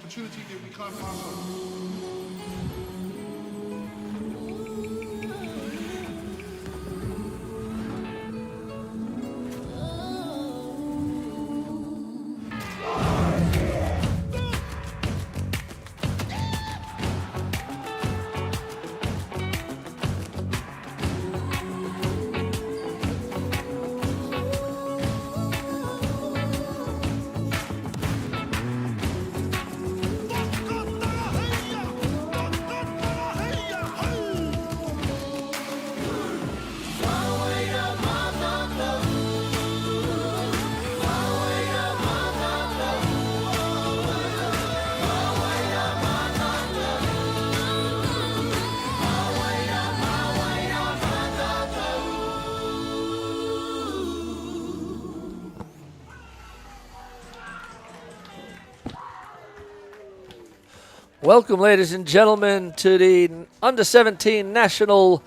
opportunity that we can't pass on. Welcome, ladies and gentlemen, to the Under-17 National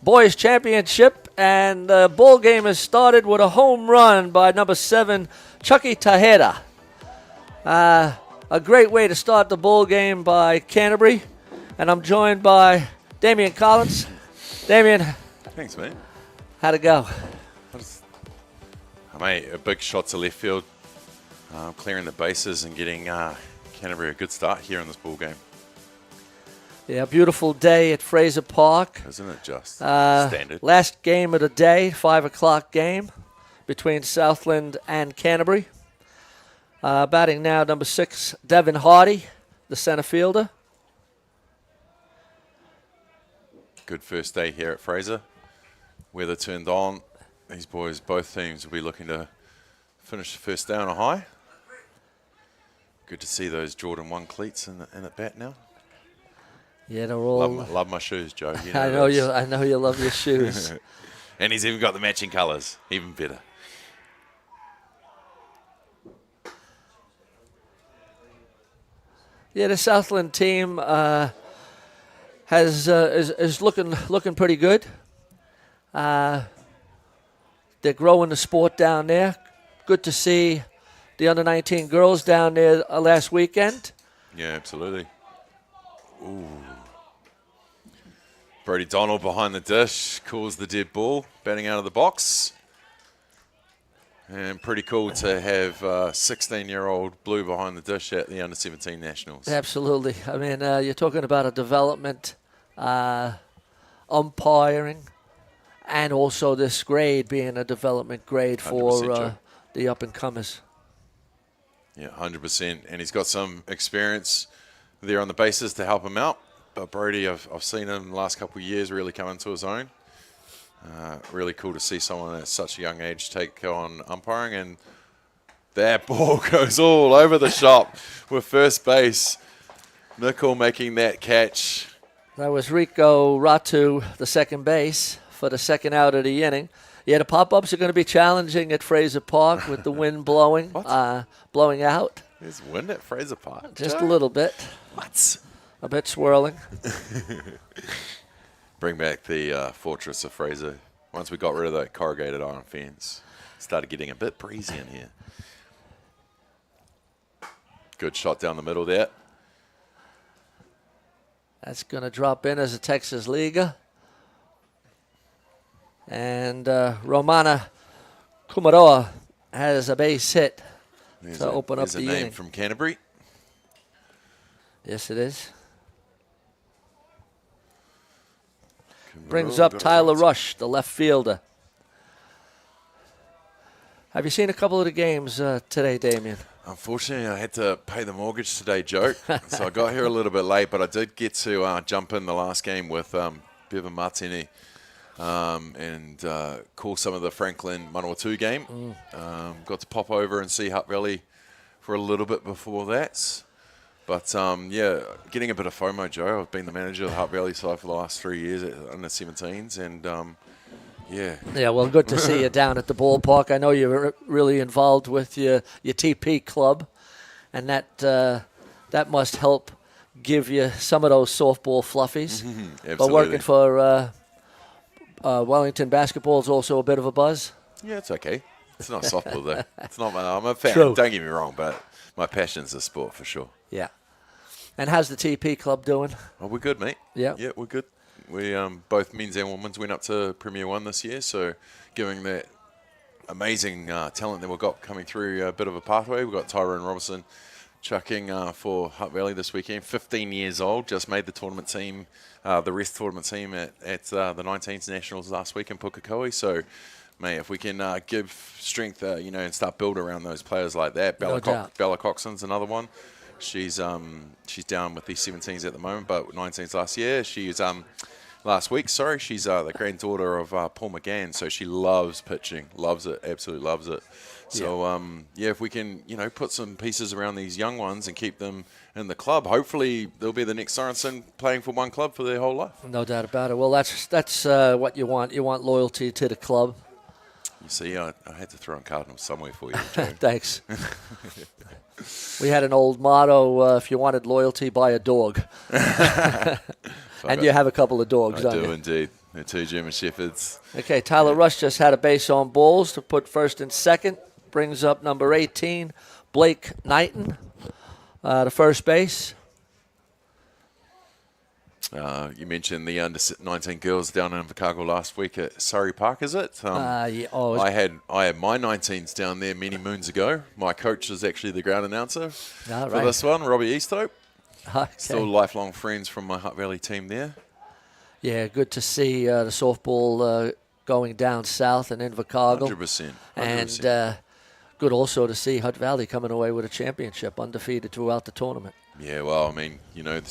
Boys Championship. And the ball game has started with a home run by number 7, Chucky Taheda. A great way to start the ball game by Canterbury. And I'm joined by Damien Collins. Damien. Thanks, mate. How'd it go? Mate, a big shot to left field, clearing the bases and getting Canterbury a good start here in this ball game. Yeah, beautiful day at Fraser Park. Isn't it just standard? Last game of the day, 5 o'clock game between Southland and Canterbury. Batting now, number 6, Devin Hardy, the center fielder. Good first day here at Fraser. Weather turned on. These boys, both teams, will be looking to finish the first day on a high. Good to see those Jordan 1 cleats in the bat now. Yeah, they're all. Love my shoes, Joe. You I know you love your shoes. And he's even got the matching colours, even better. Yeah, the Southland team is looking pretty good. They're growing the sport down there. Good to see the under-19 girls down there last weekend. Yeah, absolutely. Ooh. Brody Donald behind the dish, calls the dead ball, batting out of the box. And pretty cool to have 16-year-old Blue behind the dish at the Under-17 Nationals. Absolutely. I mean, you're talking about a development, umpiring, and also this grade being a development grade for the up-and-comers. Yeah, 100%. And he's got some experience there on the bases to help him out. But Brody, I've seen him the last couple of years really come into his own. Really cool to see someone at such a young age take on umpiring. And that ball goes all over the shop with first base. Nickel making that catch. That was Rico Ratu, the second base, for the second out of the inning. Yeah, the pop-ups are going to be challenging at Fraser Park with the wind blowing out. There's wind at Fraser Park. Just a little bit. What? A bit swirling. Bring back the fortress of Fraser. Once we got rid of that corrugated iron fence, started getting a bit breezy in here. Good shot down the middle there. That's going to drop in as a Texas Liga. And Romana Kumaroa has a base hit to open up the inning. There's a name from Canterbury. Yes, it is. Brings up Tyler Rush, the left fielder. Have you seen a couple of the games today, Damien? Unfortunately, I had to pay the mortgage today, Joe. So I got here a little bit late, but I did get to jump in the last game with Bevan Martini and call some of the Franklin Manawatu game. Got to pop over and see Hutt Valley for a little bit before that. But, yeah, getting a bit of FOMO, Joe. I've been the manager of the Hutt Valley side for the last 3 years at Under-17s, and, yeah. Yeah, well, good to see you down at the ballpark. I know you're really involved with your TP club, and that must help give you some of those softball fluffies. Absolutely. But working for Wellington basketball is also a bit of a buzz. Yeah, it's okay. It's not softball, though. It's not. I'm a fan. True. Don't get me wrong, but my passion's the sport for sure. Yeah. And how's the TP club doing? Oh, we're good, mate. Yeah. Yeah, we're good. We both men's and women's went up to Premier 1 this year, so giving that amazing talent that we've got coming through a bit of a pathway. We've got Tyrone Robertson chucking for Hutt Valley this weekend, 15 years old, just made the tournament team, the rest tournament team at the 19s Nationals last week in Pukekohe. So, mate, if we can give strength, and start building around those players like that. Bella Coxon's another one. She's down with the 17s at the moment, but 19s last year. She's last week, sorry. She's the granddaughter of Paul McGann, so she loves pitching, loves it, absolutely loves it. So, if we can, put some pieces around these young ones and keep them in the club, hopefully they'll be the next Sorensen playing for one club for their whole life. No doubt about it. Well, that's what you want. You want loyalty to the club. You see, I had to throw in Cardinals somewhere for you, Joe. Thanks. We had an old motto, if you wanted loyalty, buy a dog. And you have a couple of dogs, don't you? I do indeed. They're 2 German Shepherds. Okay, Tyler Rush just had a base on balls to put first and second. Brings up number 18, Blake Knighton, to first base. You mentioned the under-19 girls down in Invercargill last week at Surrey Park, is it? I had my 19s down there many moons ago. My coach is actually the ground announcer for this one, Robbie Easthope. Okay. Still lifelong friends from my Hutt Valley team there. Yeah, good to see the softball going down south in Invercargill. 100%. And good also to see Hutt Valley coming away with a championship, undefeated throughout the tournament. Yeah, well, I mean, the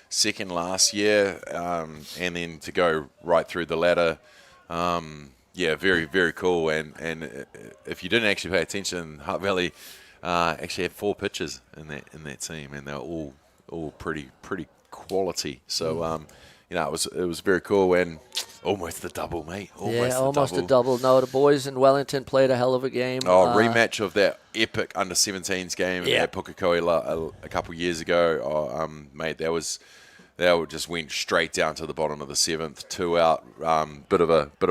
second last year, and then to go right through the ladder. Very, very cool. And if you didn't actually pay attention, Hutt Valley actually had 4 pitchers in that team, and they were all pretty quality. So it was very cool, and almost a double, mate. Almost a double. No, the boys in Wellington played a hell of a game. Rematch of that epic under-17s game at Pukekohe a couple years ago. Mate, that just went straight down to the bottom of the 7th, 2 out. Bit of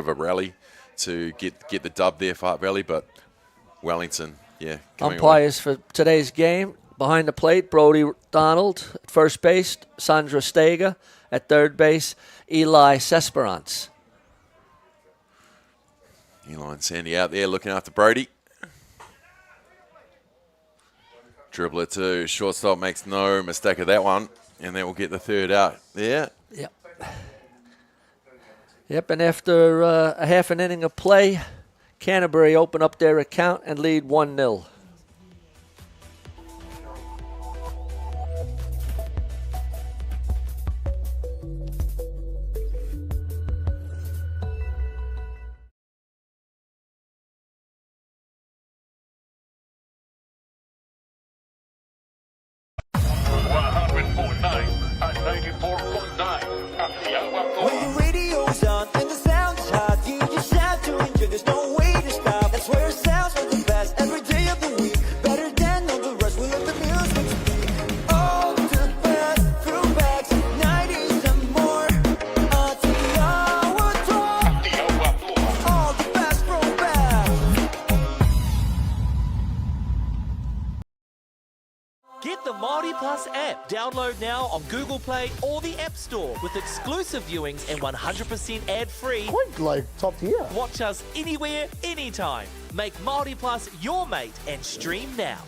a rally to get the dub there for Hutt Valley, but Wellington, umpires for today's game: behind the plate, Brody Donald at first base, Sandra Stega at third base, Eli Sesperance. Eli and Sandy out there looking after Brody. Dribbler to shortstop, makes no mistake of that one. And then we'll get the third out there. Yep, and after a half an inning of play, Canterbury open up their account and lead 1-0. When the radio's on and the sound is hot, you just have to enjoy. There's no way to stop. That's where it sounds like the best every day of the week. Better than all the rest. We let the music speak. All the best throwbacks, 90s and more. Atiawa Toa. All the best throwbacks. Get the Māori Plus app. Download now on Google Play or the App Store with exclusive viewings and 100% ad-free. Quite like top tier. Watch us anywhere, anytime. Make Māori Plus your mate and stream now.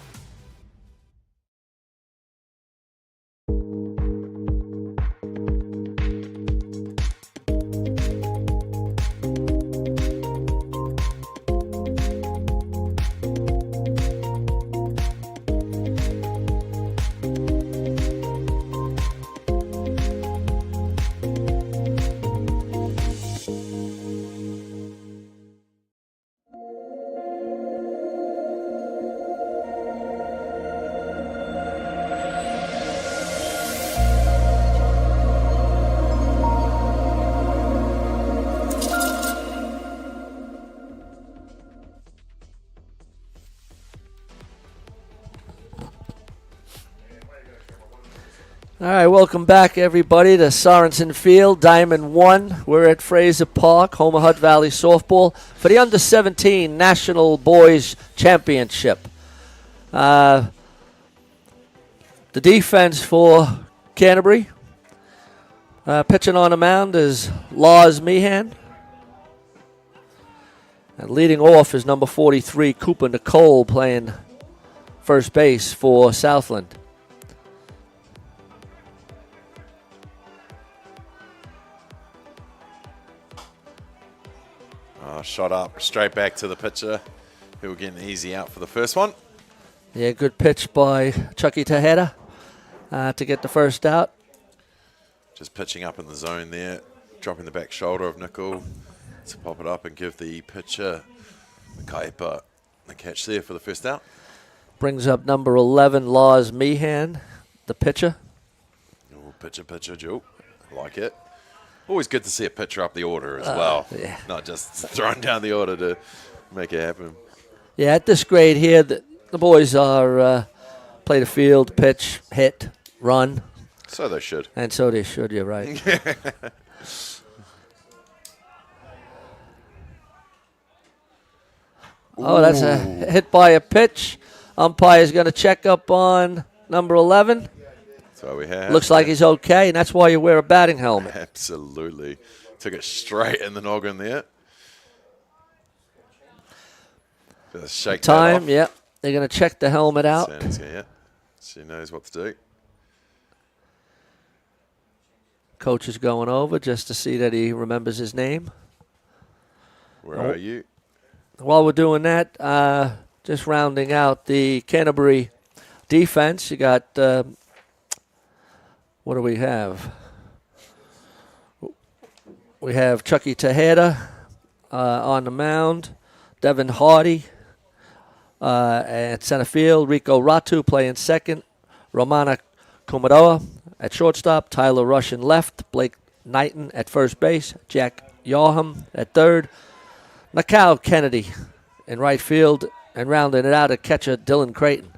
All right, welcome back, everybody, to Sorensen Field, Diamond 1. We're at Fraser Park, home of Hutt Valley Softball, for the Under-17 National Boys Championship. The The defense for Canterbury. Pitching on the mound is Lars Meehan. And leading off is number 43, Cooper Nicole, playing first base for Southland. Shot up, straight back to the pitcher, who will get an easy out for the first one. Yeah, good pitch by Chucky Tejeda to get the first out. Just pitching up in the zone there, dropping the back shoulder of Nicole to pop it up and give the pitcher, Kaipa, the catch there for the first out. Brings up number 11, Lars Meehan, the pitcher. Oh, pitcher, Joe. Like it. Always good to see a pitcher up the order as well. Yeah. Not just throwing down the order to make it happen. Yeah, at this grade here, the boys are play the field, pitch, hit, run. So they should. And so they should, you're right. Oh, that's a hit by a pitch. Umpire's going to check up on number 11. So we have. Looks like he's okay, and that's why you wear a batting helmet. Absolutely. Took it straight in the noggin there. Just shake that off. Yep. They're going to check the helmet out. Yeah. She knows what to do. Coach is going over just to see that he remembers his name. Where are you? While we're doing that, just rounding out the Canterbury defense, you got, what do we have? We have Chucky Tejeda on the mound, Devin Hardy at center field, Rico Ratu playing second, Romana Kumaroa at shortstop, Tyler Rush in left, Blake Knighton at first base, Jack Yarham at third, Macau Kennedy in right field, and rounding it out at catcher Dylan Creighton.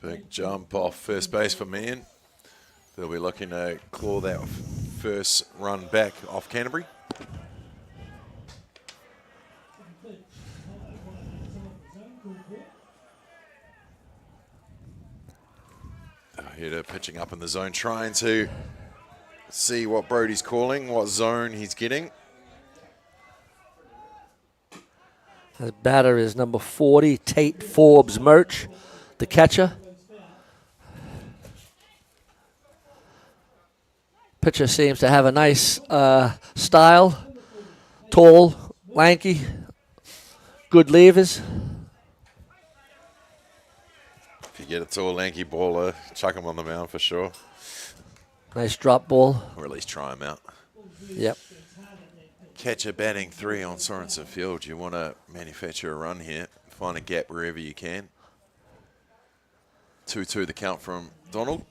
Big jump off first base for Meehan. They'll be looking to claw that first run back off Canterbury. Here pitching up in the zone, trying to see what Brody's calling, what zone he's getting. The batter is number 40, Tate Forbes Murch, the catcher. Pitcher seems to have a nice style, tall, lanky, good levers. If you get a tall, lanky baller, chuck him on the mound for sure. Nice drop ball. Or at least try him out. Yep. Catcher batting 3 on Sorensen Field. You want to manufacture a run here. Find a gap wherever you can. 2-2 the count from Donald.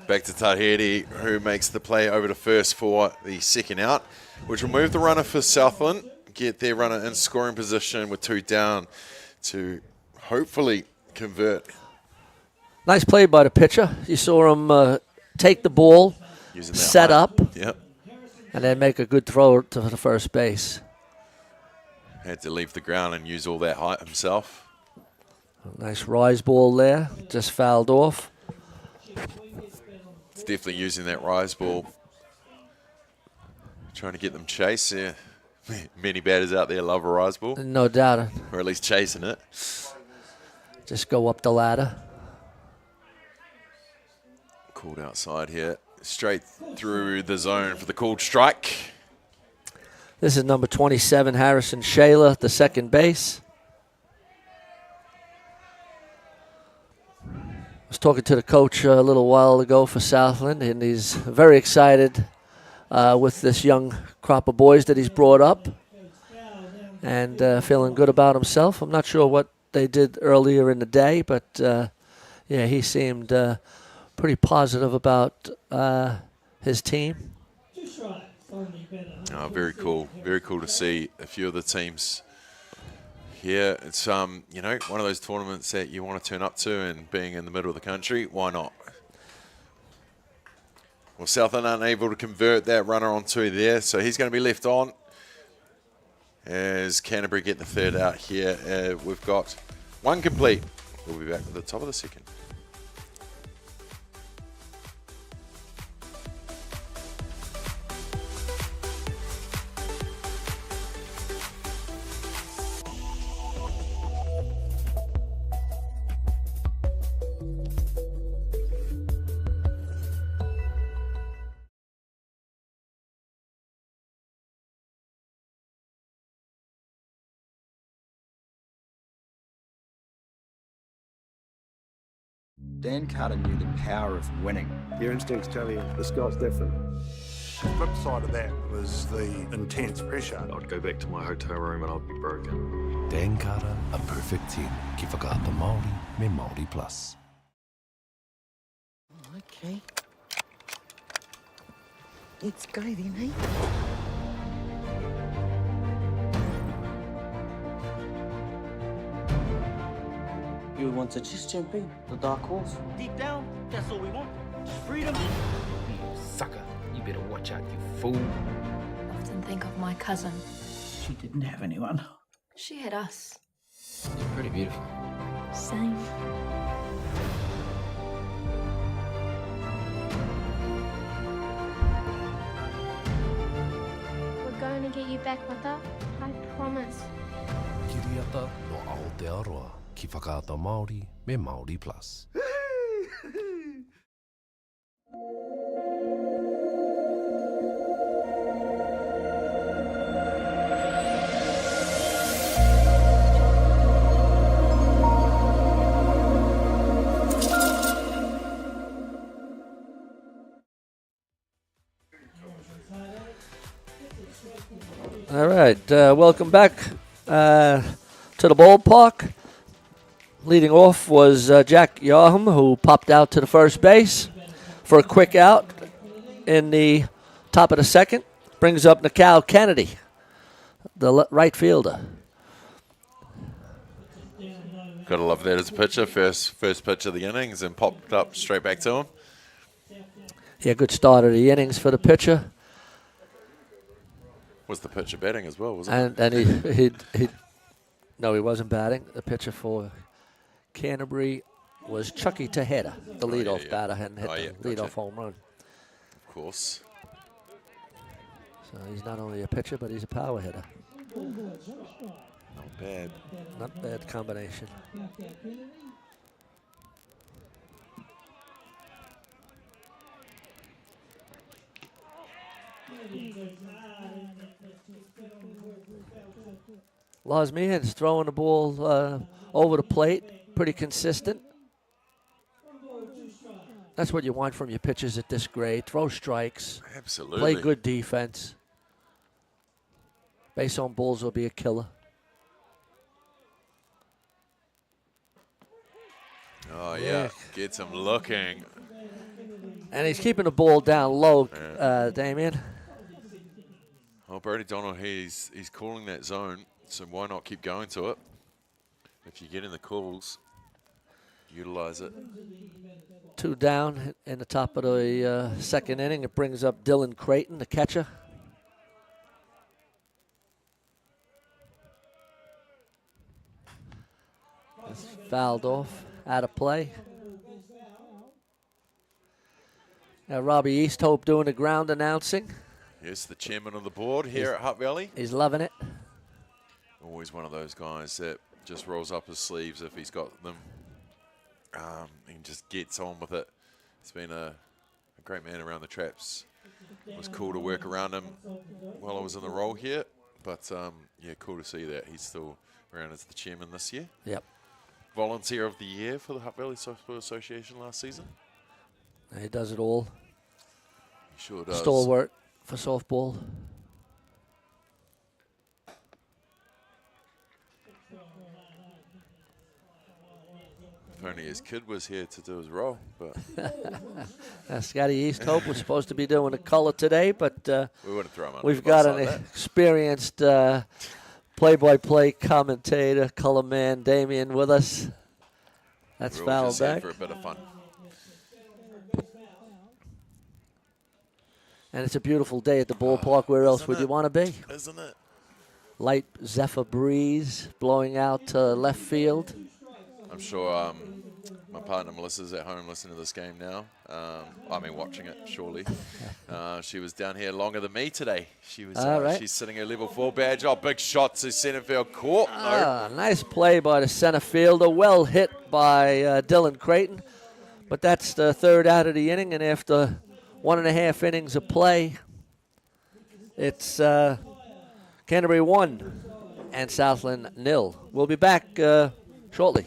Back to Tahiti, who makes the play over to first for the second out, which will move the runner for Southland, get their runner in scoring position with 2 down to hopefully convert. Nice play by the pitcher. You saw him take the ball, set up, yep, and then make a good throw to the first base. Had to leave the ground and use all that height himself. Nice rise ball there, just fouled off. It's definitely using that rise ball. Trying to get them chase. Yeah. Many batters out there love a rise ball. No doubt. Or at least chasing it. Just go up the ladder. Called outside here. Straight through the zone for the called strike. This is number 27, Harrison Shayla, the second base. I was talking to the coach a little while ago for Southland, and he's very excited with this young crop of boys that he's brought up and feeling good about himself. I'm not sure what they did earlier in the day, but yeah, he seemed pretty positive about his team. Oh, very cool. Very cool to see a few of the teams here. It's one of those tournaments that you want to turn up to, and being in the middle of the country, why not? Well, Southland unable to convert that runner onto there, so he's going to be left on as Canterbury get the third out here. We've got one complete. We'll be back at the top of the second. Dan Carter knew the power of winning. Your instincts tell you the sky's different. The flip side of that was the intense pressure. I'd go back to my hotel room and I'd be broken. Dan Carter, a perfect 10. Ki whakaata Māori, me Māori Plus. Okay. Let's go then, eh? You want to just jump in, the dark horse? Deep down, that's all we want. Just freedom. You sucker. You better watch out, you fool. I often think of my cousin. She didn't have anyone. She had us. You're pretty beautiful. Same. We're going to get you back, Mata. I promise. Kiriata no Aotearoa. Ki whakaata Māori, me Māori Plus. All right, welcome back to the ballpark. Leading off was Jack Yaham, who popped out to the first base for a quick out in the top of the second. Brings up Nikal Kennedy, the right fielder. Gotta love that as a pitcher. First pitch of the innings and popped up straight back to him. Yeah, good start of the innings for the pitcher. Was the pitcher batting as well, wasn't it? And no, he wasn't batting. The pitcher for Canterbury was Chucky Taheda, the leadoff batter, and hit the leadoff home run. Of course. So he's not only a pitcher, but he's a power hitter. Not bad. Not bad combination. Lars Meehan's throwing the ball over the plate, pretty consistent. That's what you want from your pitchers at this grade. Throw strikes. Absolutely. Play good defense. Base on balls will be a killer. Oh, yeah. Gets him looking. And he's keeping the ball down low, Damien. Well, Brody Donald, he's calling that zone, so why not keep going to it? If you get in the calls, utilize it. 2 down in the top of the second inning. It brings up Dylan Creighton, the catcher. It's fouled off, out of play. Now Robbie Easthope doing the ground announcing. Yes, the chairman of the board here at Hutt Valley. He's loving it. Always one of those guys that just rolls up his sleeves if he's got them. And just gets on with it. He's been a great man around the traps. It was cool to work around him while I was in the role here. But, yeah, cool to see that he's still around as the chairman this year. Yep. Volunteer of the year for the Hutt Valley Softball Association last season. He does it all. He sure does. Stalwart for softball. If only his kid was here to do his role. But Scotty Easthope was supposed to be doing the color today, but we wouldn't throw him under we've the bus got an like that. experienced play-by-play commentator, color man Damien with us. That's We're all foul just here back. for a bit of fun. And it's a beautiful day at the ballpark. Where else would you want to be? Isn't it? Light zephyr breeze blowing out to left field. I'm sure my partner Melissa's at home listening to this game now. Watching it, surely. She was down here longer than me today. She was. She's sitting her level 4 badge. Oh, big shot to center field court. Nice play by the center fielder. Well hit by Dylan Creighton. But that's the third out of the inning, and after 1.5 innings of play, it's Canterbury 1 and Southland 0. We'll be back shortly.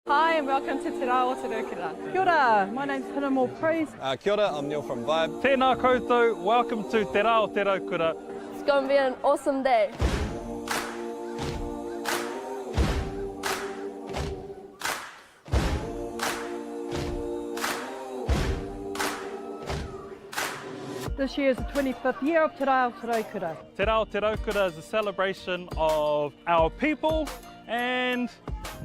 Hi and welcome to Atiawa Toa FM. Kia ora, my name's Hinamo Praise. Kia ora, I'm Neil from Vibe. Tēnā koutou, welcome to Te Rao Te Raukura. It's going to be an awesome day. This year is the 25th year of Te Rao Te Raukura. Te Rao Te Raukura is a celebration of our people and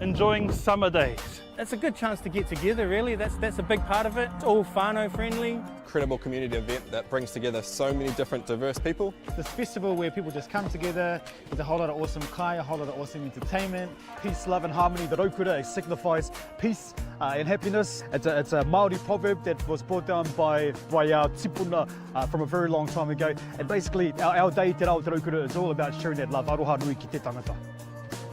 enjoying summer days. It's a good chance to get together, really. That's a big part of it. It's all whānau friendly. Incredible community event that brings together so many different diverse people. This festival where people just come together, there's a whole lot of awesome kai, a whole lot of awesome entertainment. Peace, love and harmony. The Raukura signifies peace and happiness. It's a Māori proverb that was brought down by our tipuna from a very long time ago. And basically our day Te Rao Te Raukura is all about sharing that love. Aroha nui ki te tangata.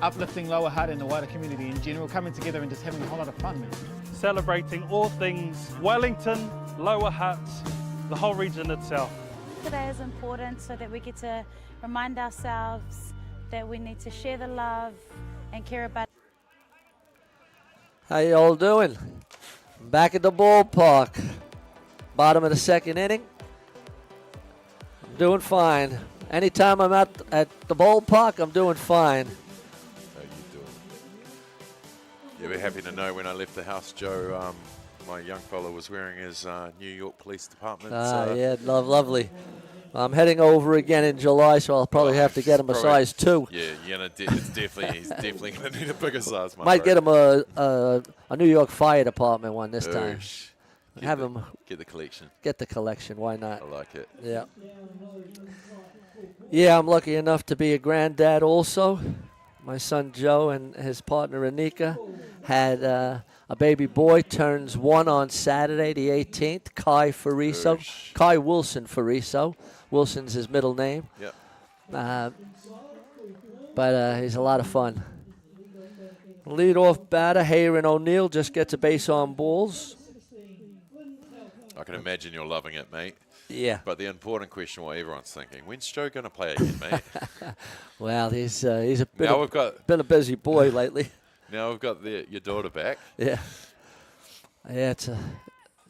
Uplifting Lower Hutt and the wider community in general, coming together and just having a whole lot of fun, man. Celebrating all things Wellington, Lower Hutt, the whole region itself. Today is important so that we get to remind ourselves that we need to share the love and care about. How you all doing? Back at the ballpark. Bottom of the second inning. I'm doing fine. Anytime I'm at the ballpark, I'm doing fine. You'll be happy to know when I left the house, Joe, my young fella was wearing his New York Police Department. Yeah, lovely. I'm heading over again in July, so I'll probably have to get him a size 2. Yeah, he's definitely going to need a bigger size. Might get him a New York Fire Department one this time. Get the collection. Get the collection, why not? I like it. Yeah. Yeah, I'm lucky enough to be a granddad also. My son Joe and his partner Anika had a baby boy, turns 1 on Saturday the 18th, Kai Fariso. Kai Wilson Fariso. Wilson's his middle name. Yep. But he's a lot of fun. Lead-off batter, Hayron O'Neill, just gets a base on balls. I can imagine you're loving it, mate. Yeah. But the important question, what everyone's thinking, when's Joe going to play again, mate? Well, he's been a busy boy lately. Now we've got your daughter back. Yeah. Yeah,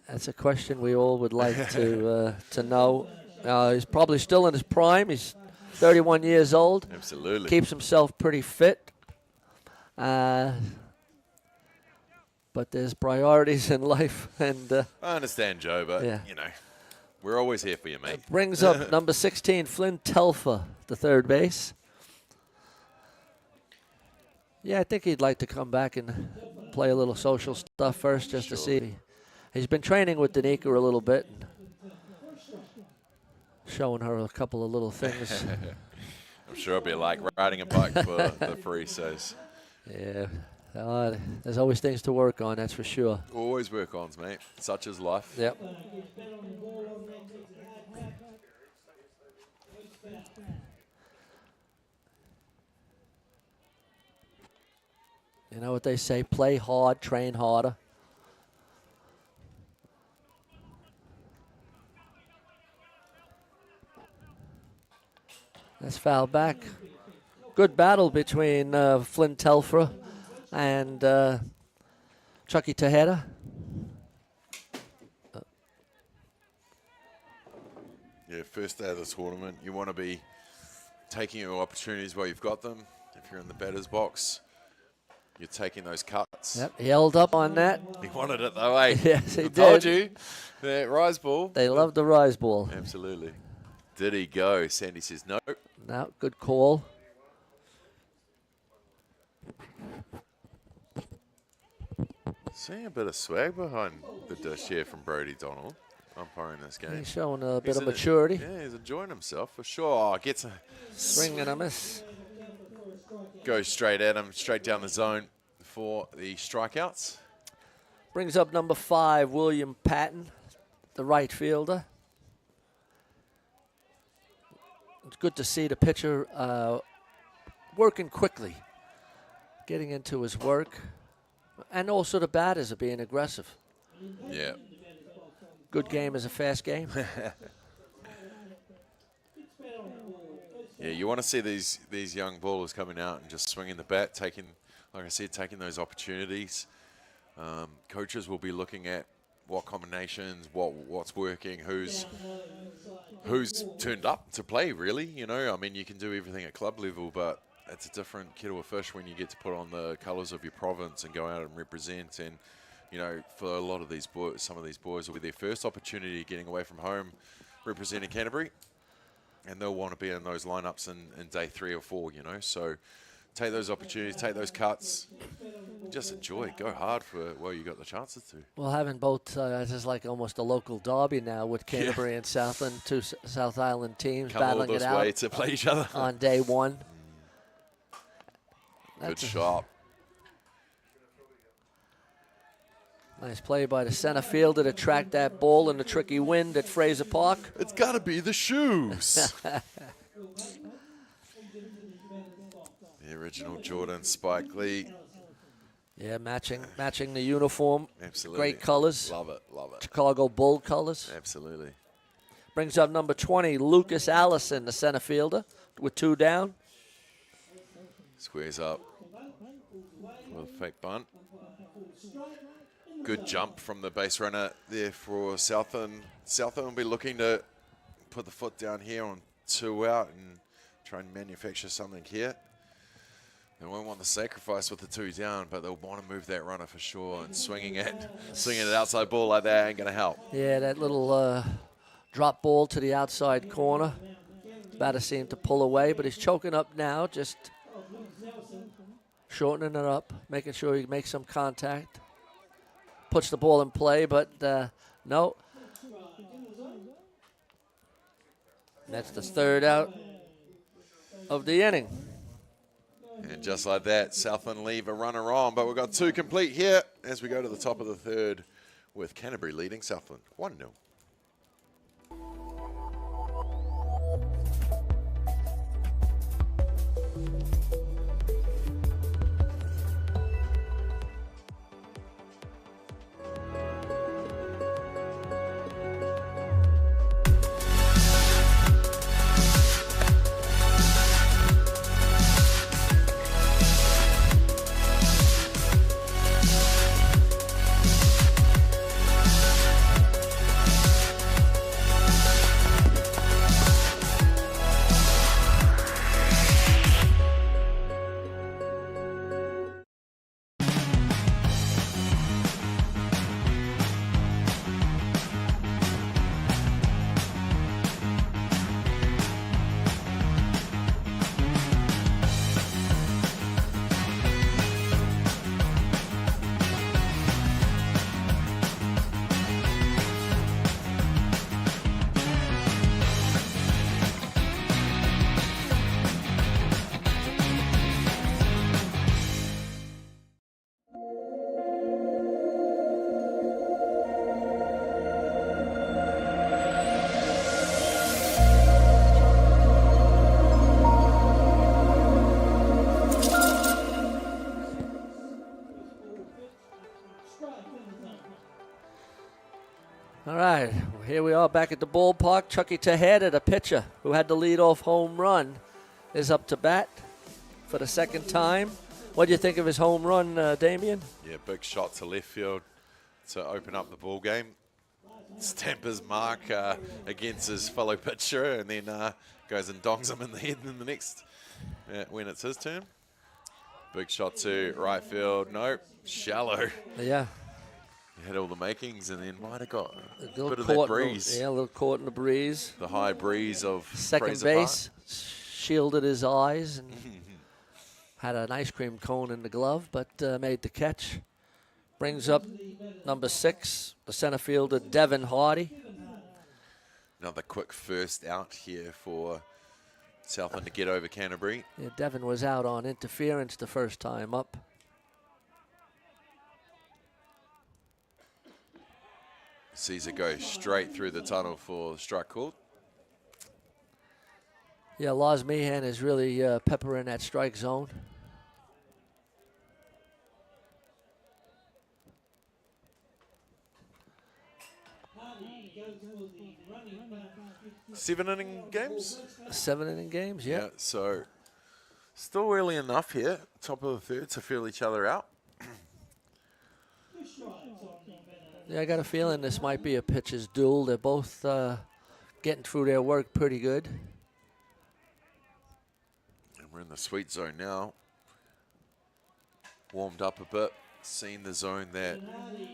that's a question we all would like to know. He's probably still in his prime. He's 31 years old. Absolutely. Keeps himself pretty fit. But there's priorities in life. And I understand, Joe, but, we're always here for you, mate. Brings up number 16, Flynn Telfer, the third base. Yeah, I think he'd like to come back and play a little social stuff first just to see. He's been training with Danica a little bit, and showing her a couple of little things. I'm sure it'll be like riding a bike for the Farisos. Yeah. There's always things to work on, that's for sure. Always work on, mate. Such is life. Yep. You know what they say, play hard, train harder. That's foul back. Good battle between Flynn Telfer and Chucky Tejeda. Yeah, first day of this tournament, you want to be taking your opportunities while you've got them. If you're in the batter's box, you're taking those cuts. Yep, he held up on that. He wanted it though, eh? Yes, he I did. told you. That rise ball. They love the rise ball. Absolutely. Did he go? Sandy says no. No, good call. Seeing a bit of swag behind the dish here from Brodie Donald, umpiring this game. He's showing a bit of maturity. Yeah, he's enjoying himself for sure. Oh, gets a swing and a miss. Goes straight at him, straight down the zone for the strikeouts. Brings up number 5, William Patton, the right fielder. It's good to see the pitcher working quickly, getting into his work. And also the batters are being aggressive. Yeah. Good game is a fast game. Yeah, you want to see these young ballers coming out and just swinging the bat, taking, like I said, taking those opportunities. Coaches will be looking at what combinations, what's working, who's turned up to play, really. You know, I mean, you can do everything at club level, but it's a different kettle of fish when you get to put on the colours of your province and go out and represent. And, you know, for a lot of these boys, some of these boys will be their first opportunity getting away from home, representing Canterbury. And they'll want to be in those lineups in day 3 or 4, you know. So take those opportunities, take those cuts, just enjoy, go hard for while you got the chances to. Well, having both, this is like almost a local derby now with Canterbury and Southland, 2 South Island teams battling it out. Come all this way to play each other. On day 1. Good shot. Nice play by the center fielder to track that ball in the tricky wind at Fraser Park. It's got to be the shoes. The original Jordan Spike Lee. Yeah, matching the uniform. Absolutely. Great colors. Love it, love it. Chicago Bull colors. Absolutely. Brings up number 20, Lucas Allison, the center fielder, with 2 down. Squares up with a fake bunt. Good jump from the base runner there for Southland. Southland will be looking to put the foot down here on 2 out and try and manufacture something here. They won't want the sacrifice with the 2 down, but they'll want to move that runner for sure. And swinging it outside ball like that ain't going to help. Yeah, that little drop ball to the outside corner. Batter seemed to pull away, but he's choking up now, just shortening it up, making sure he makes some contact. Puts the ball in play, but no. That's the 3rd out of the inning. And just like that, Southland leave a runner on, but we've got 2 complete here as we go to the top of the 3rd with Canterbury leading Southland 1-0. All right, well, here we are back at the ballpark. Chucky Tejeda, the pitcher who had the leadoff home run, is up to bat for the 2nd time. What do you think of his home run, Damien? Yeah, big shot to left field to open up the ball game. stamp his mark against his fellow pitcher, and then goes and dongs him in the head in the next when it's his turn. Big shot to right field. Nope, shallow. Yeah. He had all the makings, and then might have got a little bit of that caught breeze. A little caught in the breeze. The high breeze of second Fraser base. Park. Shielded his eyes and had an ice cream cone in the glove, but made the catch. Brings up number 6, the center fielder, Devin Hardy. Another quick first out here for Southland to get over Canterbury. Yeah, Devin was out on interference the first time up. Caesar goes straight through the tunnel for the strike called. Yeah, Lars Meehan is really peppering that strike zone. Seven-inning games? 7-inning games, yeah. So still early enough here, top of the third, to feel each other out. Yeah, I got a feeling this might be a pitcher's duel. They're both getting through their work pretty good. And we're in the sweet zone now. Warmed up a bit, seen the zone that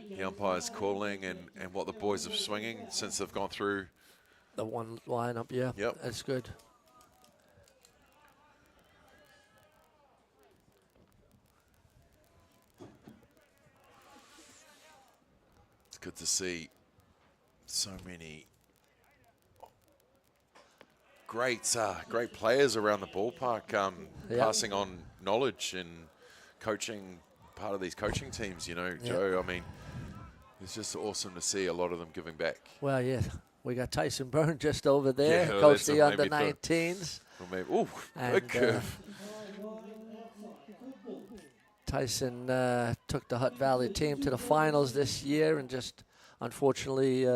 the umpire's calling and what the boys are swinging since they've gone through. The one lineup, yeah. Yep. That's good. It's good to see so many great players around the ballpark passing on knowledge and coaching, part of these coaching teams, you know, Joe. I mean, it's just awesome to see a lot of them giving back. Well, yeah. We got Tyson Byrne just over there, Yeah, coached the maybe under-19s. Ooh, good curve. Tyson took the Hutt Valley team to the finals this year and just unfortunately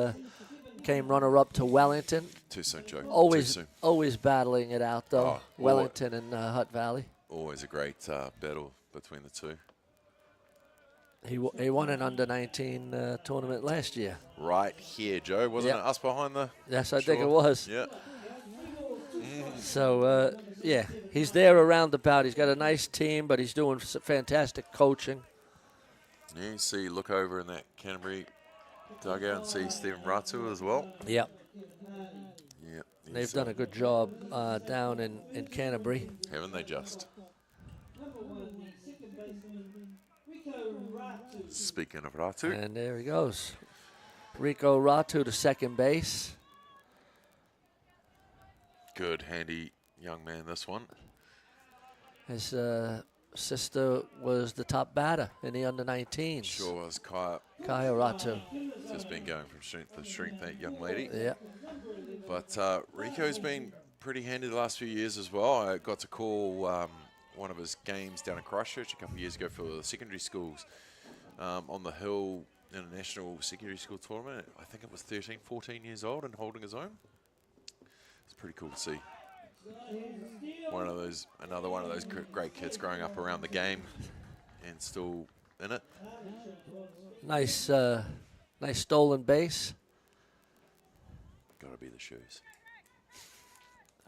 came runner-up to Wellington. Too soon, Joe. Always, Too soon. always battling it out, though, Wellington and Hutt Valley. Always a great battle between the two. He won an under-19 tournament last year. Right here, Joe. Wasn't it us behind the... Yes, I think it was. Yeah. So, yeah, he's there around about. He's got a nice team, but he's doing some fantastic coaching. Yeah, you see, look over in that Canterbury dugout and see Stephen Ratu as well. Yep. Yeah. They've done a good job down in Canterbury. Haven't they just? Speaking of Ratu. And there he goes. Rico Ratu to second base. Good, handy young man, this one. His sister was the top batter in the under-19s. Sure was. Kaya Ratu. Just been going from strength to strength, that young lady. Yeah. But Rico's been pretty handy the last few years as well. I got to call one of his games down in Christchurch a couple of years ago for the secondary schools on the Hill International Secondary School Tournament. I think it was 13, 14 years old and holding his own. It's pretty cool to see. Another one of those great kids growing up around the game and still in it. Nice stolen base. Got to be the shoes.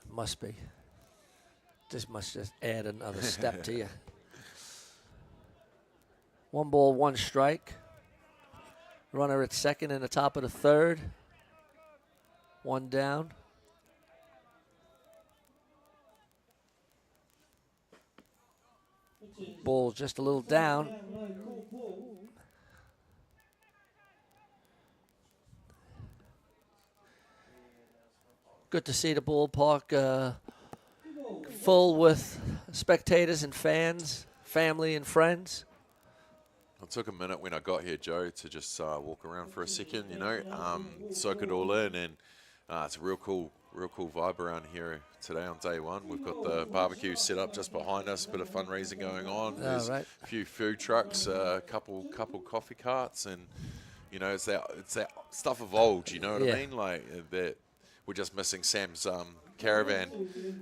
Must be. This must just add another step to you. 1 ball, 1 strike. Runner at second in the top of the third. 1 down. Ball just a little down. Good to see the ballpark full with spectators and fans, family and friends. It took a minute when I got here, Joe, to just walk around for a second, you know, soak it all in, and it's a real cool vibe around here today on day one. We've got the barbecue set up just behind us, a bit of fundraising going on. There's a few food trucks, a couple coffee carts, and you know, it's that stuff of old. You know what I mean? Like that. We're just missing Sam's caravan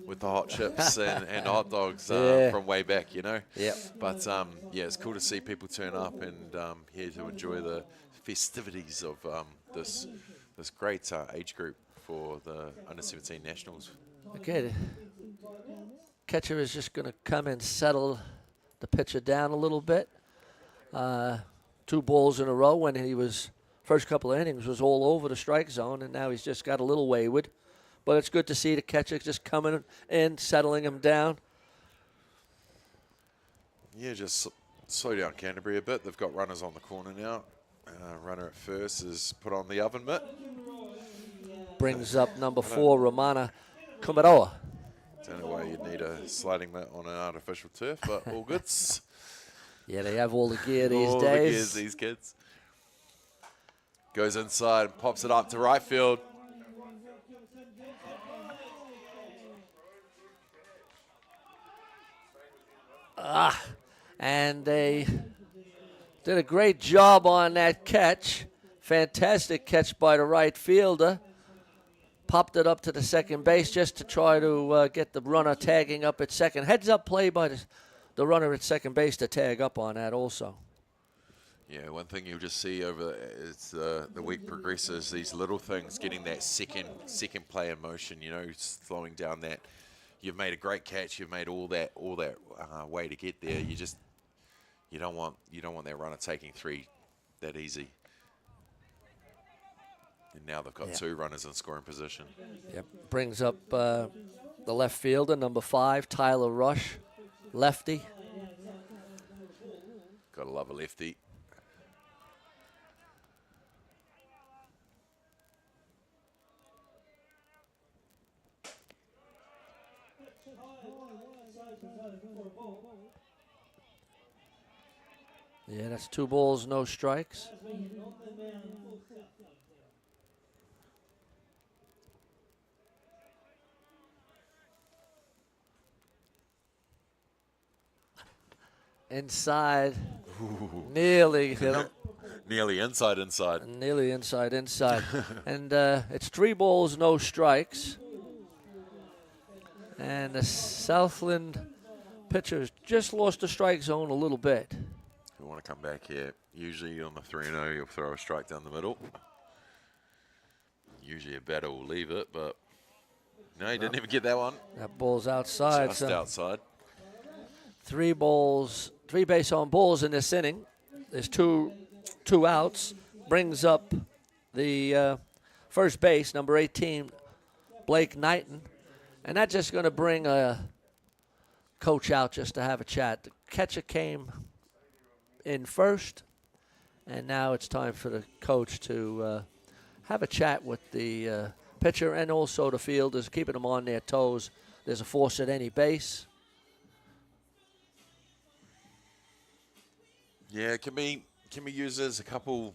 with the hot chips and hot dogs from way back, you know? Yeah. But, yeah, it's cool to see people turn up and here to enjoy the festivities of this this great age group for the under-17 nationals. Okay, catcher is just going to come and settle the pitcher down a little bit. 2 balls in a row when he was, first couple of innings was all over the strike zone, and now he's just got a little wayward. But it's good to see the catcher just coming in, settling him down. Yeah, just slow down Canterbury a bit. They've got runners on the corner now. Runner at first is put on the oven mitt. Brings up number 4, Romana Kumaroa. Don't know why you'd need a sliding mitt on an artificial turf, but all goods. Yeah, they have all the gear these all days. All the gears, these kids. Goes inside and pops it up to right field. And they did a great job on that catch. Fantastic catch by the right fielder. Popped it up to the second base just to try to get the runner tagging up at second. Heads up play by the runner at second base to tag up on that also. Yeah, one thing you'll just see over as the week progresses, these little things, getting that second play in motion, you know, slowing down that. You've made a great catch. You've made all that way to get there. You don't want that runner taking 3 that easy. And now they've got 2 runners in scoring position. Yep, brings up the left fielder, number 5, Tyler Rush, lefty. Gotta love a lefty. Yeah, that's 2 balls, no strikes. Inside. Ooh. Nearly hit him. Nearly inside. Nearly inside. And it's 3 balls, no strikes. And the Southland pitchers just lost the strike zone a little bit. If you want to come back here, usually on the 3-0, you'll throw a strike down the middle. Usually a batter will leave it, but no, he didn't even get that one. That ball's outside. Just outside. 3 balls, 3 base on balls in this inning. There's two outs. Brings up the first base, number 18, Blake Knighton. And that's just going to bring a coach out just to have a chat. The catcher came in first, and now it's time for the coach to have a chat with the pitcher and also the fielders, keeping them on their toes. There's a force at any base. Yeah, it can be used as a couple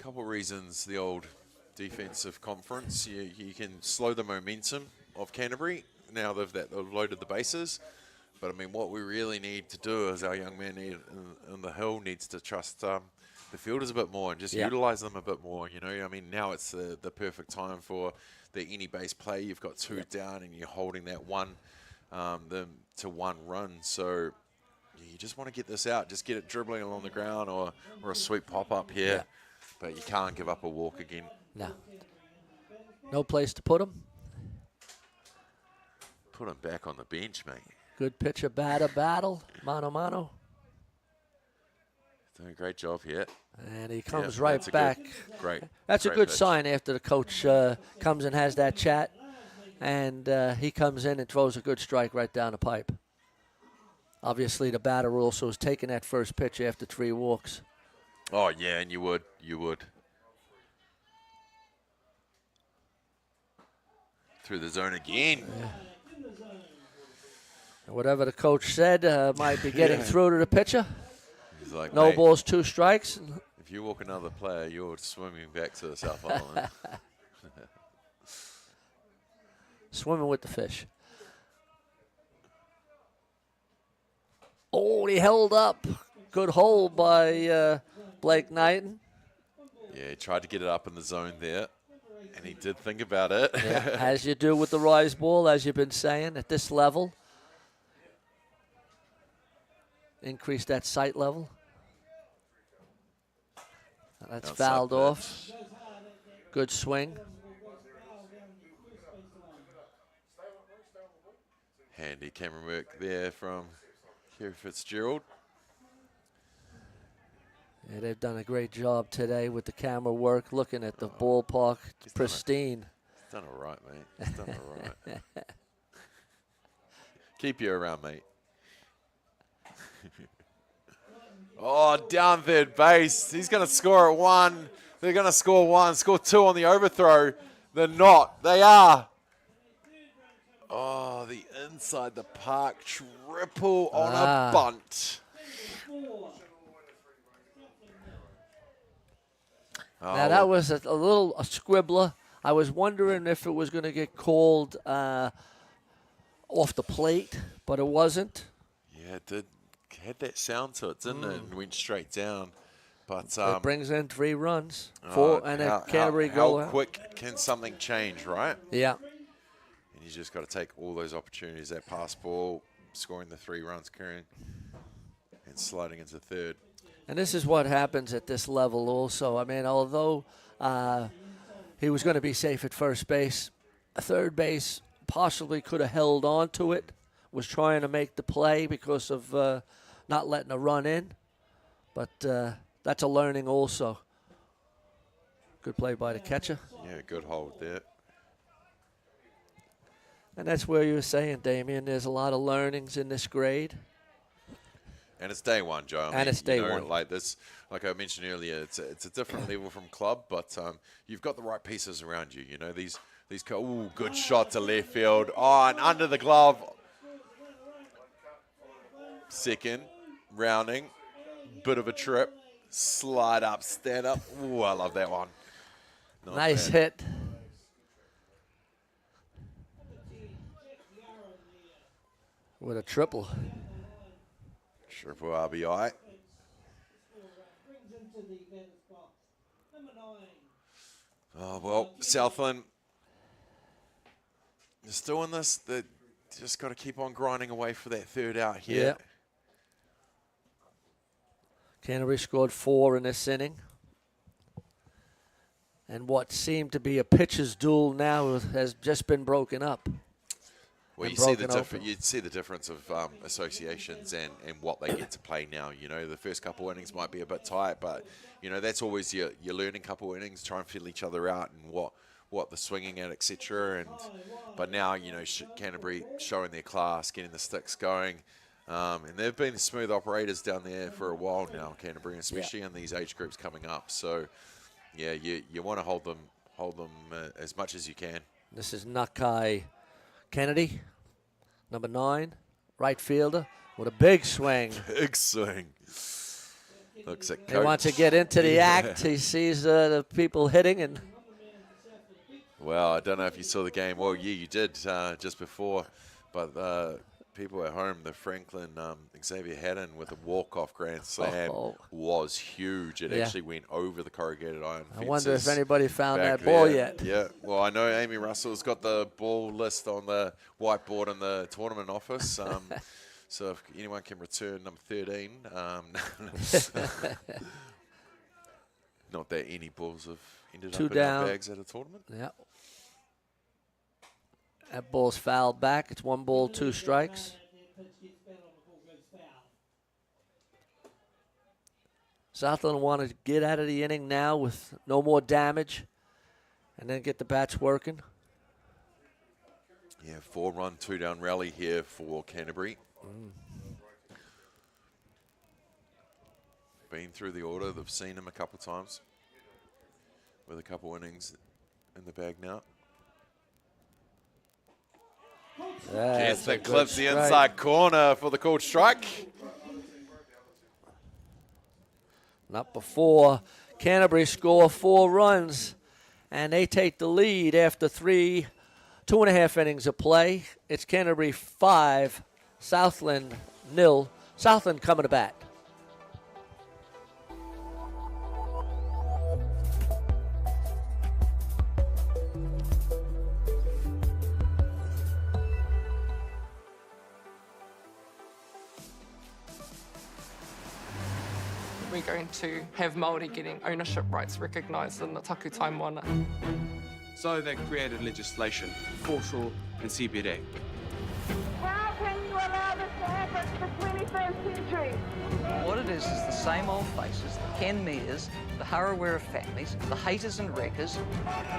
reasons. The old defensive conference, you can slow the momentum of Canterbury now they've loaded the bases. But I mean, what we really need to do is our young man in the hill needs to trust the fielders a bit more and just utilise them a bit more. You know, I mean, now it's the perfect time for the any base play. You've got 2 down and you're holding that one to 1 run. So you just want to get this out, just get it dribbling along the ground or a sweet pop up here. Yeah. But you can't give up a walk again. No place to put him. Put him back on the bench, mate. Good pitcher, batter, battle, mano. Doing a great job here. And he comes right back. That's a good pitch. sign after the coach comes and has that chat. And he comes in and throws a good strike right down the pipe. Obviously, the batter also is taking that first pitch after 3 walks. Oh, yeah, and you would. Through the zone again. Yeah. Whatever the coach said might be getting through to the pitcher. He's like, no balls, 2 strikes. If you walk another player, you're swimming back to the South Island. Swimming with the fish. Oh, he held up. Good hold by Blake Knighton. Yeah, he tried to get it up in the zone there, and he did think about it. Yeah, as you do with the rise ball, as you've been saying, at this level. Increase that sight level. That's fouled off. Good swing. Handy camera work there from Kerry Fitzgerald. Yeah, they've done a great job today with the camera work, looking at the ballpark. Pristine. He's done all right, mate. He's done all right. Keep you around, mate. Oh, down third base. He's going to score at 1. They're going to score 1, score 2 on the overthrow. They're not. They are. Oh, the inside the park triple on a bunt. Now, that was a squibbler. I was wondering if it was going to get called off the plate, but it wasn't. Yeah, it did. Had that sound to it, didn't it? And went straight down. But it brings in 3 runs. 4 and a Canterbury goal. How quick can something change, right? Yeah. And you just got to take all those opportunities. That pass ball, scoring the 3 runs, carrying, and sliding into third. And this is what happens at this level also. I mean, although he was going to be safe at first base, third base possibly could have held on to it, was trying to make the play because of not letting a run in. But that's a learning also. Good play by the catcher. Yeah, good hold there. And that's where you were saying, Damien, there's a lot of learnings in this grade. And it's day one, Joe. And it's day one. Like this, like I mentioned earlier, it's a different level from club, but you've got the right pieces around you. You know, these good shot to left field. Oh, and under the glove. Second, rounding, bit of a trip, slide up, stand up. Ooh, I love that one. Nice hit. With a triple. Triple RBI. Oh, well, Southland is doing this. They just got to keep on grinding away for that third out here. Yeah. Canterbury scored 4 in this inning. And what seemed to be a pitcher's duel now has just been broken up. Well, you'd see the difference of associations and what they get to play now. You know, the first couple innings might be a bit tight, but, you know, that's always your learning couple innings, try and feel each other out and what they're swinging at, etc. But now, you know, Canterbury showing their class, getting the sticks going. And they've been smooth operators down there for a while now, Canterbury, especially in these age groups coming up. So, yeah, you want to hold them as much as you can. This is Nakai Kennedy, number 9, right fielder, with a big swing. Big swing. Looks at He wants to get into the act. He sees the people hitting. And well, I don't know if you saw the game. Well, yeah, you did just before. But people at home, the Franklin Xavier Haddon with a walk-off grand slam was huge. It actually went over the corrugated iron fences. I wonder if anybody found that ball yet. Yeah, well, I know Amy Russell's got the ball list on the whiteboard in the tournament office. So if anyone can return number 13. Not that any balls have ended up in our bags at a tournament. Yeah. That ball's fouled back. It's 1 ball, 2 strikes. Southland want to get out of the inning now with no more damage and then get the bats working. Yeah, 4-run, 2-down rally here for Canterbury. Been through the order. They've seen him a couple times with a couple innings in the bag now. Gets the clips the inside corner for the called strike. Not before Canterbury score 4 runs, and they take the lead after 2.5 innings of play. It's Canterbury 5, Southland 0. Southland coming to bat. we're going to have Māori getting ownership rights recognised in the taku taimana. So they created legislation, foreshore and CBD. How can you allow this to happen in the 21st century? What it is the same old faces, the Ken Mears, the Harawira families, the haters and wreckers.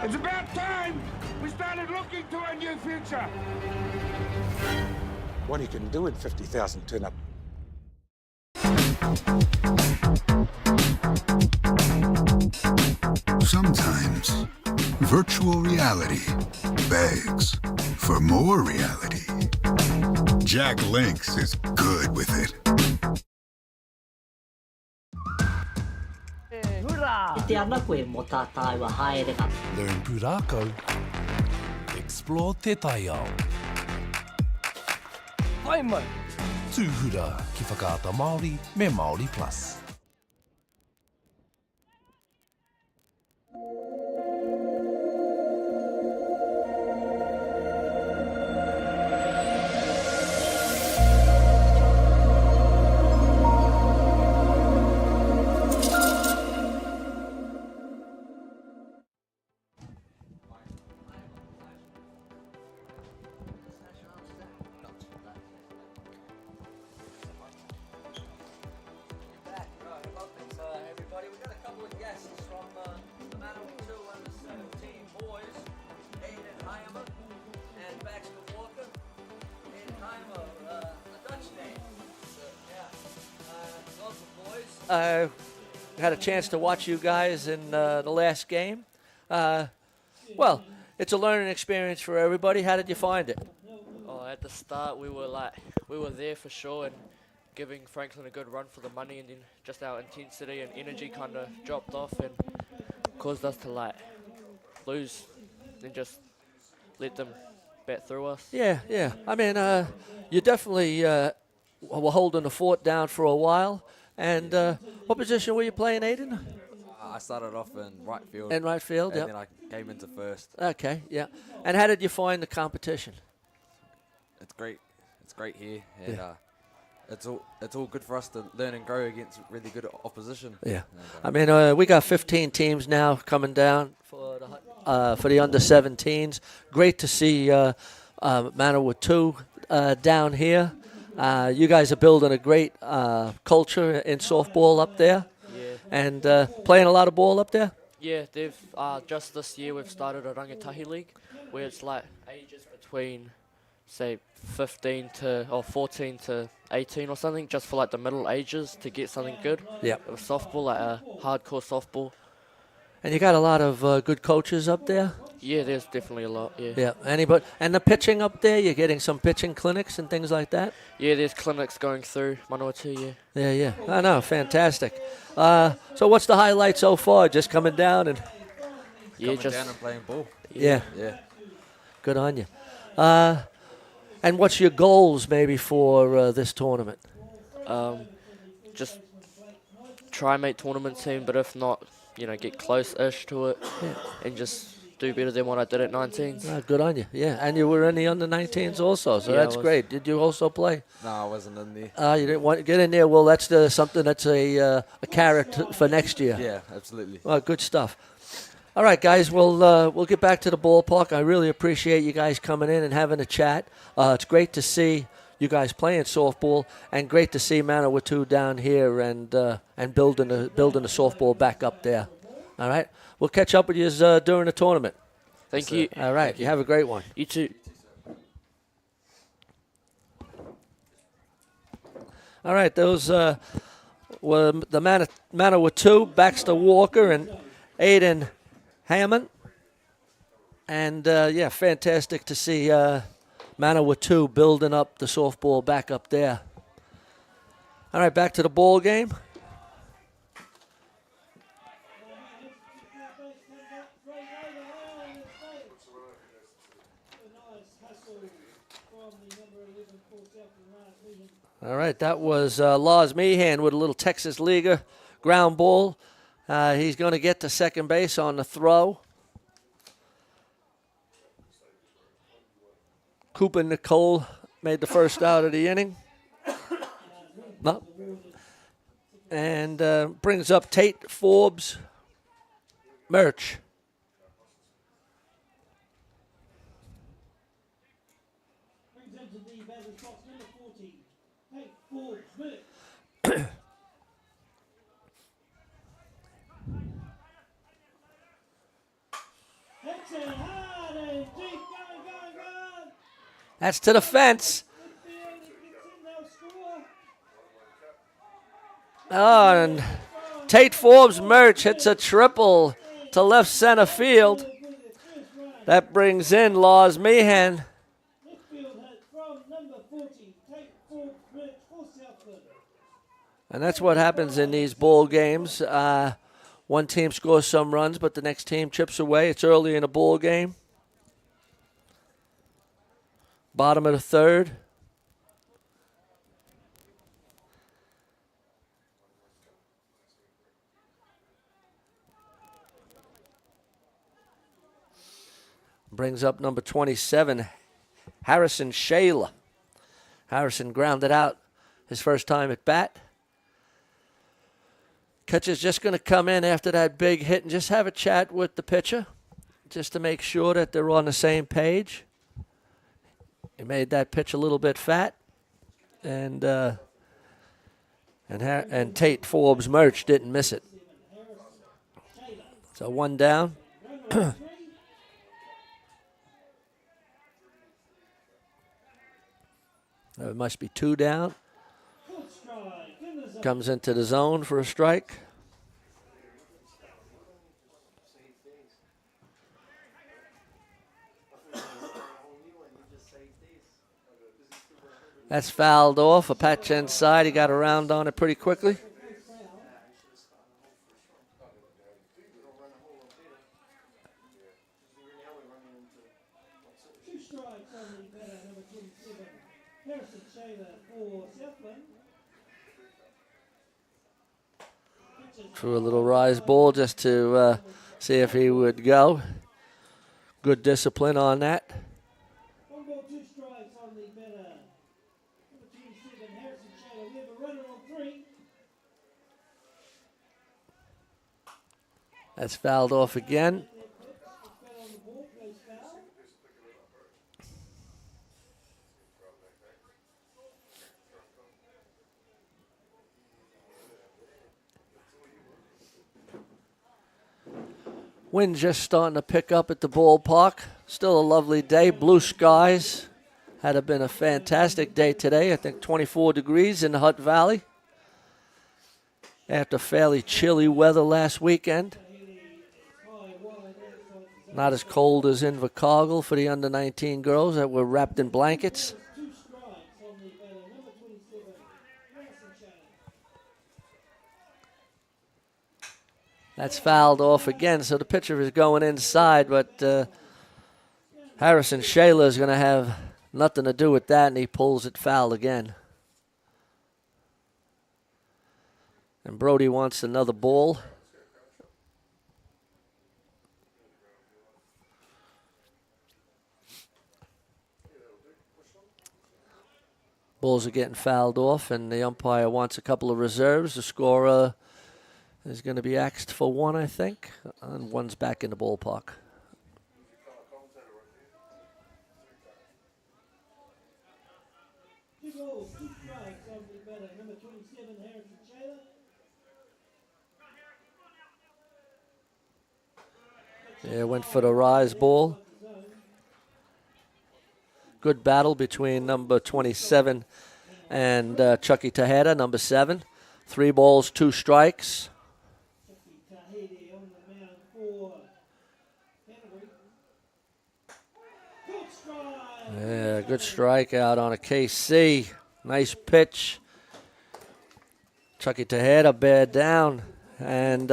It's about time we started looking to a new future. What you can do with 50,000 turn up. Sometimes virtual reality begs for more reality. Jack Links is good with it. Learn pūrākau. Explore te taiao. Hai mai. Tūhura ki whakaata Māori me Māori Plus. Had a chance to watch you guys in the last game. Well, it's a learning experience for everybody. How did you find it? Oh, at the start we were there for sure and giving Franklin a good run for the money, and then just our intensity and energy kind of dropped off and caused us to lose and just let them bat through us. Yeah. I mean, you definitely were holding the fort down for a while. And what position were you playing, Aiden? I started off in right field. In right field, and then I came into first. Okay, yeah. And how did you find the competition? It's great. It's great here, and it's all good for us to learn and grow against really good opposition. Yeah, I mean, we got 15 teams now coming down for the under-17s. Great to see Manawa 2 down here. You guys are building a great culture in softball up there. Yeah. And playing a lot of ball up there? Yeah, they've just this year we've started a rangatahi league where it's ages between say 14 to 18 or something, just for the middle ages to get something good. Yeah. With softball, a hardcore softball. And you got a lot of good coaches up there? Yeah, there's definitely a lot, yeah. Yeah, and the pitching up there, you're getting some pitching clinics and things like that? Yeah, there's clinics going through Manawatu, yeah. Yeah. I know, fantastic. So what's the highlight so far? Just coming down and... Coming down and playing ball. Yeah. Good on you. And what's your goals maybe for this tournament? Just try and make tournament team, but if not, get close-ish to it and just do better than what I did at 19s. Good on you, yeah. And you were in the under-19s also, so that's great. Did you also play? No, I wasn't in there. You didn't want to get in there? Well, that's something that's a carrot for next year. Yeah, absolutely. Well, good stuff. All right, guys, we'll get back to the ballpark. I really appreciate you guys coming in and having a chat. It's great to see you guys playing softball, and great to see Manawa 2 down here and building the softball back up there. All right, we'll catch up with you during the tournament. Thank you. All right, you have a great one. You too. All right, those were the Manawa 2, Baxter Walker and Aiden Hammond. And, fantastic to see Manawa 2 building up the softball back up there. All right, back to the ball game. All right, that was Lars Meehan with a little Texas Leaguer ground ball. He's going to get to second base on the throw. Cooper Nicole made the first out of the inning. No. And brings up Tate, Forbes, Merch. That's to the fence. Oh, and Tate Forbes Merch hits a triple to left center field. That brings in Lars Meehan. And that's what happens in these ball games. One team scores some runs, but the next team chips away. It's early in a ball game. Bottom of the third. Brings up number 27, Harrison Shayla. Harrison grounded out his first time at bat. Catcher's just going to come in after that big hit and just have a chat with the pitcher just to make sure that they're on the same page. He made that pitch a little bit fat. And Tate Forbes Merch didn't miss it. So one down. It must be two down. Comes into the zone for a strike. That's fouled off. A patch inside. He got around on it pretty quickly. Threw a little rise ball just to see if he would go. Good discipline on that. That's fouled off again. Wind just starting to pick up at the ballpark. Still a lovely day. Blue skies. Had been a fantastic day today. I think 24 degrees in the Hutt Valley. After fairly chilly weather last weekend. Not as cold as in Invercargill for the under-19 girls that were wrapped in blankets. That's fouled off again, so the pitcher is going inside, but Harrison Shayla is going to have nothing to do with that, and he pulls it foul again. And Brody wants another ball. Balls are getting fouled off, and the umpire wants a couple of reserves. The scorer is going to be axed for one, I think, and one's back in the ballpark. Yeah, went for the rise ball. Good battle between number 27 and Chucky Tejeda, number 7. 3 balls, 2 strikes. Yeah, good strikeout on a KC. Nice pitch. Chucky Tejeda bear down. And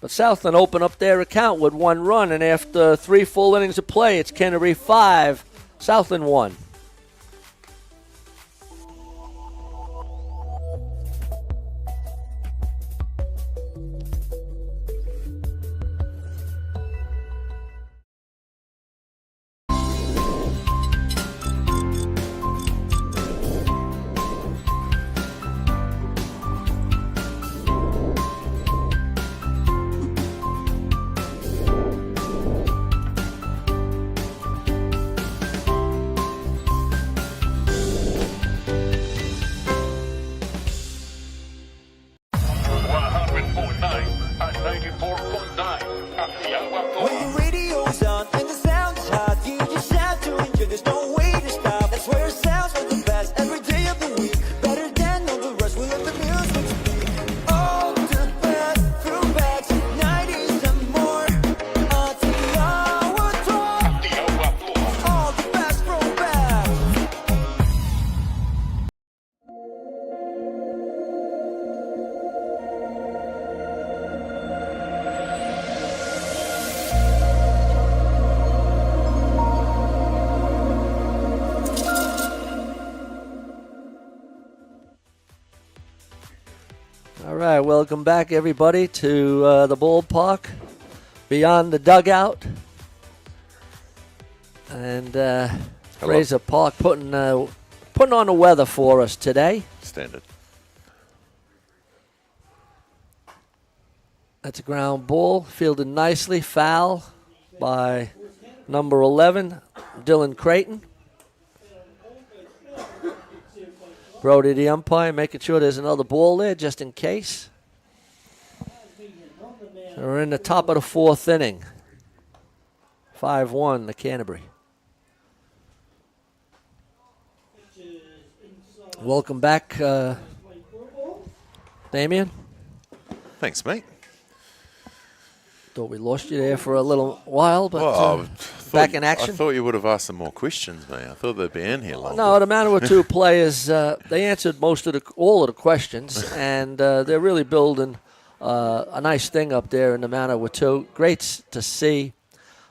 but Southland opened up their account with 1 run, and after 3 full innings of play, it's Canterbury 5, Southland 1. All right, welcome back, everybody, to the ballpark, beyond the dugout. And Fraser Park putting on the weather for us today. Standard. That's a ground ball, fielded nicely, foul by number 11, Dylan Creighton. Brody, the umpire, making sure there's another ball there just in case. So we're in the top of the 4th inning. 5-1 to Canterbury. Welcome back, Damien. Thanks, mate. Thought we lost you there for a little while, but back in action. I thought you would have asked some more questions, mate. I thought they'd be in here longer. No, the Manawatu players, they answered all of the questions, and they're really building a nice thing up there in the Manawatu. Great to see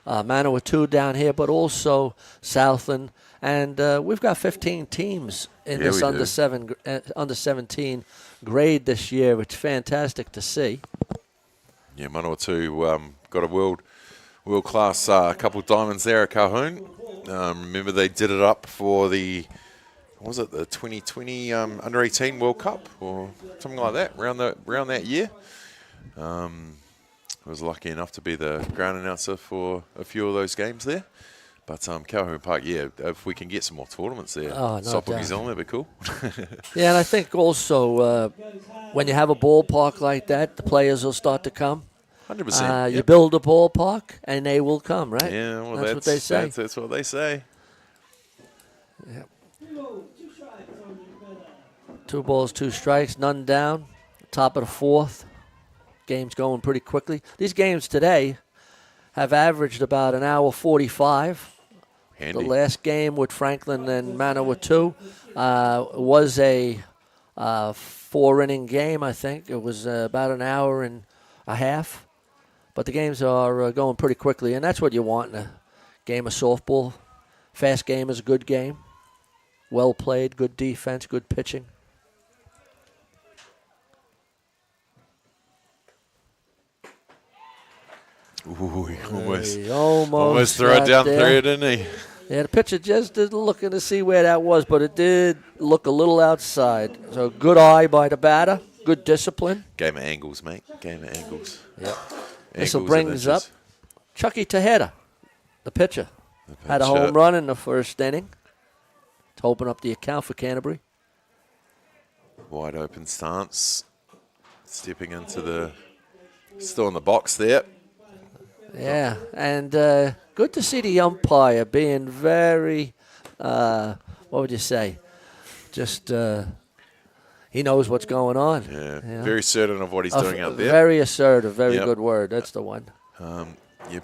Manawatu down here, but also Southland. And we've got 15 teams in this under 17 grade this year. It's fantastic to see. Yeah, Manawatu got a world-class couple of diamonds there at Calhoun. Remember they did it up for the 2020 Under-18 World Cup or something like that, around that year. I was lucky enough to be the ground announcer for a few of those games there. But Calhoun Park, yeah, if we can get some more tournaments there, Sopple New Zealand, that'd be cool. Yeah, and I think also when you have a ballpark like that, the players will start to come. 100%. You build a ballpark, and they will come, right? Yeah, well, that's what they say. That's what they say. Yep. 2 balls, 2 strikes, none down. Top of the 4th. Game's going pretty quickly. These games today have averaged about an hour 45. Handy. The last game with Franklin and Manawatu was a 4-inning game, I think. It was about an hour and a half. But the games are going pretty quickly, and that's what you want in a game of softball. Fast game is a good game. Well played, good defense, good pitching. Ooh, he almost threw it down there, didn't he? Yeah, the pitcher just did looking to see where that was, but it did look a little outside. So good eye by the batter, good discipline. Game of angles, mate. Game of angles. Yep. This will bring us up Chucky Tejeda, the pitcher. Had a home run in the 1st inning to open up the account for Canterbury. Wide open stance. Stepping into still in the box there. Yeah, and good to see the umpire being very, what would you say, just he knows what's going on. Yeah, very certain of what he's doing out there. Very assertive, very good word. That's the one.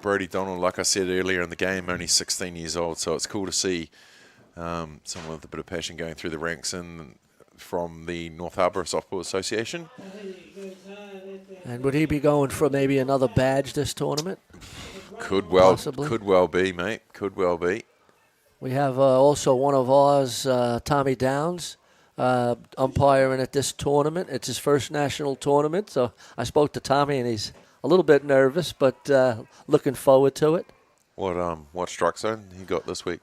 Brody Donald, like I said earlier in the game, only 16 years old, so it's cool to see someone with a bit of passion going through the ranks and from the North Harbour Softball Association. And would he be going for maybe another badge this tournament? Could well be, mate. Could well be. We have also one of ours, Tommy Downs, umpiring at this tournament. It's his first national tournament, so I spoke to Tommy, and he's a little bit nervous, but looking forward to it. What strike zone he got this week?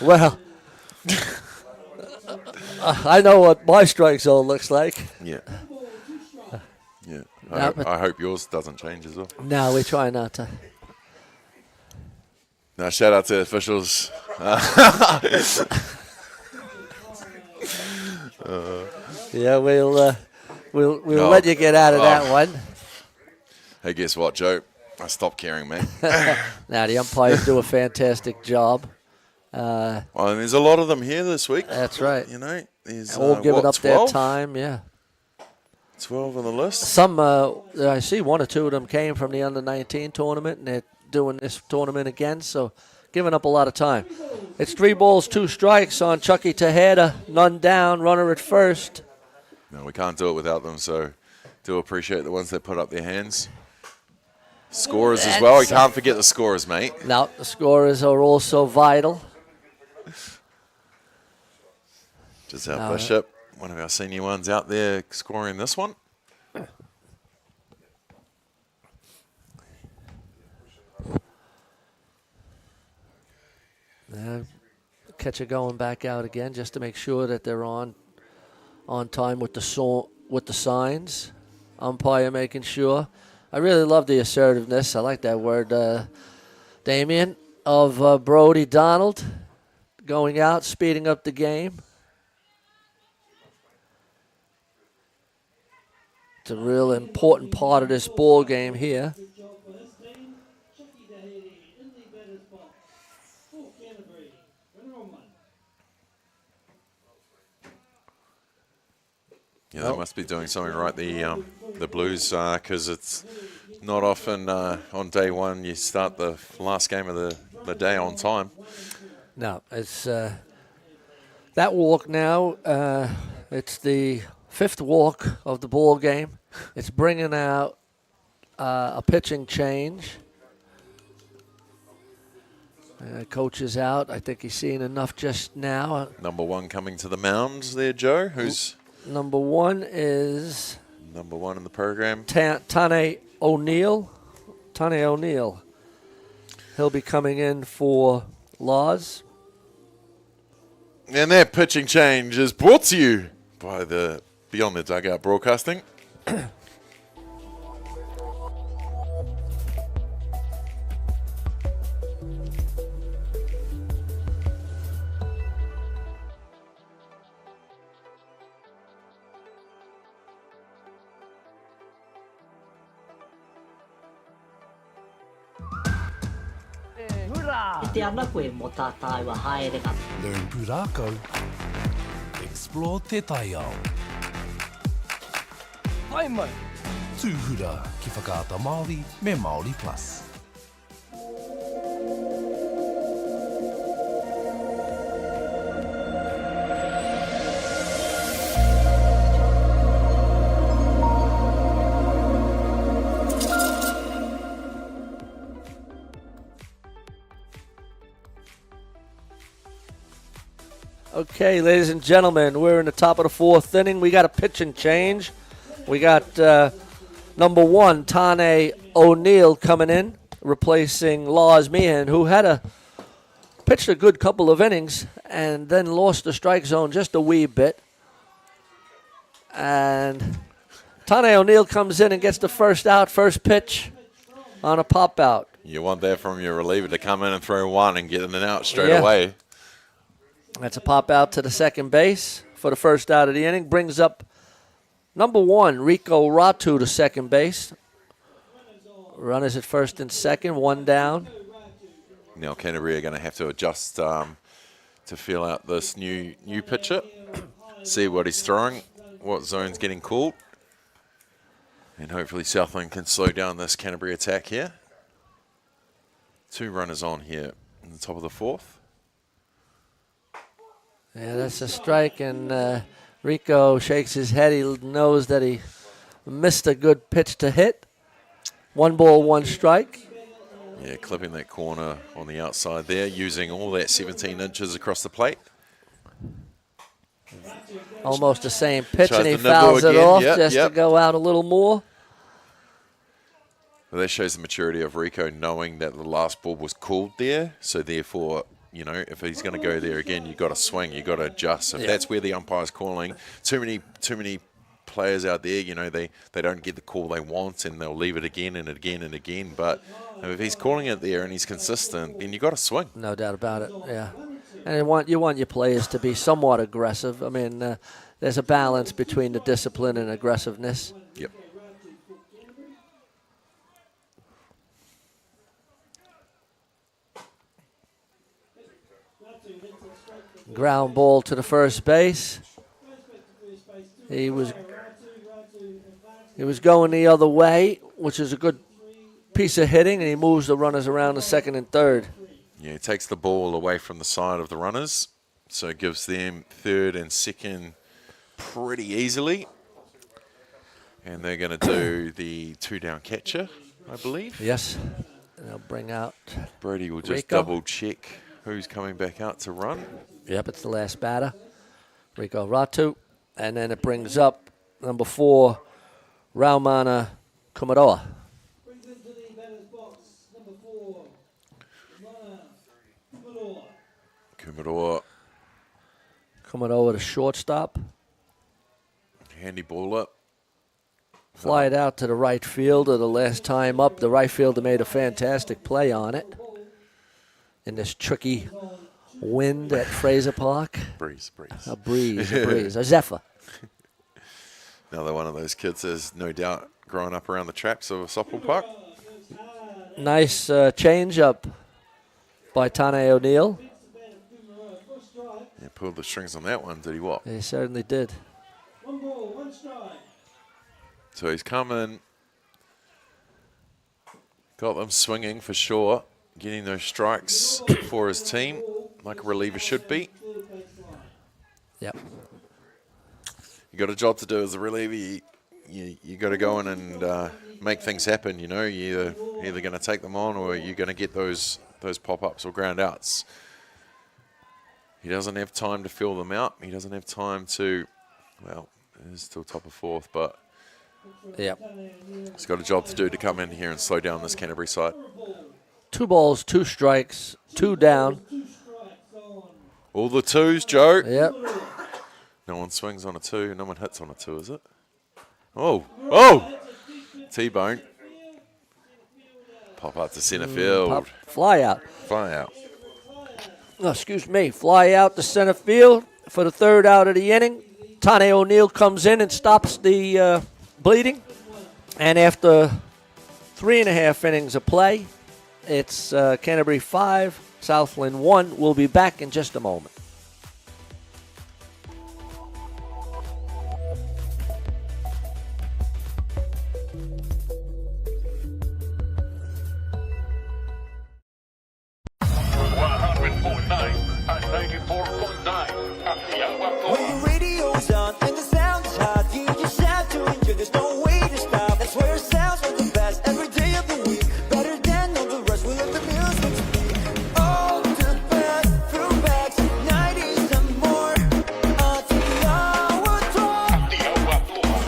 Well, I know what my strike zone looks like. Yeah. Yeah. I hope yours doesn't change as well. No, we try not to. Now, shout out to the officials. Yeah, we'll let you get out of that one. Hey, guess what, Joe? I stopped caring, mate. Now, the umpires do a fantastic job. And there's a lot of them here this week. That's right. You know, there's all giving up 12? their time, yeah. 12 on the list. Some, I see 1 or 2 of them came from the Under-19 tournament, and they're doing this tournament again, so giving up a lot of time. It's 3 balls, 2 strikes on Chucky Tejeda, none down, runner at first. No, we can't do it without them, so do appreciate the ones that put up their hands. Scorers as well. You can't forget the scorers, mate. No, the scorers are also vital. Giselle Bishop, one of our senior ones out there scoring this one. Catcher going back out again just to make sure that they're on time with the signs. Umpire making sure. I really love the assertiveness. I like that word, Damien, of Brody Donald going out, speeding up the game. It's a real important part of this ball game here. Yeah, they must be doing something right, the Blues, because it's not often on day one you start the last game of the day on time. No, it's that walk now. It's the 5th walk of the ball game. It's bringing out a pitching change. Coach is out. I think he's seen enough just now. Number 1 coming to the mound there, Joe. Who's number 1 is number 1 in the program? Tane O'Neill. Tane O'Neill. He'll be coming in for Laws. And that pitching change is brought to you by the Beyond the Dugout Broadcasting. Learn Pūrākau. Explore Te Taiao. Hai mai. Tūhura ki whakaata Māori me Māori Plus. Okay, ladies and gentlemen, we're in the top of the 4th inning. We got a pitching change. We got number 1, Tane O'Neill, coming in, replacing Lars Meehan, who had pitched a good couple of innings and then lost the strike zone just a wee bit. And Tane O'Neill comes in and gets the first out, first pitch on a pop out. You want that from your reliever to come in and throw one and get in and out straight away. That's a pop out to the second base for the first out of the inning. Brings up number 1, Rico Ratu, to second base. Runners at first and second, 1 down. Now Canterbury are going to have to adjust to feel out this new pitcher. See what he's throwing, what zone's getting called. And hopefully Southland can slow down this Canterbury attack here. 2 runners on here in the top of the 4th. Yeah, that's a strike, and Rico shakes his head. He knows that he missed a good pitch to hit. 1 ball, 1 strike. Yeah, clipping that corner on the outside there, using all that 17 inches across the plate. Almost the same pitch, Tries and he to nibble fouls it again. off Yep, just to go out a little more. Well, that shows the maturity of Rico, knowing that the last ball was called there, so therefore, you know, if he's going to go there again, you've got to swing, you've got to adjust. If that's where the umpire's calling, too many players out there, you know, they don't get the call they want, and they'll leave it again and again and again. But if he's calling it there and he's consistent, then you've got to swing. No doubt about it, yeah. And you want your players to be somewhat aggressive. I mean, there's a balance between the discipline and aggressiveness. Yep. Ground ball to the first base. He was going the other way, which is a good piece of hitting, and he moves the runners around the second and third. Yeah, he takes the ball away from the side of the runners, so it gives them third and second pretty easily. And they're going to do the 2-down catcher, I believe. Yes. And they'll bring out Brody will just Rico. double check who's coming back out to run. Yep, it's the last batter. Rico Ratu. And then it brings up number 4, Raumana Kumaroa. Kumaroa, the shortstop. Handy ball up. Fly it out to the right fielder. The last time up, the right fielder made a fantastic play on it in this tricky wind at Fraser Park. Breeze. A breeze, a zephyr. Another one of those kids has no doubt growing up around the traps of a softball park. Nice change up by Tane O'Neill. Yeah, pulled the strings on that one, did he what? He certainly did. So he's coming, got them swinging for sure, getting those strikes for his team, like a reliever should be. Yep. You got a job to do as a reliever. You got to go in and make things happen. You know, you're either going to take them on or you're going to get those pop-ups or ground outs. He doesn't have time to fill them out. He doesn't have time to, well, he's still top of 4th, but yep. He's got a job to do to come in here and slow down this Canterbury side. 2 balls, 2 strikes, 2 down. All the 2s, Joe. Yep. No one swings on a 2. No one hits on a 2, is it? Oh! T-bone. Pop out to centre field. Fly out. Oh, excuse me. Fly out to center field for the 3rd out of the inning. Tane O'Neill comes in and stops the bleeding. And after 3.5 innings of play, it's Canterbury 5, Southland 1. We'll be back in just a moment. When the radio's on and the sound's hot, you just have to enjoy. There's no way to stop. That's where it sounds like the best every day of the week. Better than all the rest. We let the music speak. All the best throwbacks, 90s and more. Atiawa Toa.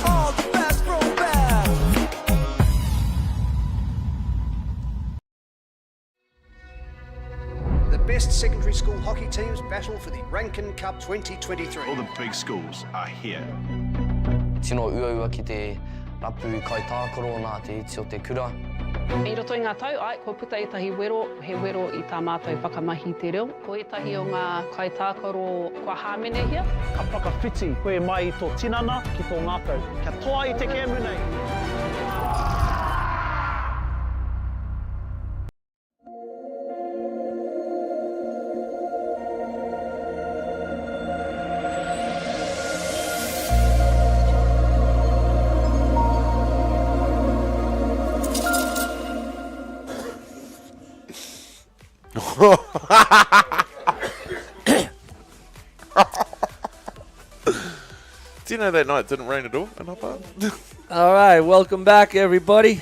All the best throwbacks. The best secondary school hockey teams battle for the Rankin Cup 2023. All the big schools are here. Tino uaua ki te rapu kai tākaro nā te iti o te kura. I roto i ngā tau, ai, ko puta i tahi wero, he wero i tā mātou whakamahi te reo. Ko etahi o ngā kai tākaro kua hāmene hia. Ka whakawhiti koe mai i tō tinana ki tō ngākau. Kia toa i te kēmu nei. Do you know that night didn't rain at all in our part? All right, welcome back, everybody,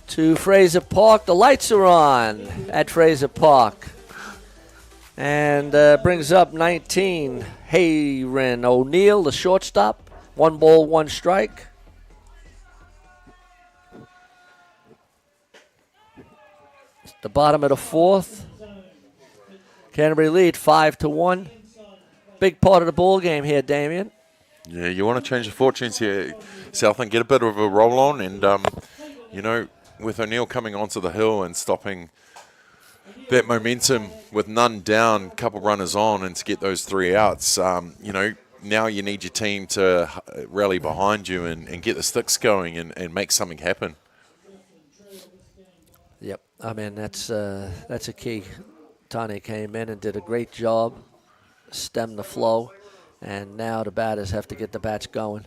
to Fraser Park. The lights are on at Fraser Park. And brings up 19, Hayren O'Neill, the shortstop. 1 ball, 1 strike. The bottom of the 4th. Canterbury lead 5-1. Big part of the ball game here, Damien. Yeah, you want to change the fortunes here, Southland, get a bit of a roll on, and you know, with O'Neill coming onto the hill and stopping that momentum with none down, couple runners on, and to get those 3 outs, you know, now you need your team to rally behind you and get the sticks going and make something happen. Yep, I mean that's a key. Tane came in and did a great job, stemmed the flow, and now the batters have to get the bats going.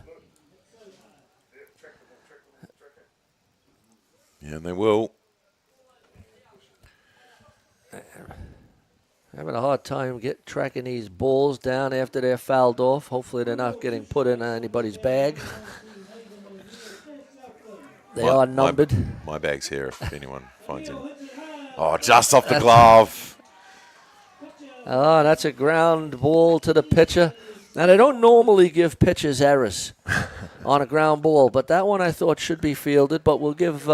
Yeah, and they will. Having a hard time tracking these balls down after they're fouled off. Hopefully they're not getting put in anybody's bag. They are numbered. My bag's here if anyone finds any. Oh, just off the glove. Oh, that's a ground ball to the pitcher. Now, they don't normally give pitchers errors on a ground ball, but that one I thought should be fielded. But we'll give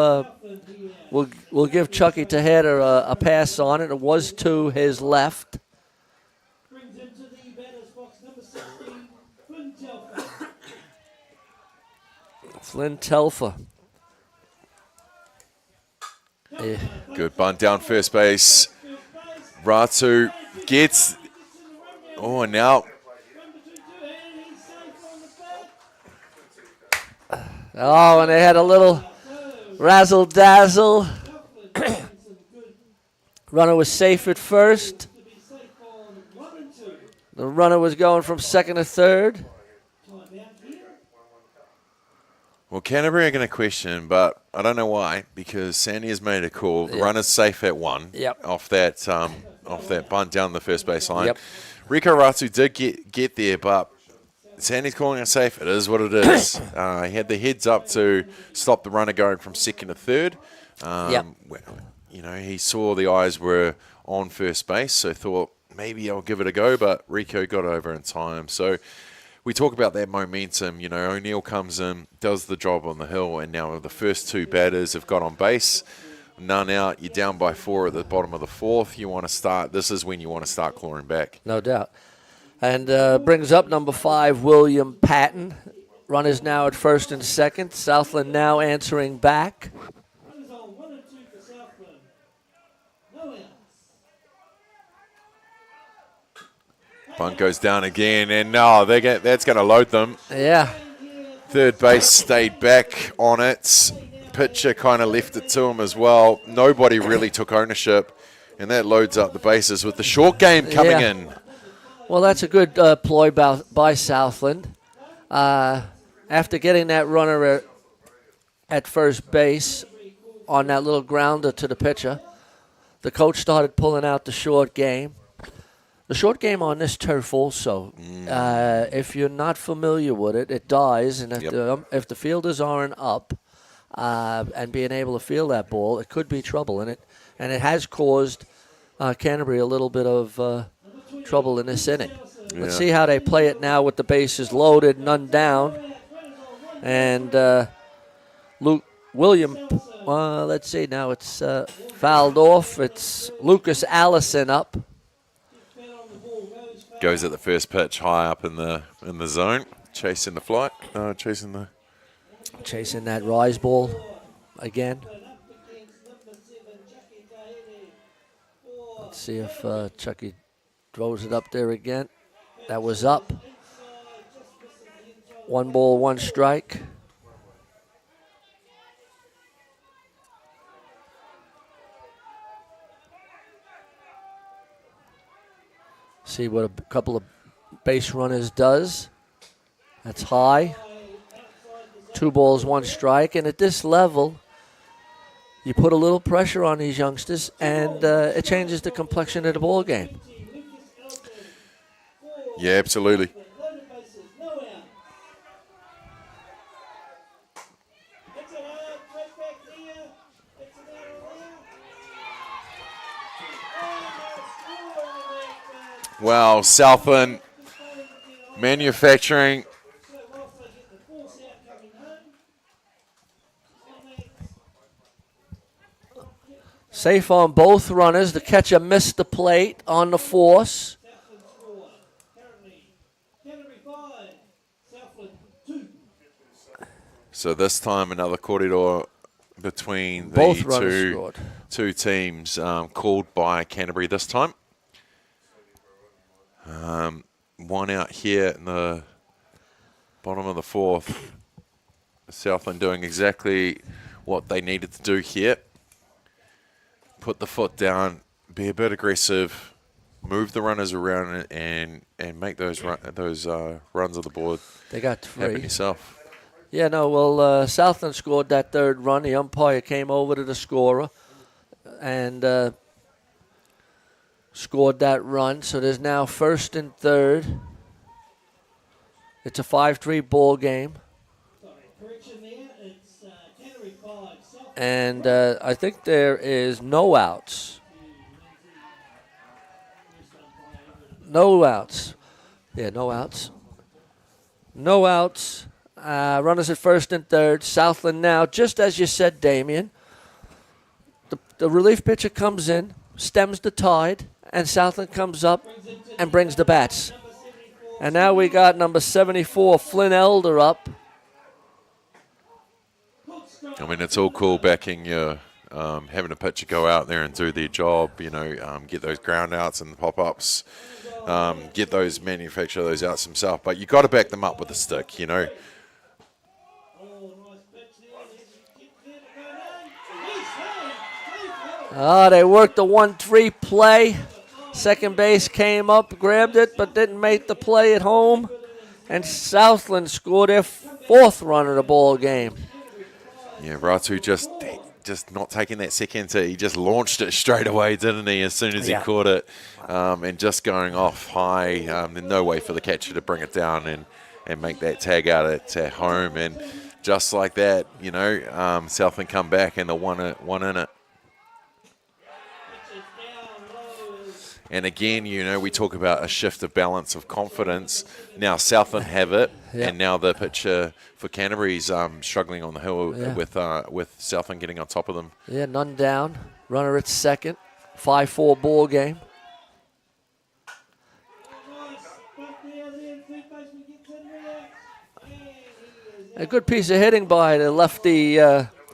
Chucky Tejeda a pass on it. It was to his left. Flynn Telfer. Yeah. Good bunt down first base. Ratu gets. Oh, and now. Oh, and they had a little razzle-dazzle. Runner was safe at first. The runner was going from second to third. Well, Canterbury are going to question, but I don't know why, because Sandy has made a call. The runner's safe at one off that bunt down the first base line. Rico Ratu did get there, but Sandy's calling it safe. It is what it is. He had the heads up to stop the runner going from second to third. You know, he saw the eyes were on first base, so thought maybe I'll give it a go, but Rico got over in time. So we talk about that momentum. You know, O'Neill comes in, does the job on the hill, and now the first two batters have got on base. None out. You're down by 4 at the bottom of the fourth. You want to start. This is when you want to start clawing back. No doubt. And brings up number 5, William Patton. Runners now at first and second. Southland now answering back. Bunt goes down again, and no, that's going to load them. Yeah. Third base stayed back on it. Pitcher kind of left it to him as well. Nobody really took ownership, and that loads up the bases with the short game coming in. Well, that's a good ploy by Southland. After getting that runner at first base on that little grounder to the pitcher, the coach started pulling out the short game. The short game on this turf also, if you're not familiar with it, it dies, and if the fielders aren't up and being able to field that ball, it could be trouble in it, and it has caused Canterbury a little bit of trouble in this inning. Let's see how they play it now with the bases loaded, none down, and William. Let's see now, it's fouled off. It's Lucas Allison up. Goes at the first pitch, high up in the zone, chasing the flight, chasing that rise ball again. Let's see if Chucky throws it up there again. That was up. 1 ball, 1 strike. See what a couple of base runners does. That's high. 2 balls, 1 strike. And at this level, you put a little pressure on these youngsters, and it changes the complexion of the ball game. Yeah, absolutely. Wow, Southland manufacturing. Safe on both runners. The catcher missed the plate on the force. So this time another corridor between Both the two teams called by Canterbury this time. 1 out here in the bottom of the fourth. Southland doing exactly what they needed to do here. Put the foot down, be a bit aggressive, move the runners around, and make those runs on the board. They got 3. Happen yourself. Yeah, no, well, Southland scored that 3rd run. The umpire came over to the scorer and scored that run. So there's now 1st and 3rd. It's a 5-3 ball game. And I think there is no outs. No outs. Yeah, no outs. No outs. Runners at first and third. Southland now, just as you said, Damien. The relief pitcher comes in, stems the tide, and Southland comes up and brings the bats. And now we got number 74, Flynn Elder, up. I mean, it's all cool backing your having a pitcher go out there and do their job, you know, get those ground outs and the pop-ups, manufacture those outs himself. But you got to back them up with a stick, you know. They worked the 1-3 play. Second base came up, grabbed it, but didn't make the play at home. And Southland scored their 4th run of the ball game. Yeah, Ratu just not taking that second hit. He just launched it straight away, didn't he, as soon as he caught it. And just going off high. There's no way for the catcher to bring it down and make that tag out at home. And just like that, you know, Southland come back and the one in it. And again, you know, we talk about a shift of balance of confidence. Now Southland have it, and now the pitcher for Canterbury's struggling on the hill with Southland getting on top of them. Yeah, none down. Runner at second. 5-4 ball game. A good piece of hitting by the lefty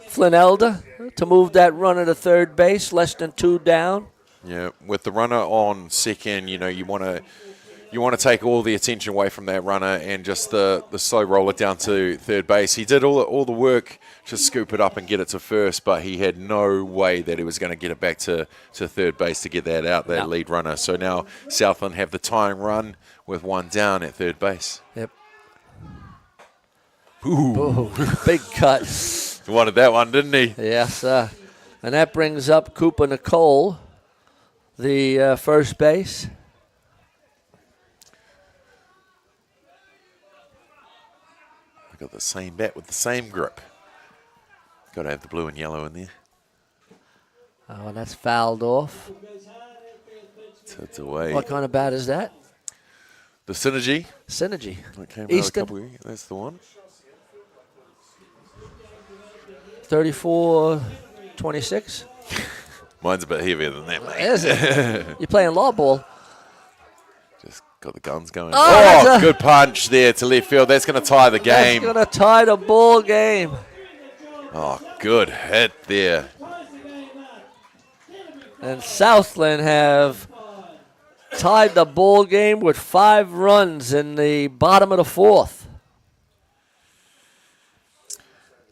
Flynn Elder to move that runner to third base, less than 2 down. Yeah, with the runner on second, you know, you want to take all the attention away from that runner and just the slow roller down to third base. He did all the work to scoop it up and get it to first, but he had no way that he was going to get it back to third base to get that out, that lead runner. So now Southland have the tying run with 1 down at third base. Yep. Ooh. Big cut. He wanted that one, didn't he? Yes, and that brings up Cooper Nicole, the first base. I got the same bat with the same grip. Got to have the blue and yellow in there. Oh, and that's fouled off. It's away. What kind of bat is that? The Synergy. Synergy. That came out Easton. a couple of years. That's the one. 34-26. Mine's a bit heavier than that, mate. Is it? You're playing law ball. Just got the guns going. Oh, good punch there to left field. That's going to tie the game. That's going to tie the ball game. Oh, good hit there. And Southland have tied the ball game with 5 runs in the bottom of the 4th.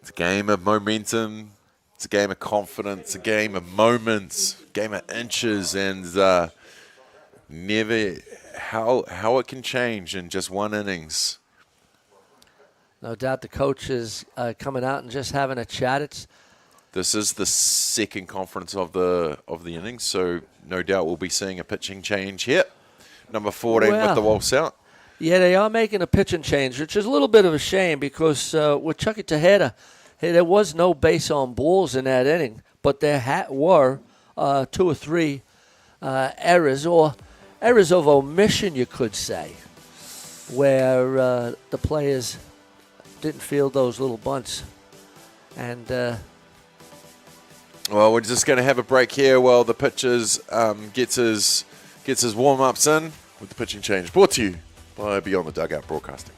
It's a game of momentum. It's a game of confidence, a game of moments, a game of inches, and never how it can change in just 1 innings. No doubt the coach is coming out and just having a chat. This is the second conference of the innings, so no doubt we'll be seeing a pitching change here. Number 14 with the waltz out. Yeah, they are making a pitching change, which is a little bit of a shame because with Chucky Tejeda, there was no base on balls in that inning, but there were 2 or 3 errors, or errors of omission, you could say, where the players didn't field those little bunts. And well, we're just going to have a break here while the pitchers gets his warm-ups in with the pitching change. Brought to you by Beyond the Dugout Broadcasting.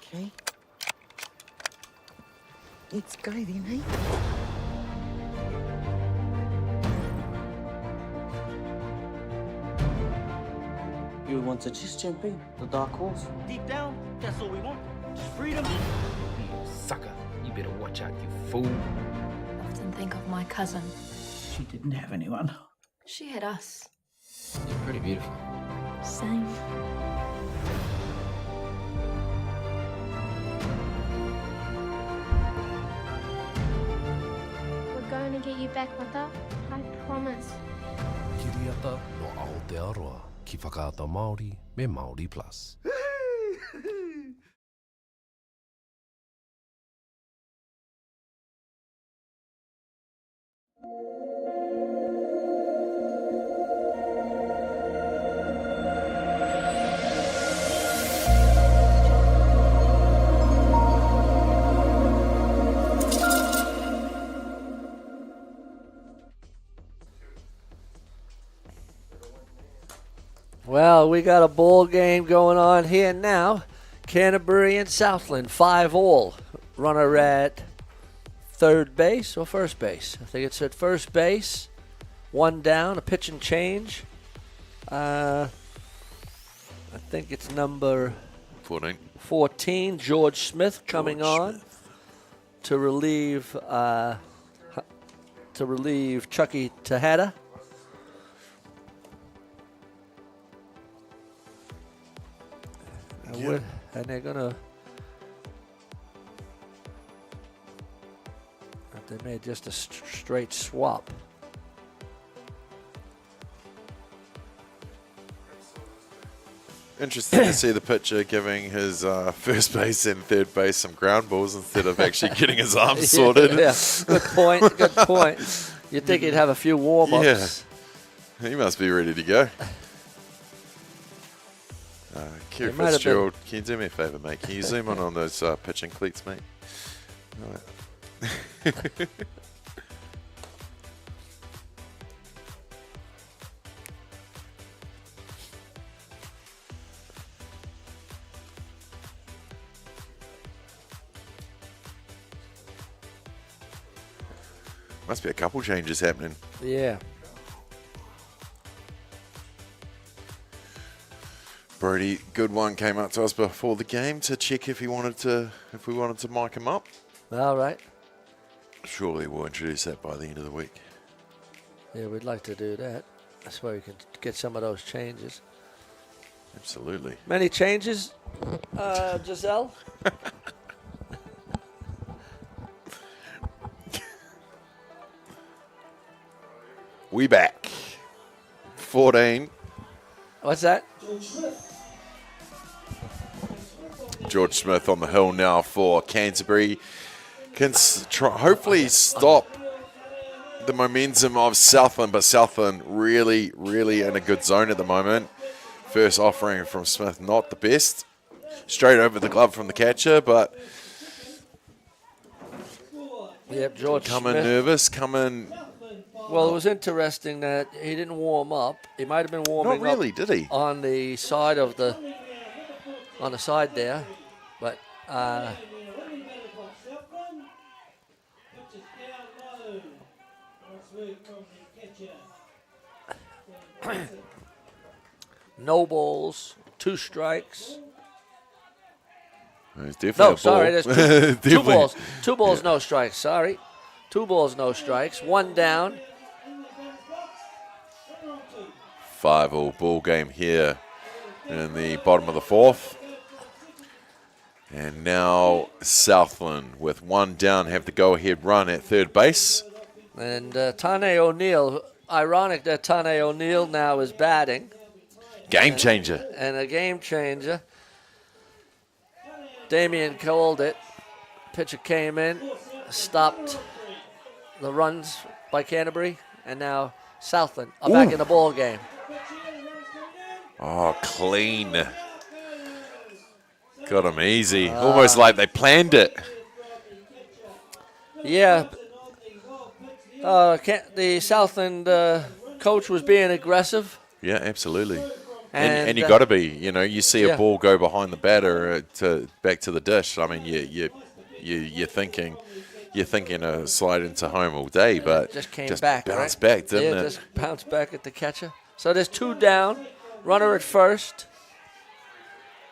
Okay. Let's go then, eh? you want to just jump in, the dark horse. Deep down, that's all we want. Just freedom. You sucker. You better watch out, you fool. I often think of my cousin. She didn't have anyone. She had us. You're pretty beautiful. Same. We're going to get you back, Mata. I promise. Kiriata no Aotearoa, ki whakaata Māori me Māori Plus. Well, we got a ball game going on here now. Canterbury and Southland, 5-all. Runner at third base or first base? I think it's at first base. One down, a pitch and change. I think it's number 14, George Smith coming on to relieve Chucky Tahada. And they're gonna. They made just a straight swap. Interesting to see the pitcher giving his first base and third base some ground balls instead of actually getting his arms sorted. Yeah, good point. Good point. You'd think he'd have a few warm-ups. Yeah, he must be ready to go. Kerry Fitzgerald, can you do me a favour, mate? Can you zoom in on those pitching cleats, mate? All right. Must be a couple changes happening. Yeah. Brody, good one, came up to us before the game to check if we wanted to mic him up. All right. Surely we'll introduce that by the end of the week. Yeah, we'd like to do that. That's where we can get some of those changes. Absolutely. Many changes, Giselle? We back. 14. What's that? George Smith on the hill now for Canterbury. Can hopefully stop the momentum of Southland, but Southland really, really in a good zone at the moment. First offering from Smith, not the best. Straight over the glove from the catcher, but yep, George coming Smith. nervous, coming. Well, it was interesting that he didn't warm up. He might have been warming Not really, up did he? on the side of on the side there, but no balls, 2 strikes. There's definitely a sorry, ball. there's two balls. 2 balls, Yeah. no strikes. Sorry, 2 balls, no strikes. 1 down. 5-all ball game here in the bottom of the 4th. And now Southland with 1 down have the go-ahead run at third base. And Tane O'Neill, ironic that Tane O'Neill now is batting. Game changer. And a game changer. Damien called it. Pitcher came in, stopped the runs by Canterbury, and now Southland are back in the ball game. Oh, clean. Got him easy. Almost like they planned it. Yeah. The Southland coach was being aggressive. Yeah, absolutely. And you got to be. You know, you see a yeah. ball go behind the batter back to the dish. I mean, you're thinking a slide into home all day, but just back, bounced back, didn't it? Just bounced back at the catcher. So there's 2 down. Runner at first.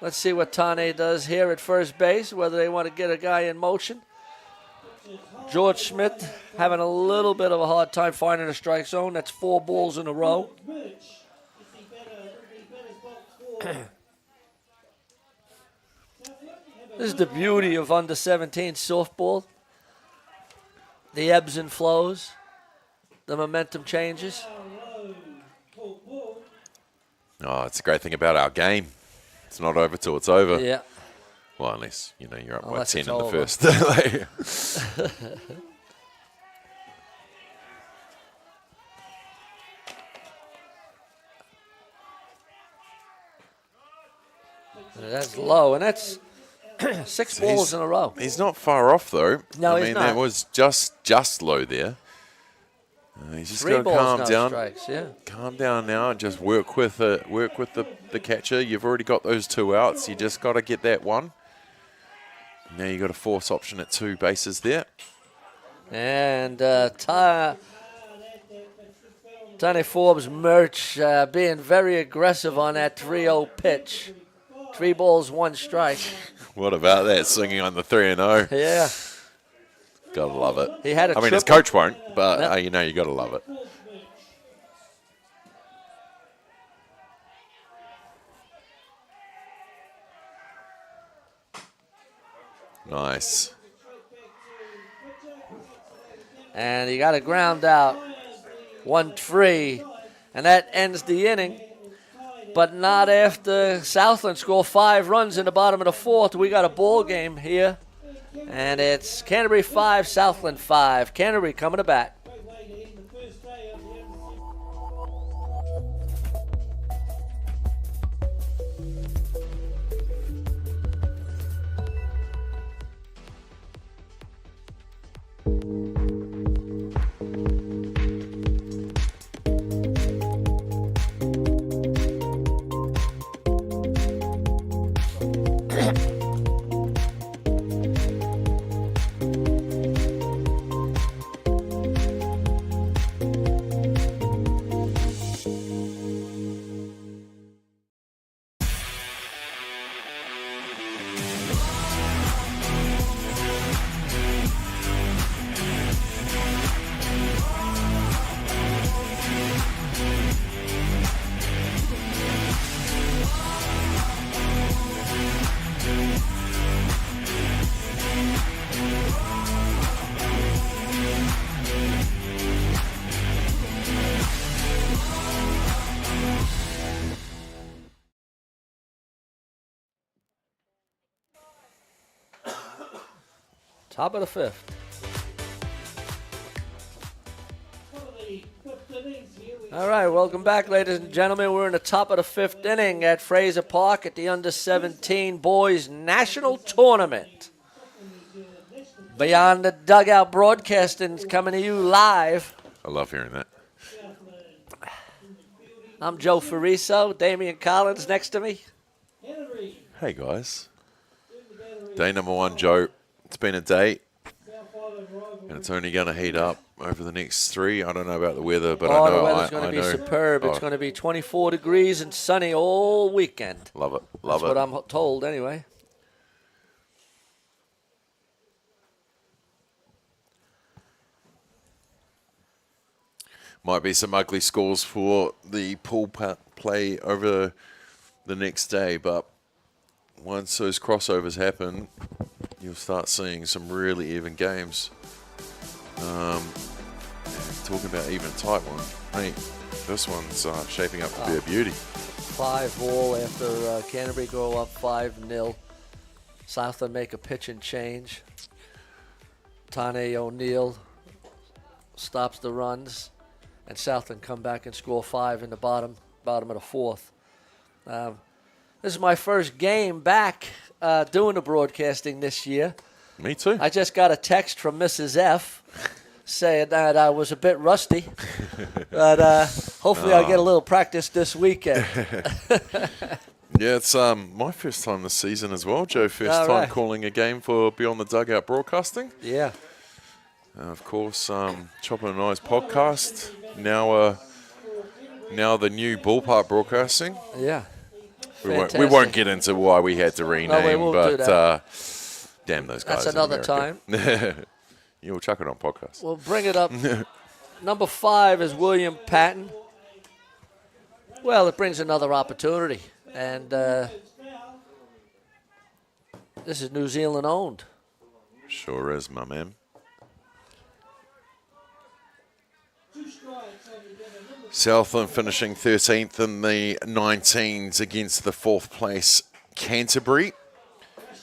Let's see what Tane does here at first base, whether they want to get a guy in motion. George Schmidt having a little bit of a hard time finding a strike zone. That's 4 balls in a row. This is the beauty of under 17 softball. The ebbs and flows, the momentum changes. Oh, it's a great thing about our game. It's not over till it's over. Yeah. Well, unless, you know, you're up by Unless 10 it's in the over. first. That's low, and that's 6 balls in a row. He's not far off, though. No, I he's mean, not. that was just low there. He's just 3 got to balls, calm no down. strikes, yeah. Calm down now and just work with the catcher. You've already got those 2 outs. You just got to get that one. Now you got a force option at 2 bases there. And Tony Forbes Merch being very aggressive on that 3-0 pitch. 3 balls, 1 strike. What about that, swinging on the 3-0? Yeah. Gotta love it. He had a I mean, his triple. coach won't, but Yep. you know, you gotta love it. Nice. And he got a ground out, 1-3, and that ends the inning. But not after Southland scored 5 runs in the bottom of the 4th. We got a ball game here, and it's Canterbury 5, Southland 5. Canterbury coming to bat. Top of the 5th. All right, welcome back, ladies and gentlemen. We're in the top of the 5th inning at Fraser Park at the Under-17 Boys National Tournament. Beyond the Dugout Broadcasting is coming to you live. I love hearing that. I'm Joe Fariso, Damian Collins next to me. Hey, guys. Day number 1, Joe. It's been a day, and it's only going to heat up over the next 3. I don't know about the weather, but I know. The weather's going to be superb. It's going to be 24 degrees and sunny all weekend. Love it. Love it. That's what I'm told anyway. Might be some ugly scores for the pool play over the next day, but once those crossovers happen, you'll start seeing some really even games. Talking about even tight one. Hey, this one's shaping up to be a beauty. 5-all after Canterbury go up 5-0. Southland make a pitch and change. Tane O'Neill stops the runs, and Southland come back and score 5 in the bottom of the 4th. This is my first game back doing the broadcasting this year. Me too. I just got a text from Mrs. F saying that I was a bit rusty, but hopefully I'll get a little practice this weekend. Yeah, it's my first time this season as well, Joe. First time calling a game for Beyond the Dugout Broadcasting. Yeah. Of course, Chopper and I's podcast. Now the new Ballpark Broadcasting. Yeah. We won't get into why we had to rename, we won't do but damn those guys. That's another time. You'll chuck it on podcast. We'll bring it up. Number 5 is William Patton. Well, it brings another opportunity. And this is New Zealand owned. Sure is, my man. Southland finishing 13th in the 19s against the 4th place Canterbury.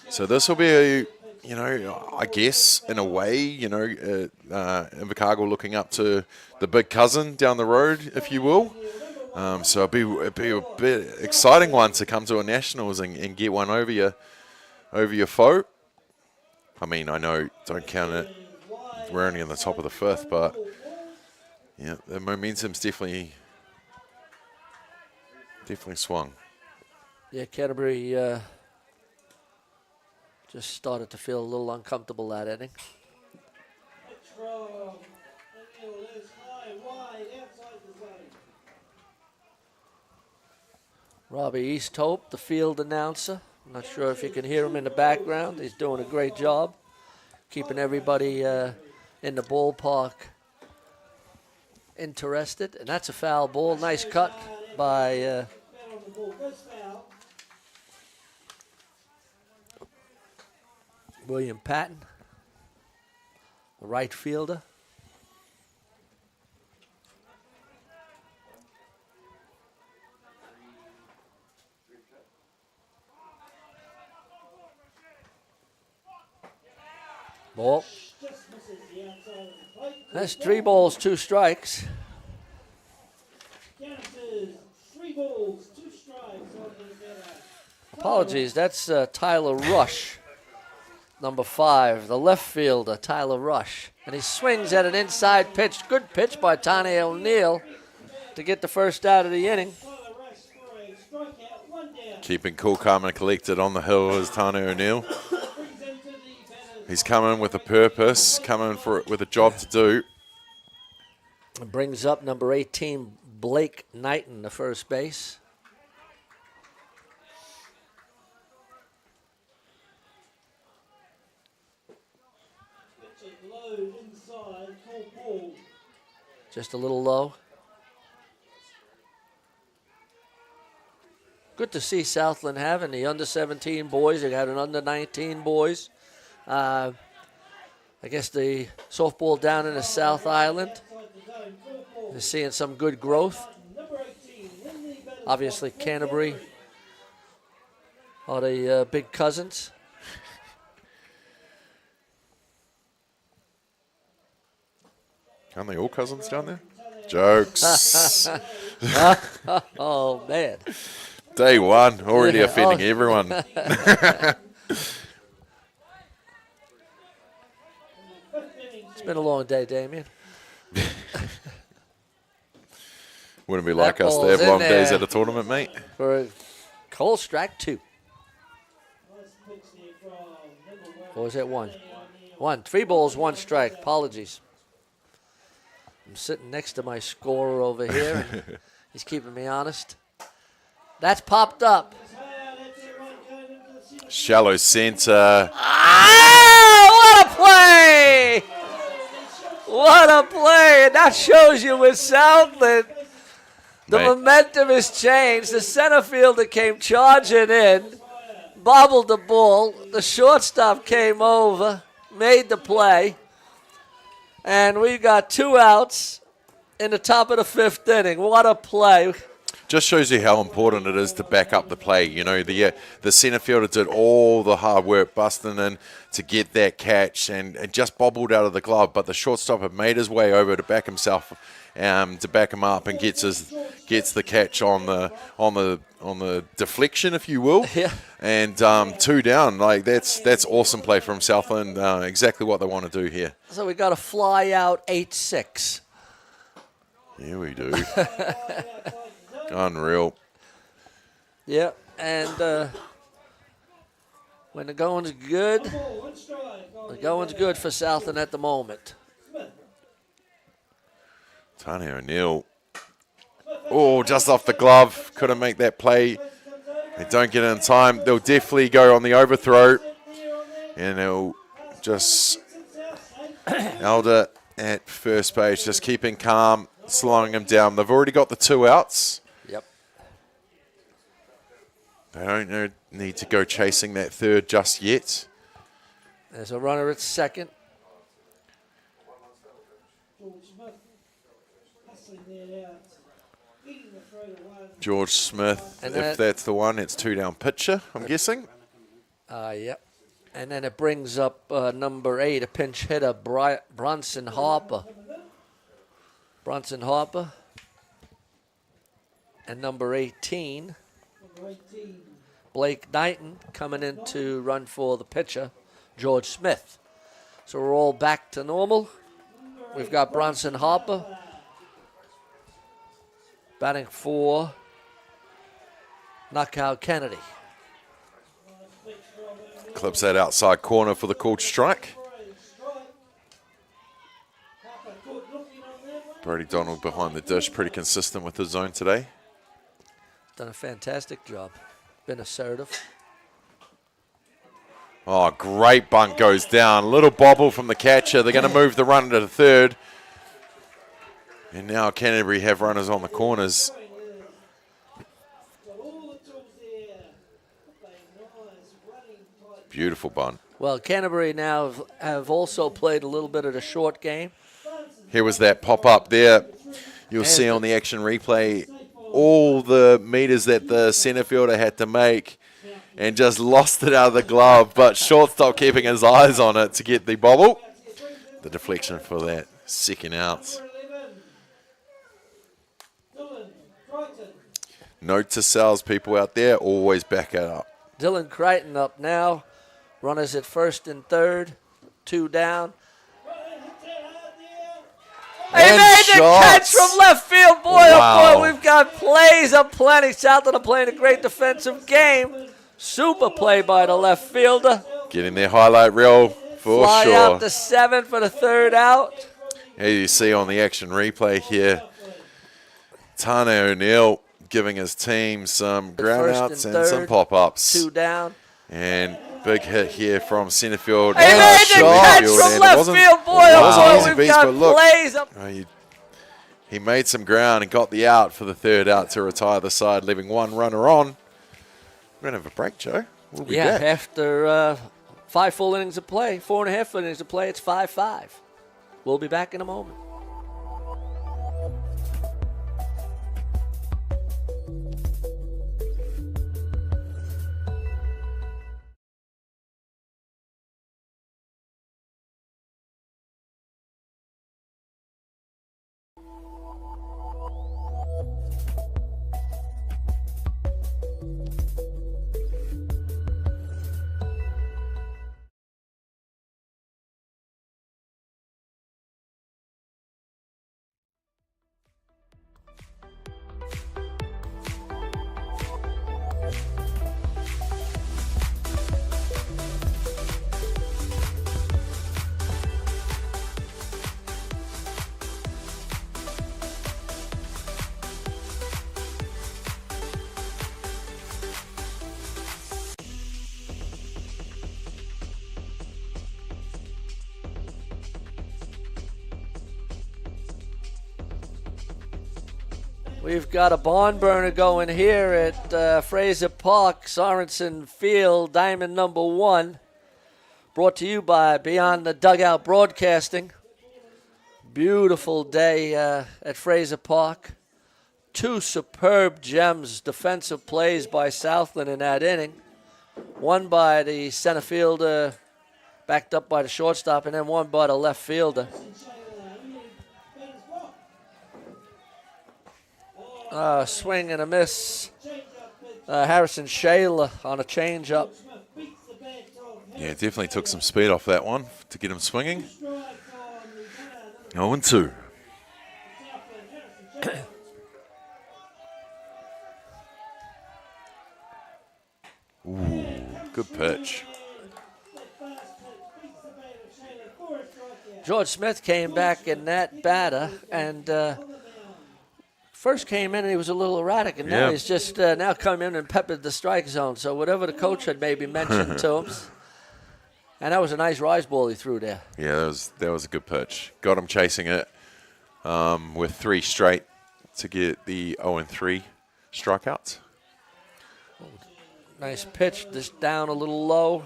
So this will be I guess in a way, Invercargill looking up to the big cousin down the road, if you will. So it'd be a bit exciting one to come to a nationals and get one over your foe. I mean, I know, don't count it. We're only in the top of the 5th, but yeah, the momentum's definitely swung. Yeah, Canterbury just started to feel a little uncomfortable that inning. Robbie Easthope, the field announcer. I'm not sure if you can hear him in the background. He's doing a great job keeping everybody in the ballpark interested. And that's a foul ball. Nice cut by William Patton, the right fielder. Ball. That's 3 balls, 2 strikes. Apologies, that's Tyler Rush, number 5, the left fielder, Tyler Rush. And he swings at an inside pitch. Good pitch by Tane O'Neill to get the first out of the inning. Keeping cool, calm, and collected on the hill is Tane O'Neill. He's coming with a purpose, coming with a job to do. It brings up number 18, Blake Knighton, the first base. Just a little low. Good to see Southland having the under-17 boys. They got an under-19 boys. I guess the softball down in the South Island is seeing some good growth. Obviously, Canterbury are the big cousins. Aren't they all cousins down there? Jokes. Oh, man. Day one, already offending everyone. It's been a long day, Damien. Wouldn't be like us to have long days at a tournament, mate. For a cold strike 2. Or was that 1? 1. 3 balls, 1 strike. Apologies. I'm sitting next to my scorer over here. And he's keeping me honest. That's popped up. Shallow center. Ah, what a play! What a play! And that shows you with Southland, the momentum has changed. The center fielder came charging in, bobbled the ball. The shortstop came over, made the play. And we got 2 outs in the top of the 5th inning. What a play. Just shows you how important it is to back up the play. You know, the center fielder did all the hard work busting in to get that catch and just bobbled out of the glove. But the shortstop had made his way over to back himself, to back him up, and gets the catch on the deflection, if you will. Yeah. And 2 down. Like that's awesome play from Southland. Exactly what they want to do here. So we got a fly out 8-6. Yeah, we do. Unreal. Yeah, and when the going's good, the going's good for Southland at the moment. Tane O'Neill. Oh, just off the glove. Couldn't make that play. they don't get it in time, they'll definitely go on the overthrow. And they'll just Elder at first base, just keeping calm, slowing him down. They've already got the 2 outs. Yep. They don't need to go chasing that third just yet. There's a runner at second. George Smith, And if that's the one, it's 2 down pitcher, I'm guessing. Yep. And then it brings up number 8, a pinch hitter, Bronson Harper. Bronson Harper. And number 18, Blake Knighton, coming in to run for the pitcher, George Smith. So we're all back to normal. We've got Bronson Harper batting for Knockout Kennedy. Clips that outside corner for the called strike. Brody Donald behind the dish, pretty consistent with his zone today. Done a fantastic job. Been assertive. Oh, great bunt goes down. Little bobble from the catcher. They're going to move the run to the third. And now Canterbury have runners on the corners. Beautiful bunt. Well, Canterbury now have also played a little bit of the short game. Here was that pop-up there. You'll see on the action replay all the meters that the centre fielder had to make and just lost it out of the glove, but shortstop keeping his eyes on it to get the bobble. The deflection for that second out. Note to salespeople out there, always back it up. Dylan Crichton up now. Runners at first and third. 2 down. He made the catch from left field. Boy, oh boy, we've got plays aplenty. Southland are playing a great defensive game. Super play by the left fielder. Getting their highlight reel for Fly sure. out to 7 for the third out. As you see on the action replay here, Tane O'Neill giving his team some ground outs and some pop-ups. 2 down. And big hit here from centre field. He made the catch from left field. Boy, oh boy, we've got plays up. He made some ground and got the out for the third out to retire the side, leaving 1 runner on. We're going to have a break, Joe. We'll be back. After 5 full innings of play, 4.5 innings of play, it's 5-5. We'll be back in a moment. We've got a barn burner going here at Fraser Park, Sorensen Field, Diamond number 1. Brought to you by Beyond the Dugout Broadcasting. Beautiful day at Fraser Park. 2 superb gems, defensive plays by Southland in that inning. One by the center fielder, backed up by the shortstop, and then one by the left fielder. Swing and a miss. Harrison Shayla on a changeup. Yeah, definitely took some speed off that one to get him swinging. 0-2. Ooh, good pitch. George Smith came back in that batter and first came in, he was a little erratic, and now he's just now come in and peppered the strike zone. So whatever the coach had maybe mentioned to him. And that was a nice rise ball he threw there. Yeah, that was a good pitch. Got him chasing it with 3 straight to get the 0-3 strikeouts. Nice pitch, just down a little low.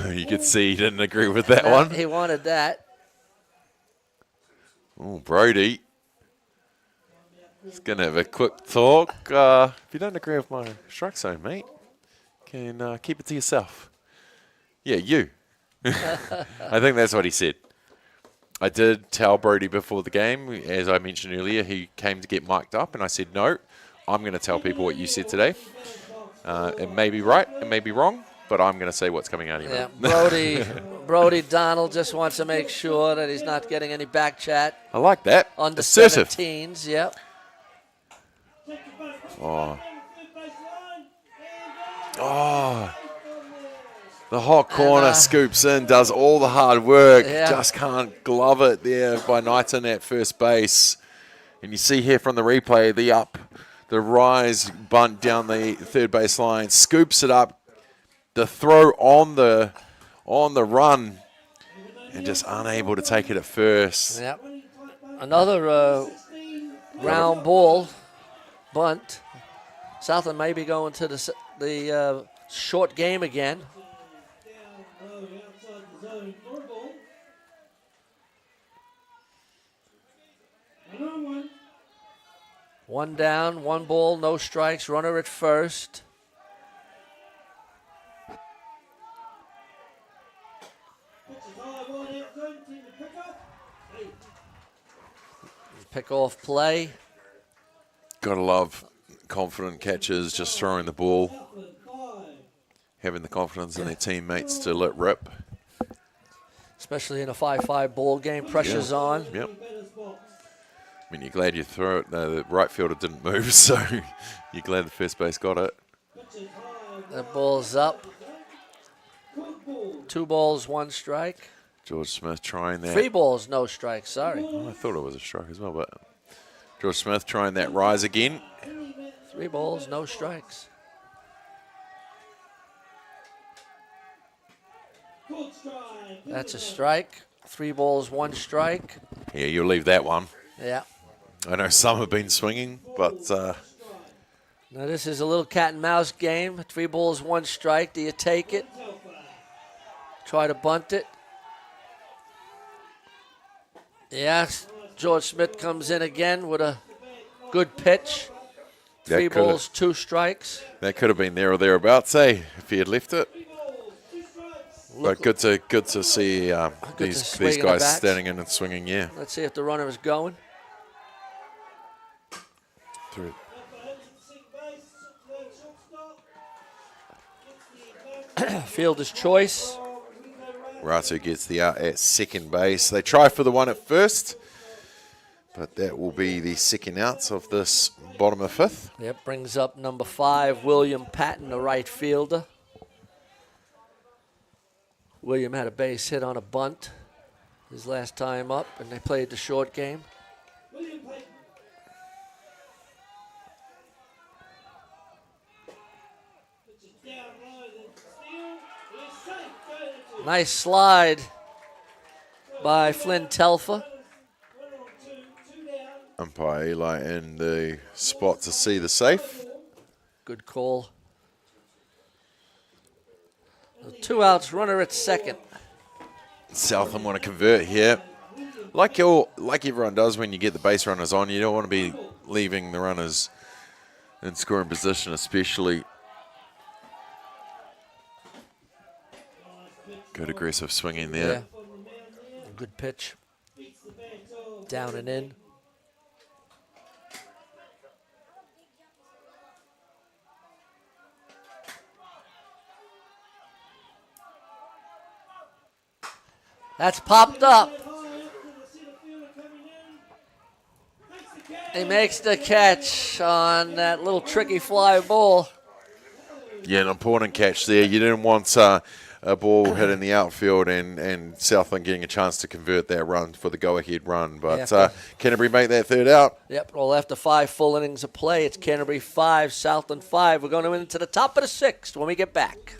You could see he didn't agree with that one. He wanted that. Oh, Brody. He's going to have a quick talk. If you don't agree with my strike zone, mate, can keep it to yourself. Yeah, you. I think that's what he said. I did tell Brody before the game, as I mentioned earlier, he came to get mic'd up, and I said, no, I'm going to tell people what you said today. It may be right, it may be wrong, but I'm going to say what's coming out of your mouth. Brody Donald just wants to make sure that he's not getting any back chat. I like that. Under Assertive. 17s, yep. Oh. The hot corner scoops in, does all the hard work, just can't glove it there by Knighton at first base. And you see here from the replay, the rise bunt down the third base line, scoops it up, the throw on the run, and just unable to take it at first. Yep. Another round ball bunt. Southland may be going to the short game again. One down, 1 ball, no strikes, runner at first. Pick off play. Gotta love confident catchers just throwing the ball, having the confidence in their teammates to let rip. Especially in a 5-5 ball game, pressure's on. Yep. I mean, you're glad you threw it. No, the right fielder didn't move, so you're glad the first base got it. The ball's up. 2 balls, 1 strike. George Smith trying that. 3 balls, no strike, sorry. Oh, I thought it was a strike as well, but George Smith trying that rise again. 3 balls, no strikes. That's a strike. 3 balls, 1 strike. Yeah, you'll leave that one. Yeah. I know some have been swinging, but... Now this is a little cat and mouse game. 3 balls, 1 strike. Do you take it? Try to bunt it. Yes, George Smith comes in again with a good pitch. 3 balls, 2 strikes. That could have been there or thereabouts, if he had left it. But good to see these guys standing in and swinging, yeah. Let's see if the runner is going. Through. Fielder's choice. Ratu gets the out at second base. They try for the one at first, but that will be the second outs of this bottom of 5th. Yep, brings up number 5, William Patton, the right fielder. William had a base hit on a bunt his last time up, and they played the short game. Nice slide by Flynn Telfer. Umpire Eli in the spot to see the safe. Good call. 2 outs, runner at second. Southland want to convert here. Like everyone does when you get the base runners on, you don't want to be leaving the runners in scoring position, especially. Good aggressive swinging there. Yeah. Good pitch. Down and in. That's popped up. He makes the catch on that little tricky fly ball. Yeah, an important catch there. You didn't want a a ball hit in the outfield and Southland getting a chance to convert that run for the go-ahead run. But Canterbury make that third out. Yep, well, after 5 full innings of play, it's Canterbury 5, Southland 5. We're going into the top of the 6th when we get back.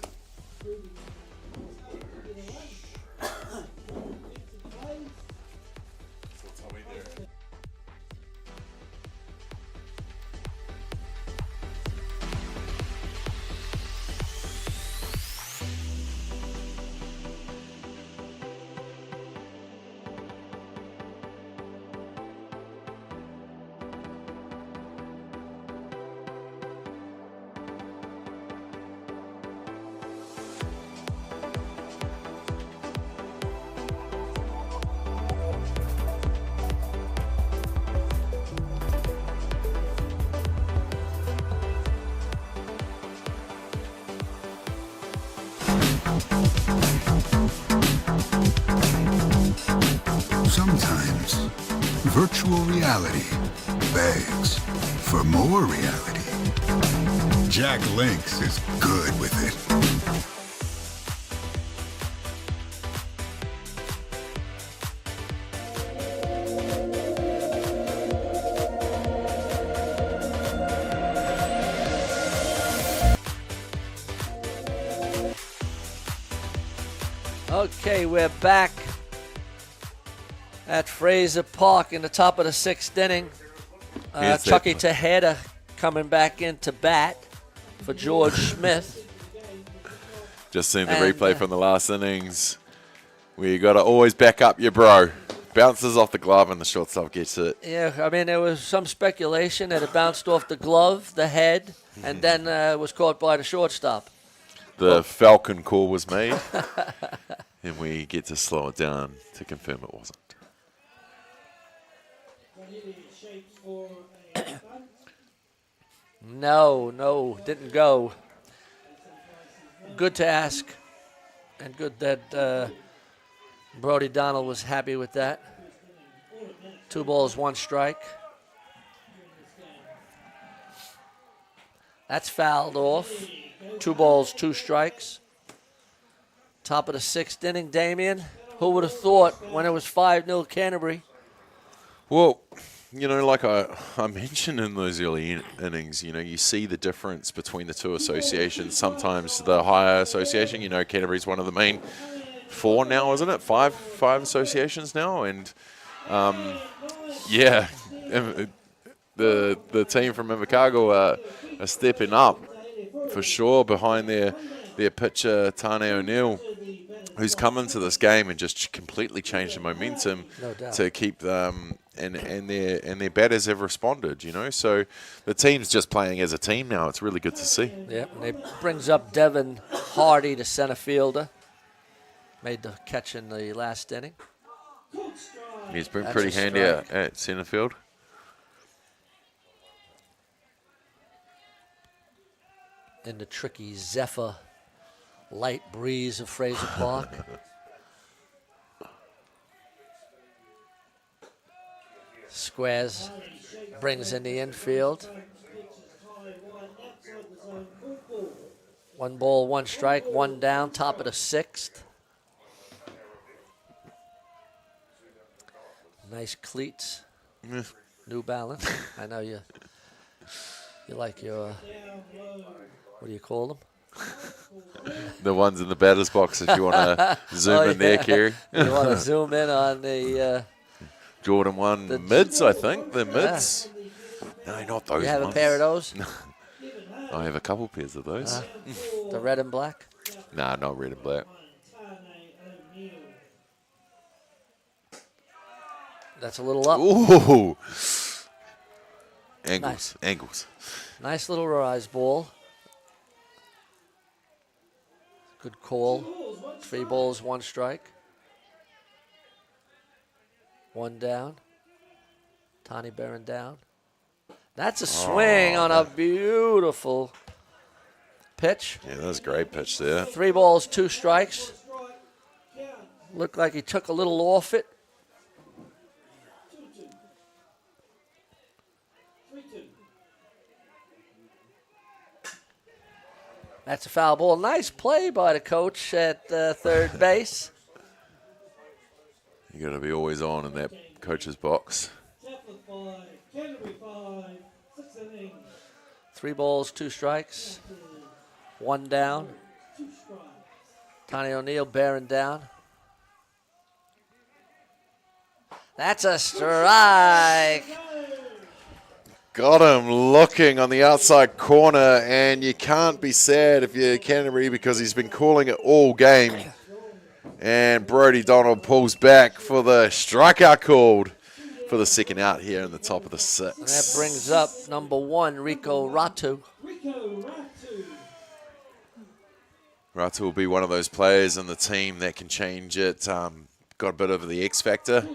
Sometimes virtual reality begs for more reality. Jack Lynx is good with it. Okay, we're back at Fraser Park in the top of the 6th inning. Chucky Tejeda coming back into bat for George Smith. Just seen the replay from the last innings. We got to always back up your bro. Bounces off the glove and the shortstop gets it. Yeah, I mean, there was some speculation that it bounced off the glove, the head, and then was caught by the shortstop. The Falcon call was made, and we get to slow it down to confirm it wasn't. No, didn't go. Good to ask, and good that Brody Donald was happy with that. 2 balls, 1 strike. That's fouled off. 2 balls, 2 strikes. Top of the 6th inning, Damien. Who would have thought when it was 5-0 Canterbury? Well, you know, like I mentioned in those early innings, you know, you see the difference between the two associations. Sometimes the higher association, you know, Canterbury's one of the main 4 now, isn't it? 5 associations now. And, yeah, the team from Invercargill are stepping up for sure behind their pitcher, Tane O'Neill, who's come into this game and just completely changed the momentum to keep them, and their batters have responded, you know. So the team's just playing as a team now. It's really good to see. Yep, and it brings up Devin Hardy, the center fielder. Made the catch in the last inning. He's been pretty handy at center field. In the tricky Zephyr light breeze of Fraser Park. Squares brings in the infield. 1 ball, 1 strike, 1 down, top of the 6th. Nice cleats. New Balance. I know you like your, what do you call them? The ones in the batter's box, if you want to zoom in there, Kerry. You want to zoom in on the... Jordan 1 mids, I think. The mids. No, not those ones. You have a pair of those? I have a couple pairs of those. The red and black? Nah, not red and black. That's a little up. Ooh. Angles. Nice. Angles. Nice little rise ball. Good call. 3 balls, 1 strike. 1 down. Tani Barron down. That's a swing on a beautiful pitch. Yeah, that was a great pitch there. 3 balls, 2 strikes. Looked like he took a little off it. That's a foul ball. Nice play by the coach at third base. You got to be always on in that coach's box. 3 balls, 2 strikes. 1 down. Tony O'Neill bearing down. That's a strike. Got him looking on the outside corner, and you can't be sad if you're Canterbury because he's been calling it all game. And Brodie Donald pulls back for the strikeout called for the second out here in the top of the 6th. And that brings up number 1, Rico Ratu. Ratu will be one of those players in the team that can change it. Got a bit of the X factor,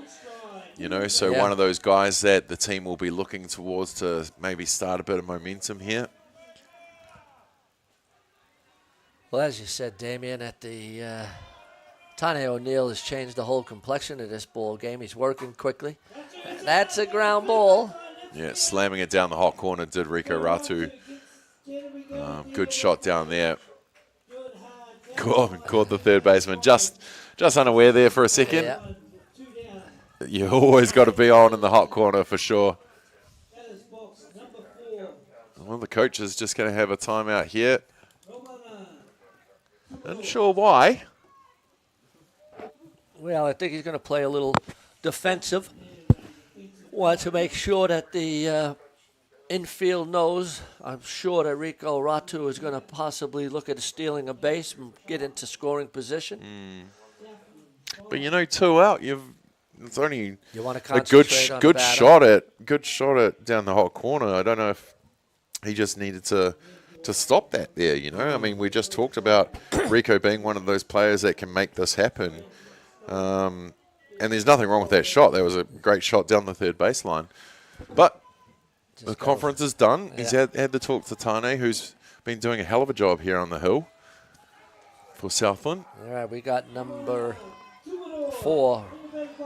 you know, so one of those guys that the team will be looking towards to maybe start a bit of momentum here. Well, as you said, Damien, at the Tane O'Neill has changed the whole complexion of this ball game. He's working quickly. That's a ground ball. Yeah, slamming it down the hot corner did Rico Ratu. Good shot down there. Caught the third baseman just unaware there for a second. Yeah. You always got to be on in the hot corner for sure. Well, the coach is just going to have a timeout here. Not sure why. Well, I think he's going to play a little defensive. Want to make sure that the infield knows. I'm sure that Rico Ratu is going to possibly look at stealing a base and get into scoring position. But you know, 2 out. It's only you want to a good shot at down the hot corner. I don't know if he just needed to stop that there. You know, I mean, we just talked about Rico being one of those players that can make this happen. And there's nothing wrong with that shot. That was a great shot down the third baseline. But the conference is done. He's had to talk to Tane, who's been doing a hell of a job here on the hill for Southland. All right, we got number 4,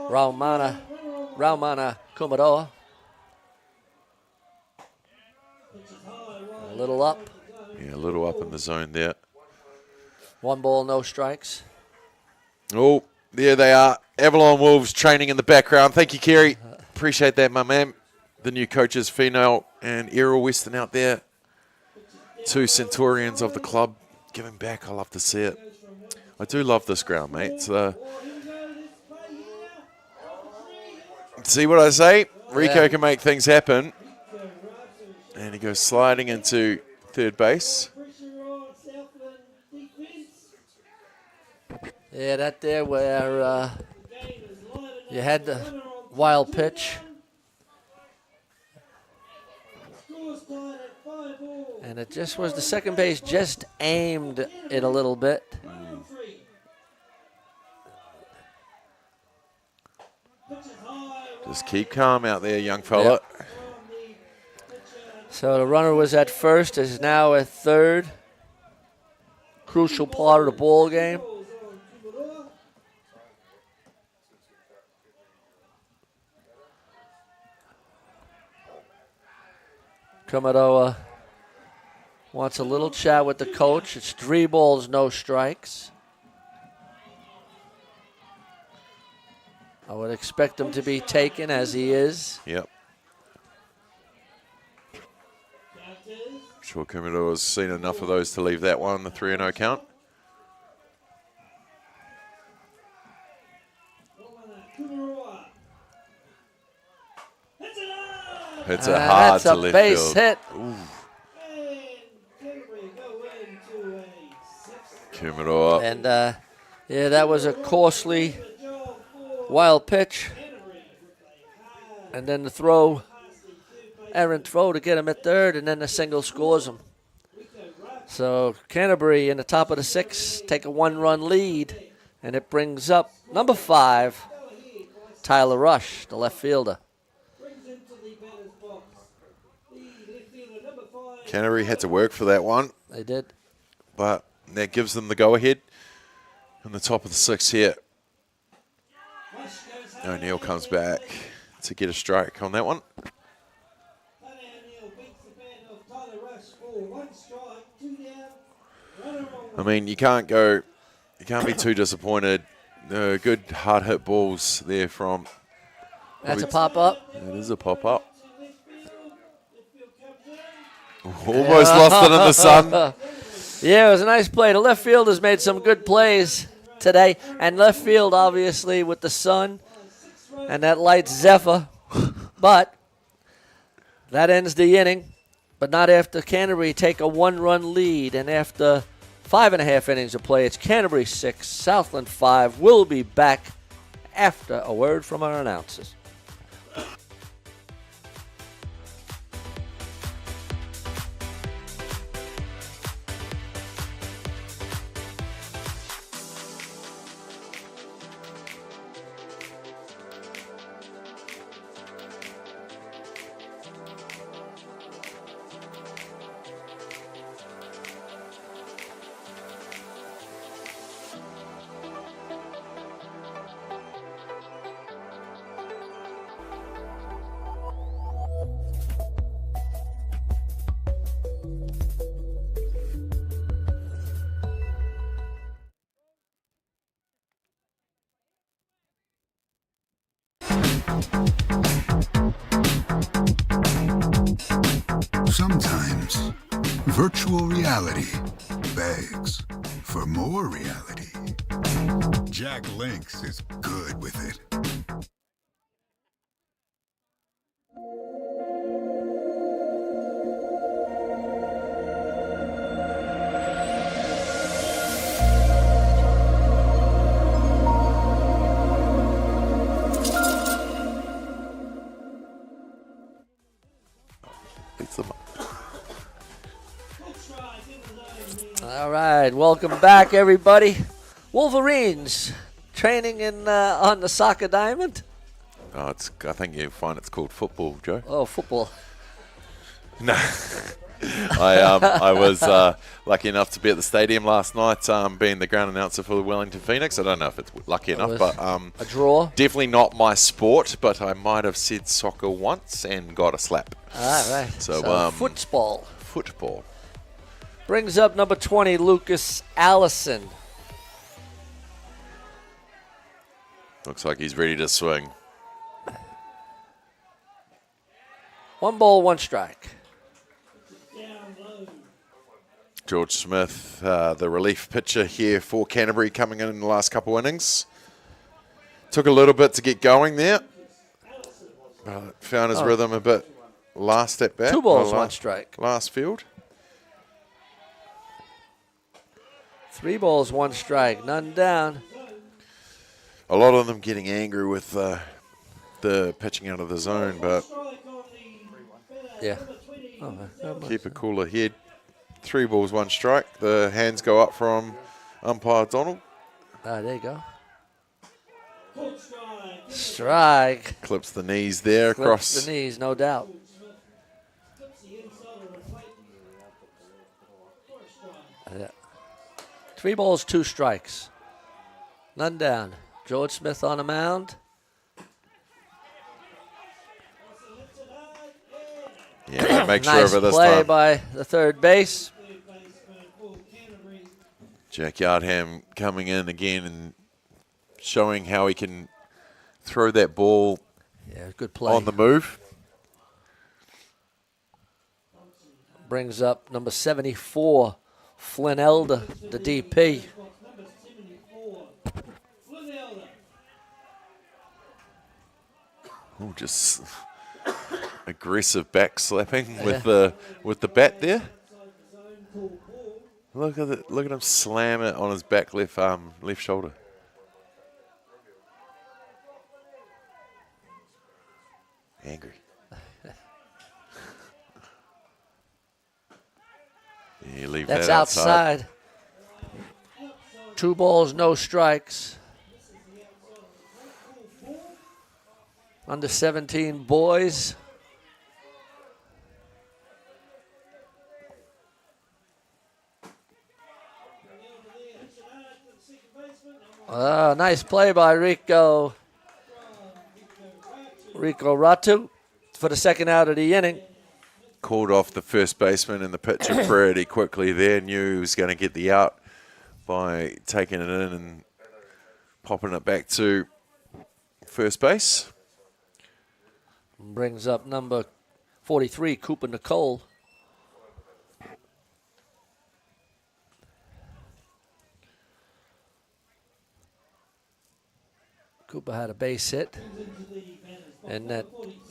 Raumana Kumaroa. A little up. Yeah, a little up in the zone there. 1 ball, no strikes. Oh, there they are. Avalon Wolves training in the background. Thank you, Kerry. Appreciate that, my man. The new coaches, Finau and Errol Weston out there. 2 Centurions of the club giving back. I love to see it. I do love this ground, mate. See what I say? Rico can make things happen. And he goes sliding into third base. Yeah, that there where you had the wild pitch. And it just was the second base just aimed it a little bit. Just keep calm out there, young fella. Yep. So the runner was at first, is now at third. Crucial part of the ball game. Kumaroa wants a little chat with the coach. It's 3 balls, no strikes. I would expect him to be taken as he is. Yep. I'm sure Kumaroa has seen enough of those to leave that one, the 3-0 count. It's a hard to left base field. hit. Kumaroa. And yeah, that was a costly wild pitch. And then the throw, errant throw to get him at third, and then the single scores him. So Canterbury in the top of the 6th take a 1-run lead, and it brings up number 5, Tyler Rush, the left fielder. Canterbury had to work for that one. They did. But that gives them the go-ahead in the top of the 6th here. O'Neill comes back to get a strike on that one. I mean, you can't be too disappointed. Good hard hit balls there from. That's a pop up. It is a pop up. Almost lost it in the sun. Yeah, it was a nice play. The left fielders made some good plays today, and left field obviously with the sun and that light zephyr, but that ends the inning. But not after Canterbury take a 1-run lead, and after 5.5 innings of play, it's Canterbury 6, Southland 5. We'll be back after a word from our announcers. Sometimes virtual reality begs for more reality. Jack Lynx is good with it. All right, welcome back, everybody. Wolverines training on the soccer diamond. Oh, I think you find it's called football, Joe. Oh, football. No. I was lucky enough to be at the stadium last night, being the ground announcer for the Wellington Phoenix. I don't know if it's lucky enough, but a draw. Definitely not my sport, but I might have said soccer once and got a slap. All right. So football. Football. Brings up number 20, Lucas Allison. Looks like he's ready to swing. 1 ball, 1 strike. George Smith, the relief pitcher here for Canterbury, coming in the last couple innings. Took a little bit to get going there. Found his rhythm a bit last at bat. 2 balls, 1 strike. Last field. 3 balls, 1 strike. None down. A lot of them getting angry with the pitching out of the zone, but yeah, keep a cooler head. 3 balls, 1 strike. The hands go up from umpire Donald. There you go. Strike. Clips the knees there across. Clips the knees, no doubt. Yeah. 3 balls, 2 strikes. None down. George Smith on the mound. Yeah, make sure nice of it this play time. by the third base. Jack Yardham coming in again and showing how he can throw that ball good play. on the move. Brings up number 74, Flynn Elder, the DP. Oh, just aggressive back slapping with the bat there. Look at him slam it on his back left shoulder. Angry. You leave That's that outside. 2 balls, no strikes. Under 17 boys. Nice play by Rico Ratu for the second out of the inning. Called off the first baseman and the pitcher pretty quickly there. Knew he was going to get the out by taking it in and popping it back to first base. Brings up number 43, Cooper Nicole. Cooper had a base hit in that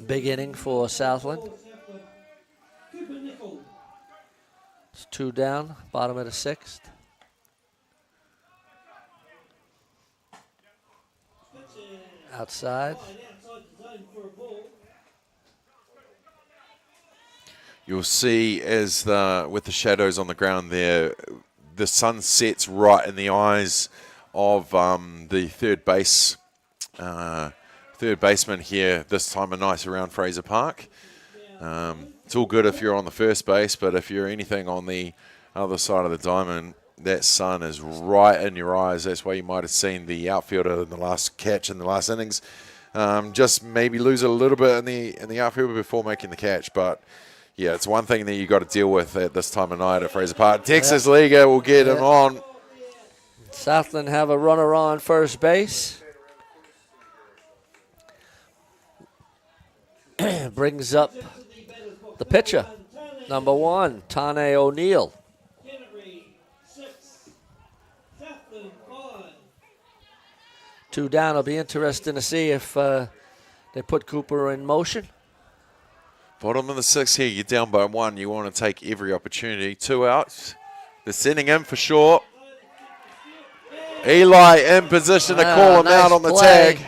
big inning for Southland. It's 2 down, bottom of the 6th. Outside. You'll see as with the shadows on the ground there, the sun sets right in the eyes of the third baseman here this time of night around Fraser Park. It's all good if you're on the first base, but if you're anything on the other side of the diamond, that sun is right in your eyes. That's why you might have seen the outfielder in the last catch in the last innings just maybe lose a little bit in the outfield before making the catch. But yeah, it's one thing that you got to deal with at this time of night at Fraser Park. Texas Liga will get him on. Southland have a runner on first base. Brings up the pitcher, number 1, Tane O'Neill. 2 down. It'll be interesting to see if they put Cooper in motion. Bottom of the 6th here, you're down by 1. You want to take every opportunity. 2 outs. They're sending him for short. Eli in position to call him out on the tag.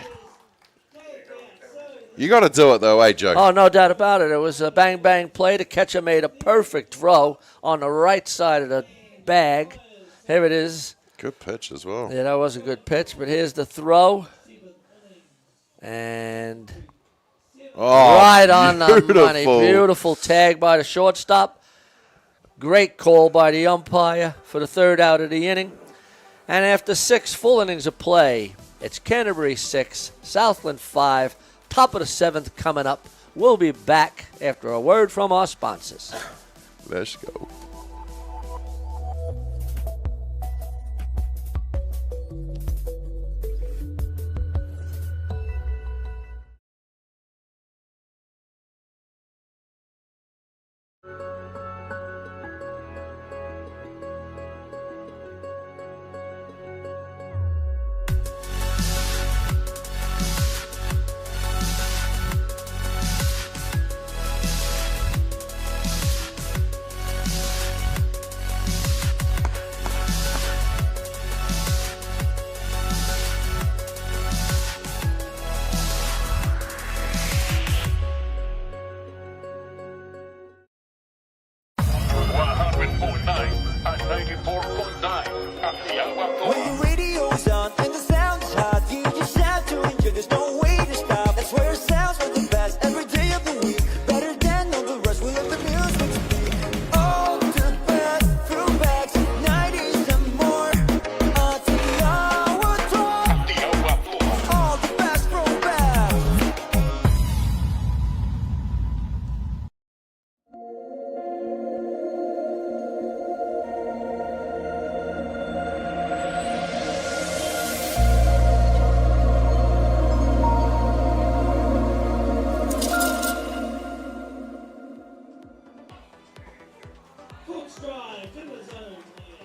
You got to do it though, Joe? Oh, no doubt about it. It was a bang-bang play. The catcher made a perfect throw on the right side of the bag. Here it is. Good pitch as well. Yeah, that was a good pitch, but here's the throw. And right on the money. Beautiful tag by the shortstop. Great call by the umpire for the 3rd out of the inning. And after 6 full innings of play, it's Canterbury 6, Southland 5. Top of the 7th coming up. We'll be back after a word from our sponsors. Let's go. When the radio's on and the sound's hot, you just have to enjoy. There's no way to stop. That's where it sounds like the best every day of the week. Better than all the rest. We let the music speak. All the best throwbacks, 90s and more. Atiawa Toa. All the best throwbacks.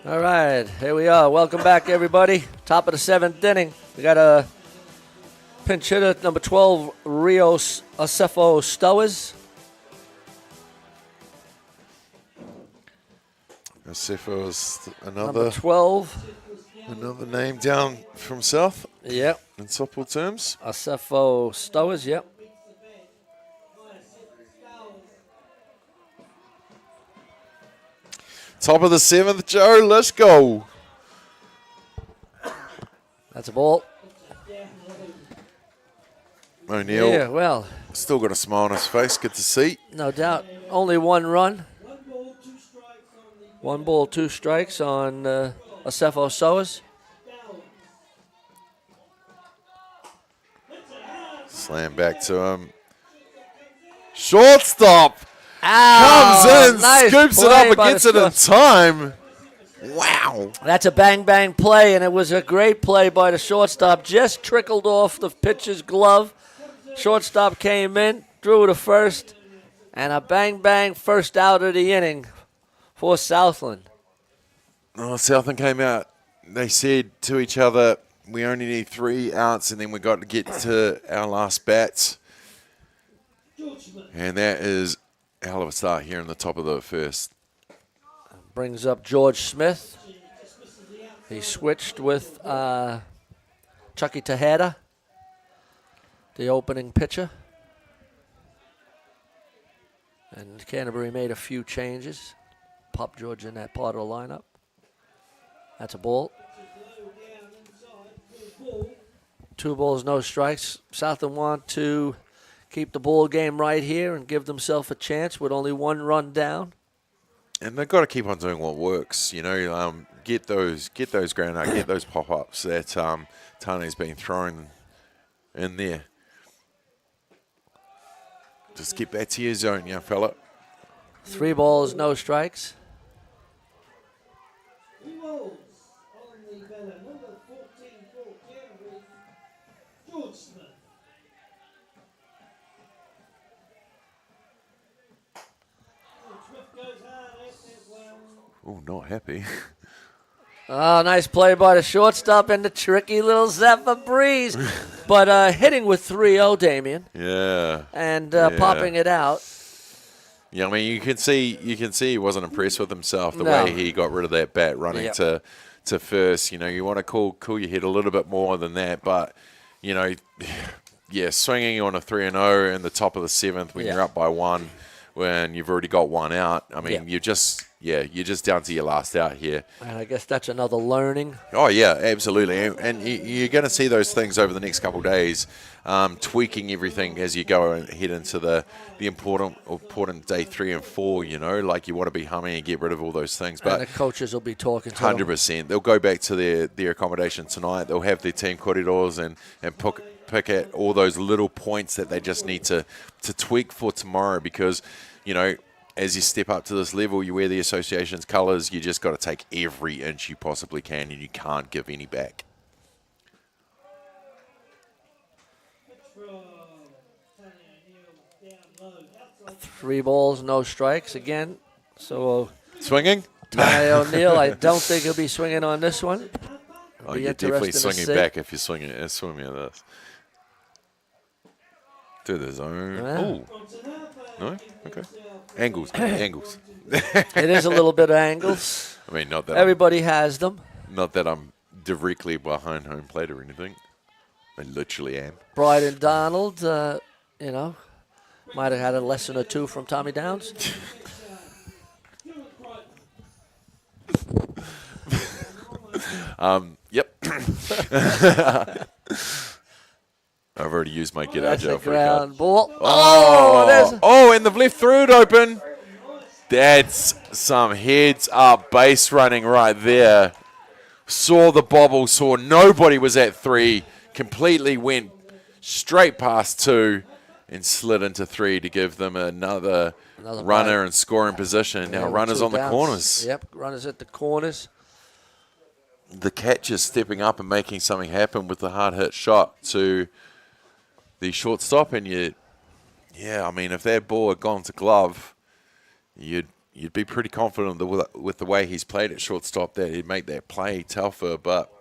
All right, here we are. Welcome back, everybody. Top of the 7th inning. We got a pinch hitter, number 12, Rios Acefo Stowers. Acefo is another Number 12. Another name down from South. Yep. In softball terms. Acefo Stowers, yep. Top of the 7th, Joe. Let's go. That's a ball. O'Neill. Yeah, well. Still got a smile on his face. Good to see. No doubt. Only 1 run. 1 ball, 2 strikes on Acefo Stowers. Slam back to him. Shortstop. Ow, comes in, nice scoops it play up, by and gets the it in time. Wow. That's a bang-bang play, and it was a great play by the shortstop. Just trickled off the pitcher's glove. Shortstop came in, threw to first, and a bang-bang first out of the inning for Southland. Oh, Southland came out. They said to each other, we only need 3 outs, and then we got to get to our last bats. And that is a hell of a start here in the top of the first. Brings up George Smith. He switched with Chucky Tejada, the opening pitcher. And Canterbury made a few changes. Popped George in that part of the lineup. That's a ball. 2 balls, no strikes. Southland want to keep the ball game right here and give themselves a chance with only 1 run down. And they've got to keep on doing what works, you know. Get those ground out, get those pop-ups that Tane's been throwing in there. Just get back to your zone, young fella. 3 balls, no strikes. Oh, not happy. Oh, nice play by the shortstop and the tricky little Zephyr Breeze. But hitting with 3-0, Damien. Yeah. And Yeah. popping it out. Yeah, I mean, you can see he wasn't impressed with himself, the No. way he got rid of that bat running Yep. to first. You know, you want to cool your head a little bit more than that, but, you know, yeah, swinging on a 3-0 in the top of the 7th when Yeah. you're up by 1, when you've already got 1 out. I mean, Yeah. you're just down to your last out here. And I guess that's another learning. Oh, yeah, absolutely. And you're going to see those things over the next couple of days, tweaking everything as you go and head into the important day 3 and 4, you know, like you want to be humming and get rid of all those things. But And the coaches will be talking to them. 100%. They'll go back to their accommodation tonight. They'll have their team corridors and pick at all those little points that they just need to tweak for tomorrow, because, you know, as you step up to this level, you wear the association's colours, you just got to take every inch you possibly can, and you can't give any back. Three balls, no strikes again. So swinging? Tane O'Neill, I don't think he'll be swinging on this one. Oh, Be you're definitely interesting to swinging see. back if you're swinging. Swing at this. To the zone. Yeah. Ooh. No? Okay. Angles. Angles. It is a little bit of angles. I mean, not that everybody has them. Not that I'm directly behind home plate or anything. I literally am. Bryden Donald, you know, might have had a lesson or two from Tommy Downs. Yep. I've already used my get out That's jail a free card. ground ball. Oh, and they've left through it open. That's some heads up base running right there. Saw the bobble, saw nobody was at 3, completely went straight past 2 and slid into 3 to give them another runner bite. and scoring position. Now Yeah, runners 2 on the downs. corners. Yep, runners at the corners. The catcher's stepping up and making something happen with the hard hit shot to the shortstop, and I mean, if that ball had gone to glove, you'd be pretty confident that with the way he's played at shortstop that he'd make that play, Telfer, but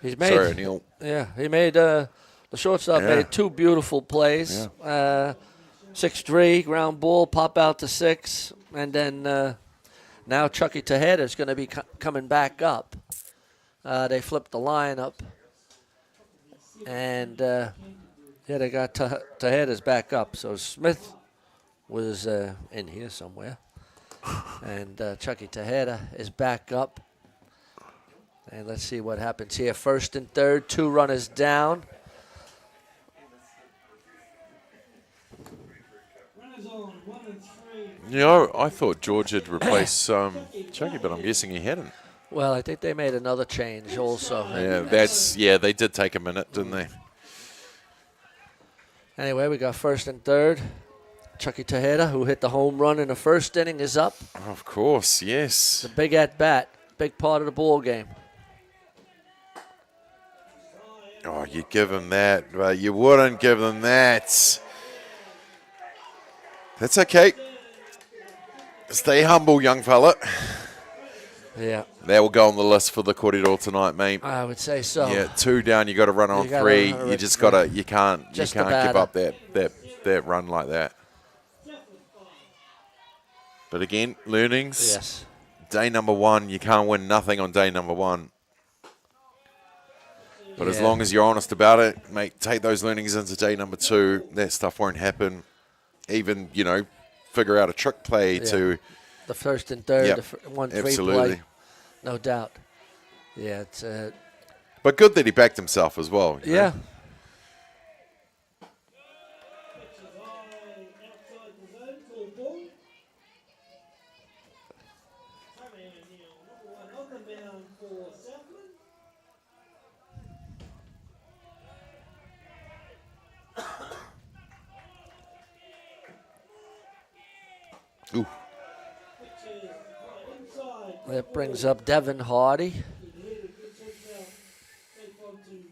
He's made. Sorry, Neil. Yeah, he made the shortstop made 2 beautiful plays. Yeah. 6-3 ground ball, pop out to 6, and then now Chucky Tejeda is going to be coming back up. They flipped the line up, and they got Tejeda's back up. So Smith was in here somewhere, and Chucky Tejeda is back up. And let's see what happens here. 1st and 3rd, 2 runners down. You know, I thought George had replaced Chucky, but I'm guessing he hadn't. Well, I think they made another change also. Yeah, they did take a minute, didn't they? Anyway, we got 1st and 3rd. Chucky Taheta, who hit the home run in the first inning, is up. Of course, yes. The big at-bat, big part of the ball game. Oh, you'd give him that, but you wouldn't give them that. That's okay. Stay humble, young fella. Yeah. That will go on the list for the Kōrero tonight, mate. I would say so. Yeah, 2 down, you got to run on 3. You just got to, you can't give up that run like that. But again, learnings. Yes. Day number 1, you can't win nothing on day number 1. But as long as you're honest about it, mate, take those learnings into day number 2. That stuff won't happen. Even, figure out a trick play to... The first and third, Yep, the 1-3 absolutely. play. No doubt. Yeah, it's... But good that he backed himself as well. you know? Yeah. Ooh. That brings up Devin Hardy.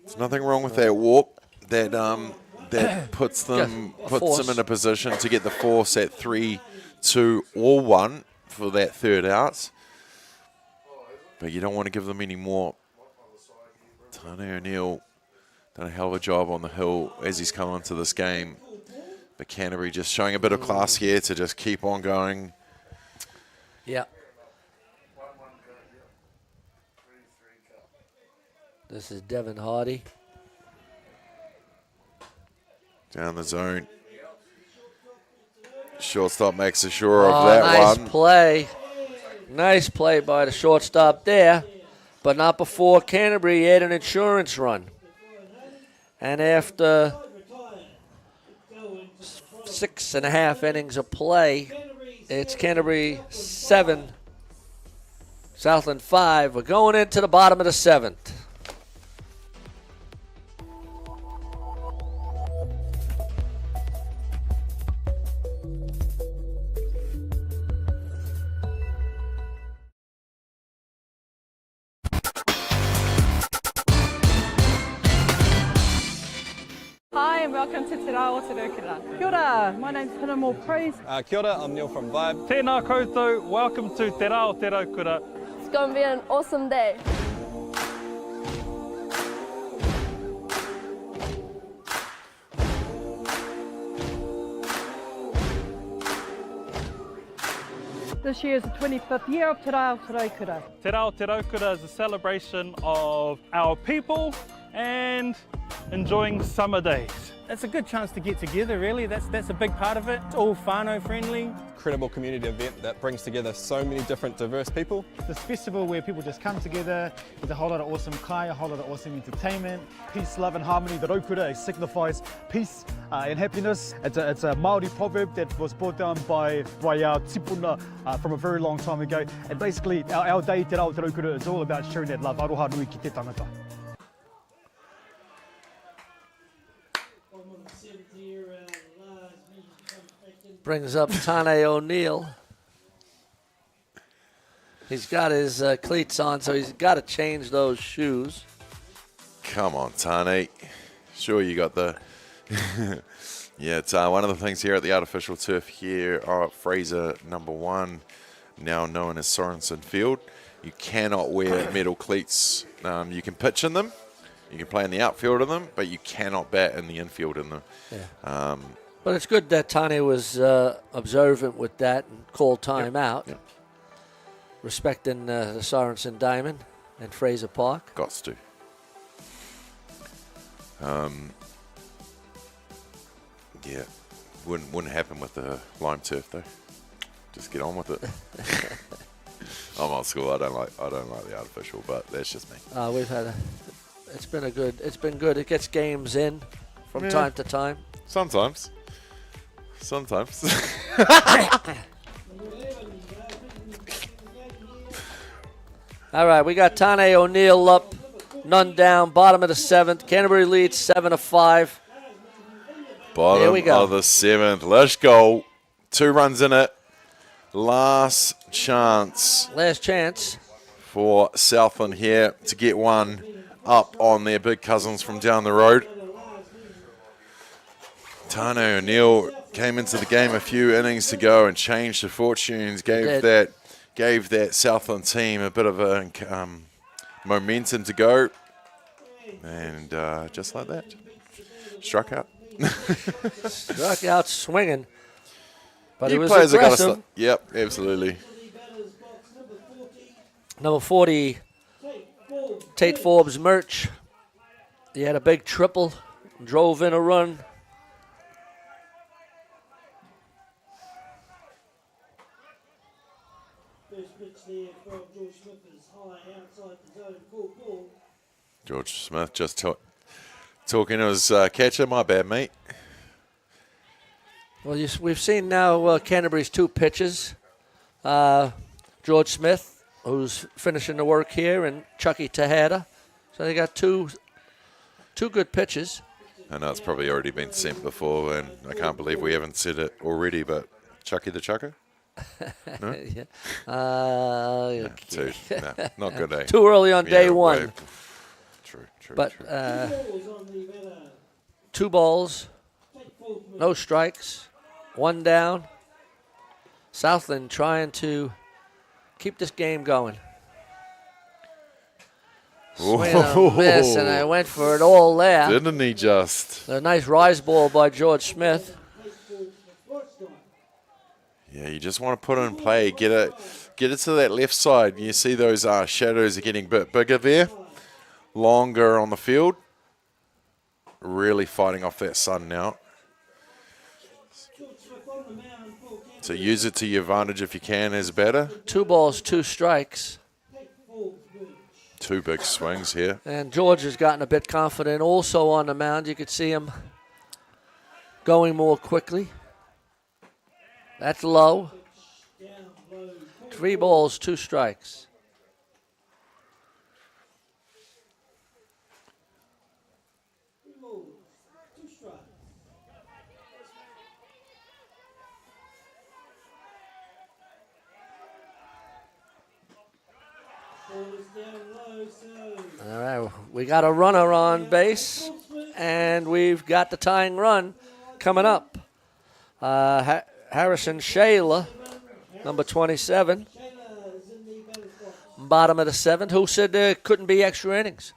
There's nothing wrong with that walk. That puts them in a position to get the force at 3, 2, or 1 for that third out. But you don't want to give them any more. Tane O'Neill done a hell of a job on the hill as he's come into this game. But Canterbury just showing a bit of class here to just keep on going. Yeah. This is Devin Hardy. Down the zone. Shortstop makes sure of that nice one. Play. Nice play by the shortstop there. But not before Canterbury had an insurance run. And after 6.5 innings of play, it's Canterbury 7, Southland 5. We're going into the bottom of the 7th. Hi and welcome to Atiawa Toa FM. Kia ora, my name's Hinamo Praise. Kia ora, I'm Neil from Vibe. Tēnā koutou, welcome to Te Rao Te Raukura. It's going to be an awesome day. This year is the 25th year of Te Rao Te Raukura. Te Rao Te Raukura is a celebration of our people and enjoying summer days. It's a good chance to get together, really. That's a big part of it. It's all whānau friendly. Incredible community event that brings together so many different diverse people. This festival where people just come together, there's a whole lot of awesome kai, a whole lot of awesome entertainment. Peace, love and harmony. The Raukura signifies peace and happiness. It's a Māori proverb that was brought down by our tipuna from a very long time ago. And basically our day, Te Rao Te Raukura, is all about sharing that love. Aroha nui ki te tangata. Brings up Tane O'Neill. He's got his cleats on, so he's got to change those shoes. Come on, Tane. Sure, you got the... Yeah, it's one of the things here at the artificial turf here at Fraser #1, now known as Sorensen Field. You cannot wear metal cleats. You can pitch in them, you can play in the outfield in them, but you cannot bat in the infield in them. Yeah. But it's good that Tane was observant with that and called time out, respecting the Sorensen Diamond and Fraser Park. Gots to. Yeah, wouldn't happen with the lime turf though. Just get on with it. I'm old school. I don't like the artificial, but that's just me. We've had it's been good. It gets games in from time to time. Sometimes. All right, we got Tane O'Neill up, none down, bottom of the 7th. Canterbury leads 7-5. Bottom Here we go. of the 7th. Let's go. 2 runs in it. Last chance. Last chance. For Southland here to get one up on their big cousins from down the road. Tane O'Neill came into the game a few innings to go and changed the fortunes, gave that Southland team a bit of a momentum to go. And just like that, struck out. Struck out swinging. But New it was players have got to aggressive. Yep, absolutely. Number 40, Tate Forbes Murch. He had a big triple, drove in a run. George Smith just talking to his catcher. My bad, mate. Well, we've seen now Canterbury's 2 pitches. George Smith, who's finishing the work here, and Chucky Tejada. So they got two good pitches. I know it's probably already been sent before, and I can't believe we haven't said it already, but Chucky the Chucker? No? Yeah. No, not good, eh? Too early on day one. True. But 2 balls, no strikes, 1 down. Southland trying to keep this game going. Swing and a miss, and I went for it all there. Didn't he just? A nice rise ball by George Smith. Yeah, you just want to put it in play, get it to that left side. You see those shadows are getting a bit bigger there, longer on the field. Really fighting off that sun now. So use it to your advantage if you can as a batter. 2 balls, 2 strikes. 2 big swings here. And George has gotten a bit confident also on the mound. You could see him going more quickly. That's low. 3 balls, 2 strikes. All right, we got a runner on base, and we've got the tying run coming up. Harrison Shayla, number 27, bottom of the 7th. Who said there couldn't be extra innings?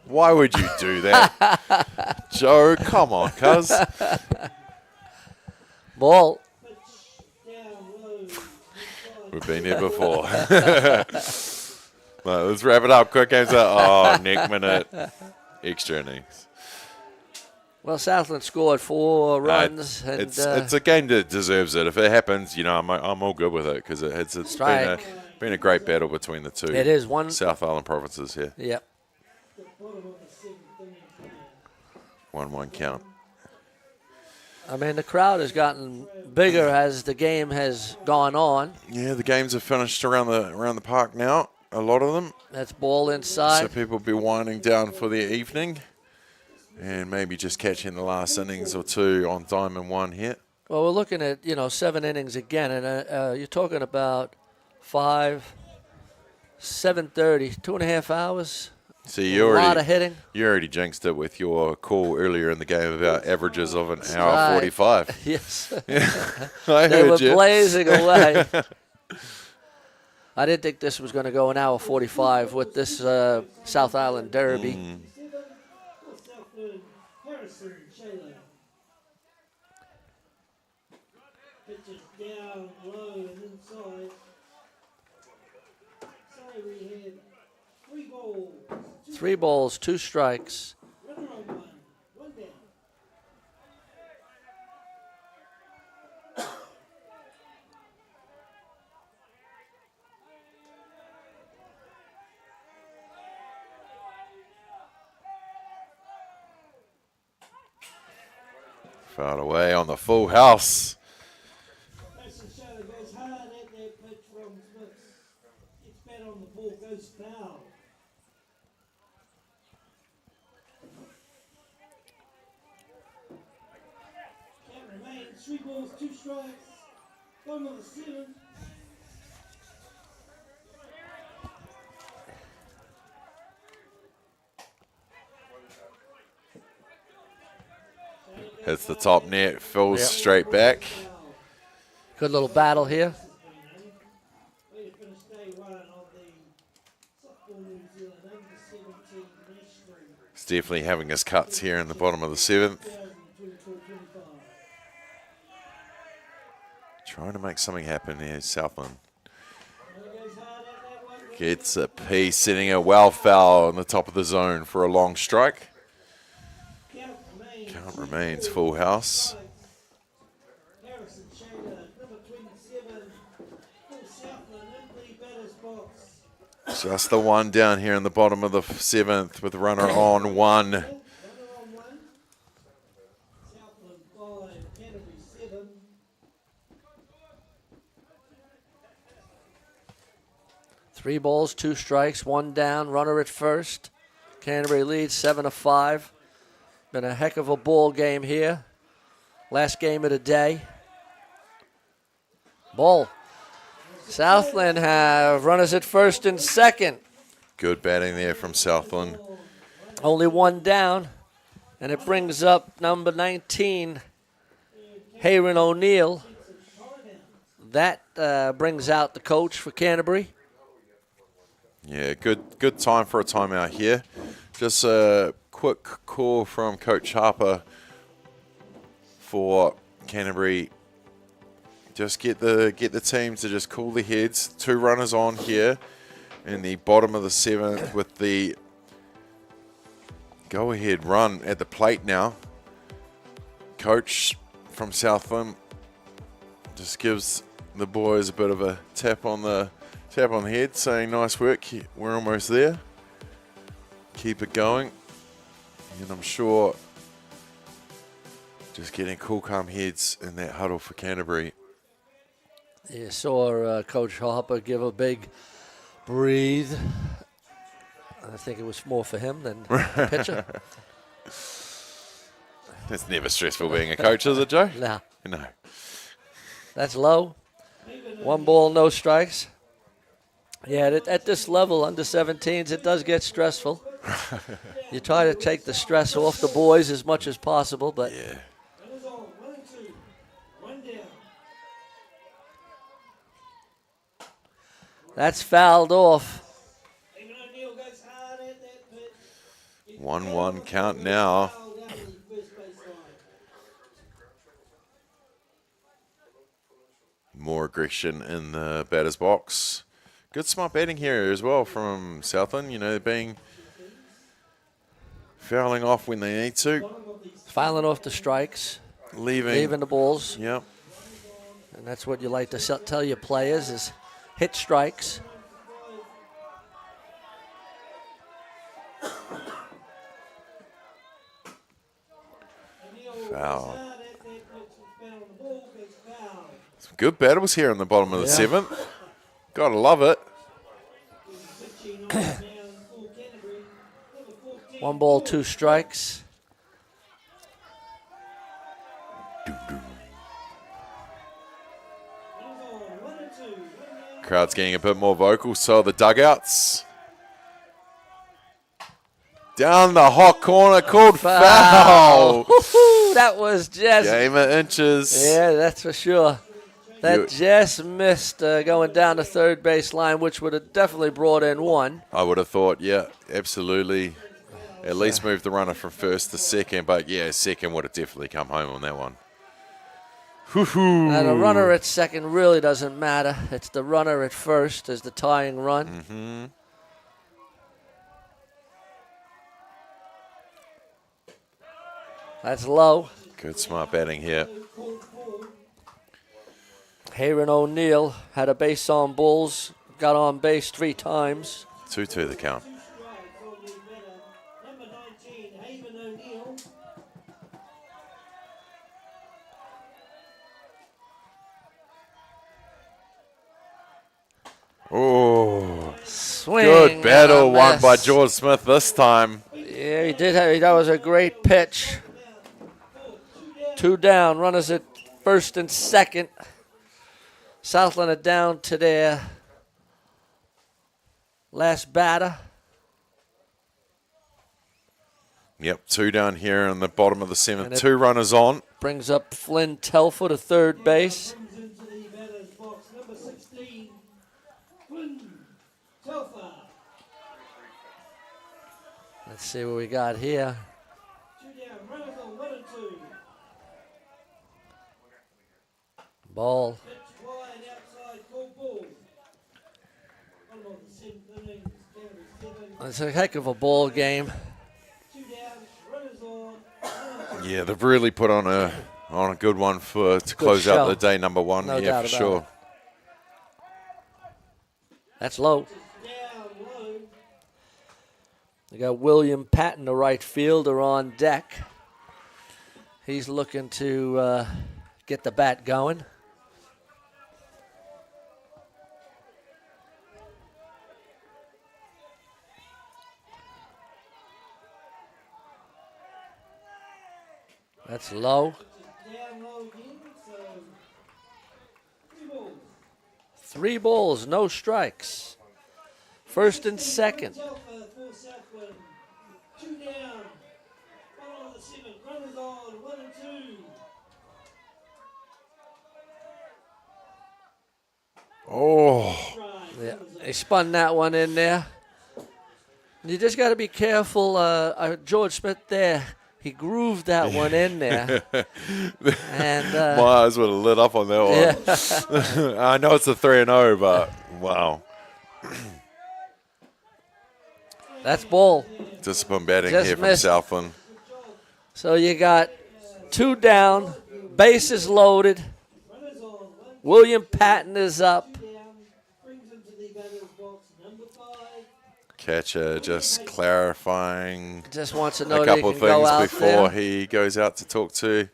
Why would you do that? Joe, come on, cuz. Ball. We've been here before. No, let's wrap it up. Quick games out. Oh, neck minute. Extra innings. Well, Southland scored 4 runs. And it's a game that deserves it. If it happens, I'm all good with it because it's been a great battle between the 2. It is one South Island provinces here. Yep. 1-1 count. I mean, the crowd has gotten bigger as the game has gone on. Yeah, the games are finished around the park now. A lot of them. That's ball inside. So people will be winding down for their evening. And maybe just catching the last innings or 2 on Diamond 1 here. Well, we're looking at, 7 innings again. And you're talking about 7:30, 2.5 hours. See, a lot of hitting. You already jinxed it with your call earlier in the game about averages of an hour 45. Yes. Yeah. I they heard were you. blazing away. I didn't think this was going to go an hour 45 with this South Island Derby. Pitches down low and inside. So we had 3 balls. 3 balls, 2 strikes. Runner on 1 down. Far away on the full house. Mason Shadow goes hard at that pitch from Smith. Gets bat on the ball, goes foul. Count remains 3 Hits the top net, fills straight back. Good little battle here. He's definitely having his cuts here in the bottom of the 7th. Trying to make something happen here, Southland. Gets a piece, setting a well foul on the top of the zone for a long strike. Count remains full house. Just the one down here in the bottom of the 7th with the runner on 1. Three balls, 2 strikes, 1 down, runner at first. Canterbury leads 7-5. Been a heck of a ball game here. Last game of the day. Ball. Southland have runners at first and second. Good batting there from Southland. Only 1 down, and it brings up number 19, Hayron O'Neill. That brings out the coach for Canterbury. Yeah, good time for a timeout here. Just a quick call from Coach Harper for Canterbury. Just get the team to just cool their heads. 2 runners on here in the bottom of the 7th with the go-ahead run at the plate now. Coach from Southland just gives the boys a bit of a tap on the head, saying nice work, we're almost there. Keep it going. And I'm sure just getting cool, calm heads in that huddle for Canterbury. You saw Coach Harper give a big breathe. I think it was more for him than the pitcher. It's never stressful being a coach, is it, Joe? No. No. That's low. 1 ball, no strikes. Yeah, at this level, under 17s, it does get stressful. You try to take the stress off the boys as much as possible, but yeah. That's fouled off. 1-1 count now. More aggression in the batter's box. Good smart batting here as well from Southland. You know, fouling off when they need to. Fouling off the strikes. Leaving the balls. Yep. And that's what you like to tell your players is hit strikes. Foul. Some good battles here in the bottom of the 7th. Gotta love it. 1 ball, 2 strikes. Crowd's getting a bit more vocal, so the dugouts. Down the hot corner, called foul. That was just... Game of inches. Yeah, that's for sure. That just missed going down the third base line, which would have definitely brought in 1. I would have thought, yeah, absolutely. At least move the runner from first to second, but yeah, second would have definitely come home on that one. And a runner at second really doesn't matter. It's the runner at first as the tying run. Mm-hmm. That's low. Good smart batting here. Hayron O'Neill had a base on balls, got on base 3 times. 2-2 the count. Oh, swing. Good battle won by George Smith this time. Yeah, he did. That was a great pitch. 2 down, runners at first and second. Southland are down to their last batter. Yep, 2 down here in the bottom of the 7th. And 2 runners on. Brings up Flynn Telford to third base. Let's see what we got here. Ball. It's a heck of a ball game. Yeah, they've really put on a good one to close out the day number 1. No yeah, doubt for about sure. it. That's low. We got William Patton, the right fielder, on deck. He's looking to get the bat going. That's low. 3 balls, no strikes. First and second. Oh. Yeah, they spun that one in there. You just got to be careful. George Smith there, he grooved that one in there. And my eyes would have lit up on that one. Yeah. I know it's a 3-0, but wow. That's ball. Discipline batting Just here missed. from Southland. So you got 2 down, bases loaded. William Patton is up. Catcher just clarifying Just wants to know a that he couple of can go things out before there. he goes out to talk to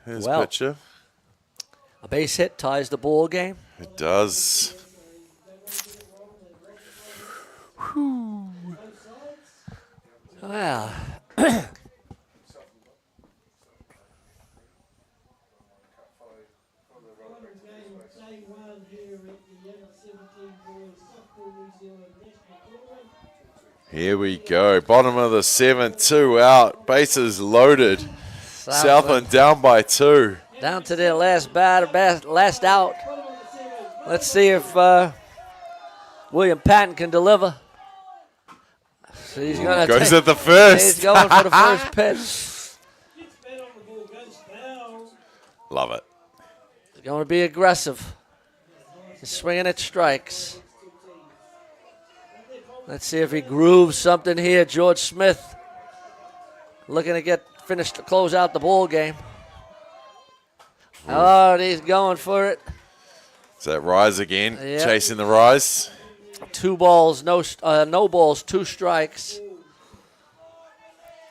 his Well, pitcher. A base hit ties the ball game. It does. Well, Here we go. Bottom of the 7th, 2 out. Bases loaded. Southland down by 2. down to their last batter, last out. Let's see if William Patton can deliver. So he's gonna Goes at the first. He's going for the first pitch. Love it. He's going to be aggressive. He's swinging at strikes. Let's see if he grooves something here. George Smith looking to get finished to close out the ball game. Oh, he's going for it. Is that rise again? Yep. Chasing the rise. 2 balls, no balls, 2 strikes.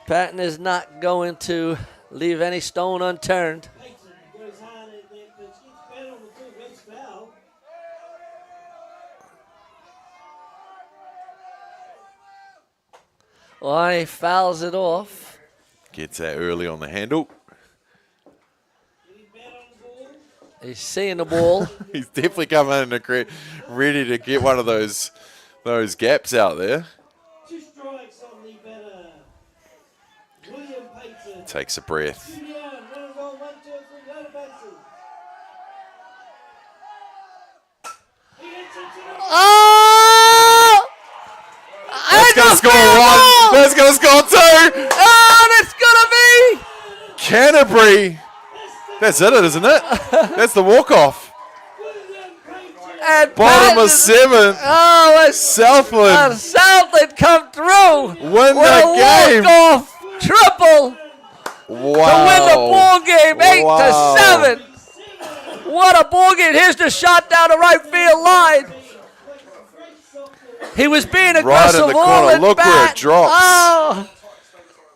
Patton is not going to leave any stone unturned. Well, he fouls it off. Gets that early on the handle. He's seeing the ball. He's definitely coming in ready to get one of those gaps out there. Takes a breath. Oh! That's going to score 1. That's going to score 2. Oh, that's going to be Canterbury. That's it, isn't it? That's the walk-off. And Bottom of 7th. Oh, Southland. Southland come through. Win the game. Walk-off triple. Wow. To win the ball game, 8-7. What a ball game. Here's the shot down the right field line. He was being aggressive. Right in the all corner. in Look back. where it drops. Oh.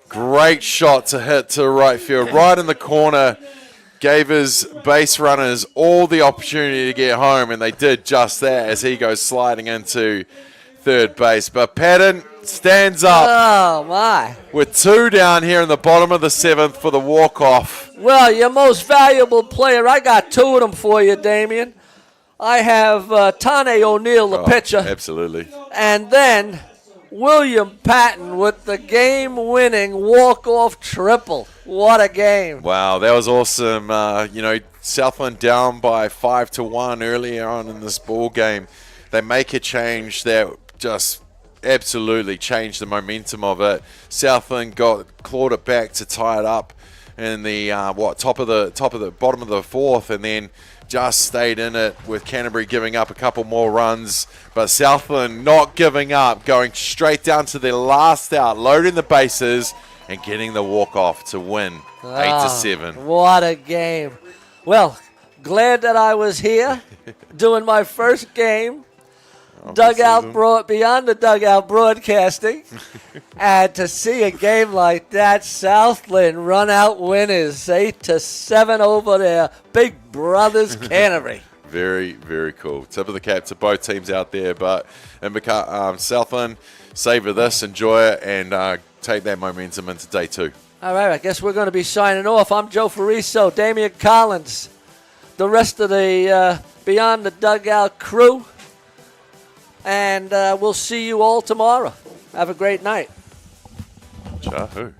Great shot to hit to right field. Right in the corner. Gave his base runners all the opportunity to get home, and they did just that as he goes sliding into third base. But Patton stands up. Oh, my. With 2 down here in the bottom of the 7th for the walk-off. Well, your most valuable player, I got 2 of them for you, Damien. I have Tane O'Neill, the pitcher. Absolutely. And then William Patton with the game-winning walk-off triple. What a game. Wow, that was awesome. Southland down by 5-1 earlier on in this ball game. They make a change that just absolutely changed the momentum of it. Southland clawed it back to tie it up in the bottom of the 4th, and then just stayed in it with Canterbury giving up a couple more runs, but Southland not giving up, going straight down to their last out, loading the bases and getting the walk-off to win 8-7. What a game. Well, glad that I was here doing my first game. Beyond the dugout broadcasting, and to see a game like that, Southland run out winners 8-7 over their big brothers Canterbury. Very, very cool. Tip of the cap to both teams out there, but Southland, savor this, enjoy it, and take that momentum into day 2. All right, I guess we're going to be signing off. I'm Joe Fariso, Damian Collins, the rest of the Beyond the Dugout crew. And we'll see you all tomorrow. Have a great night. Chahoo.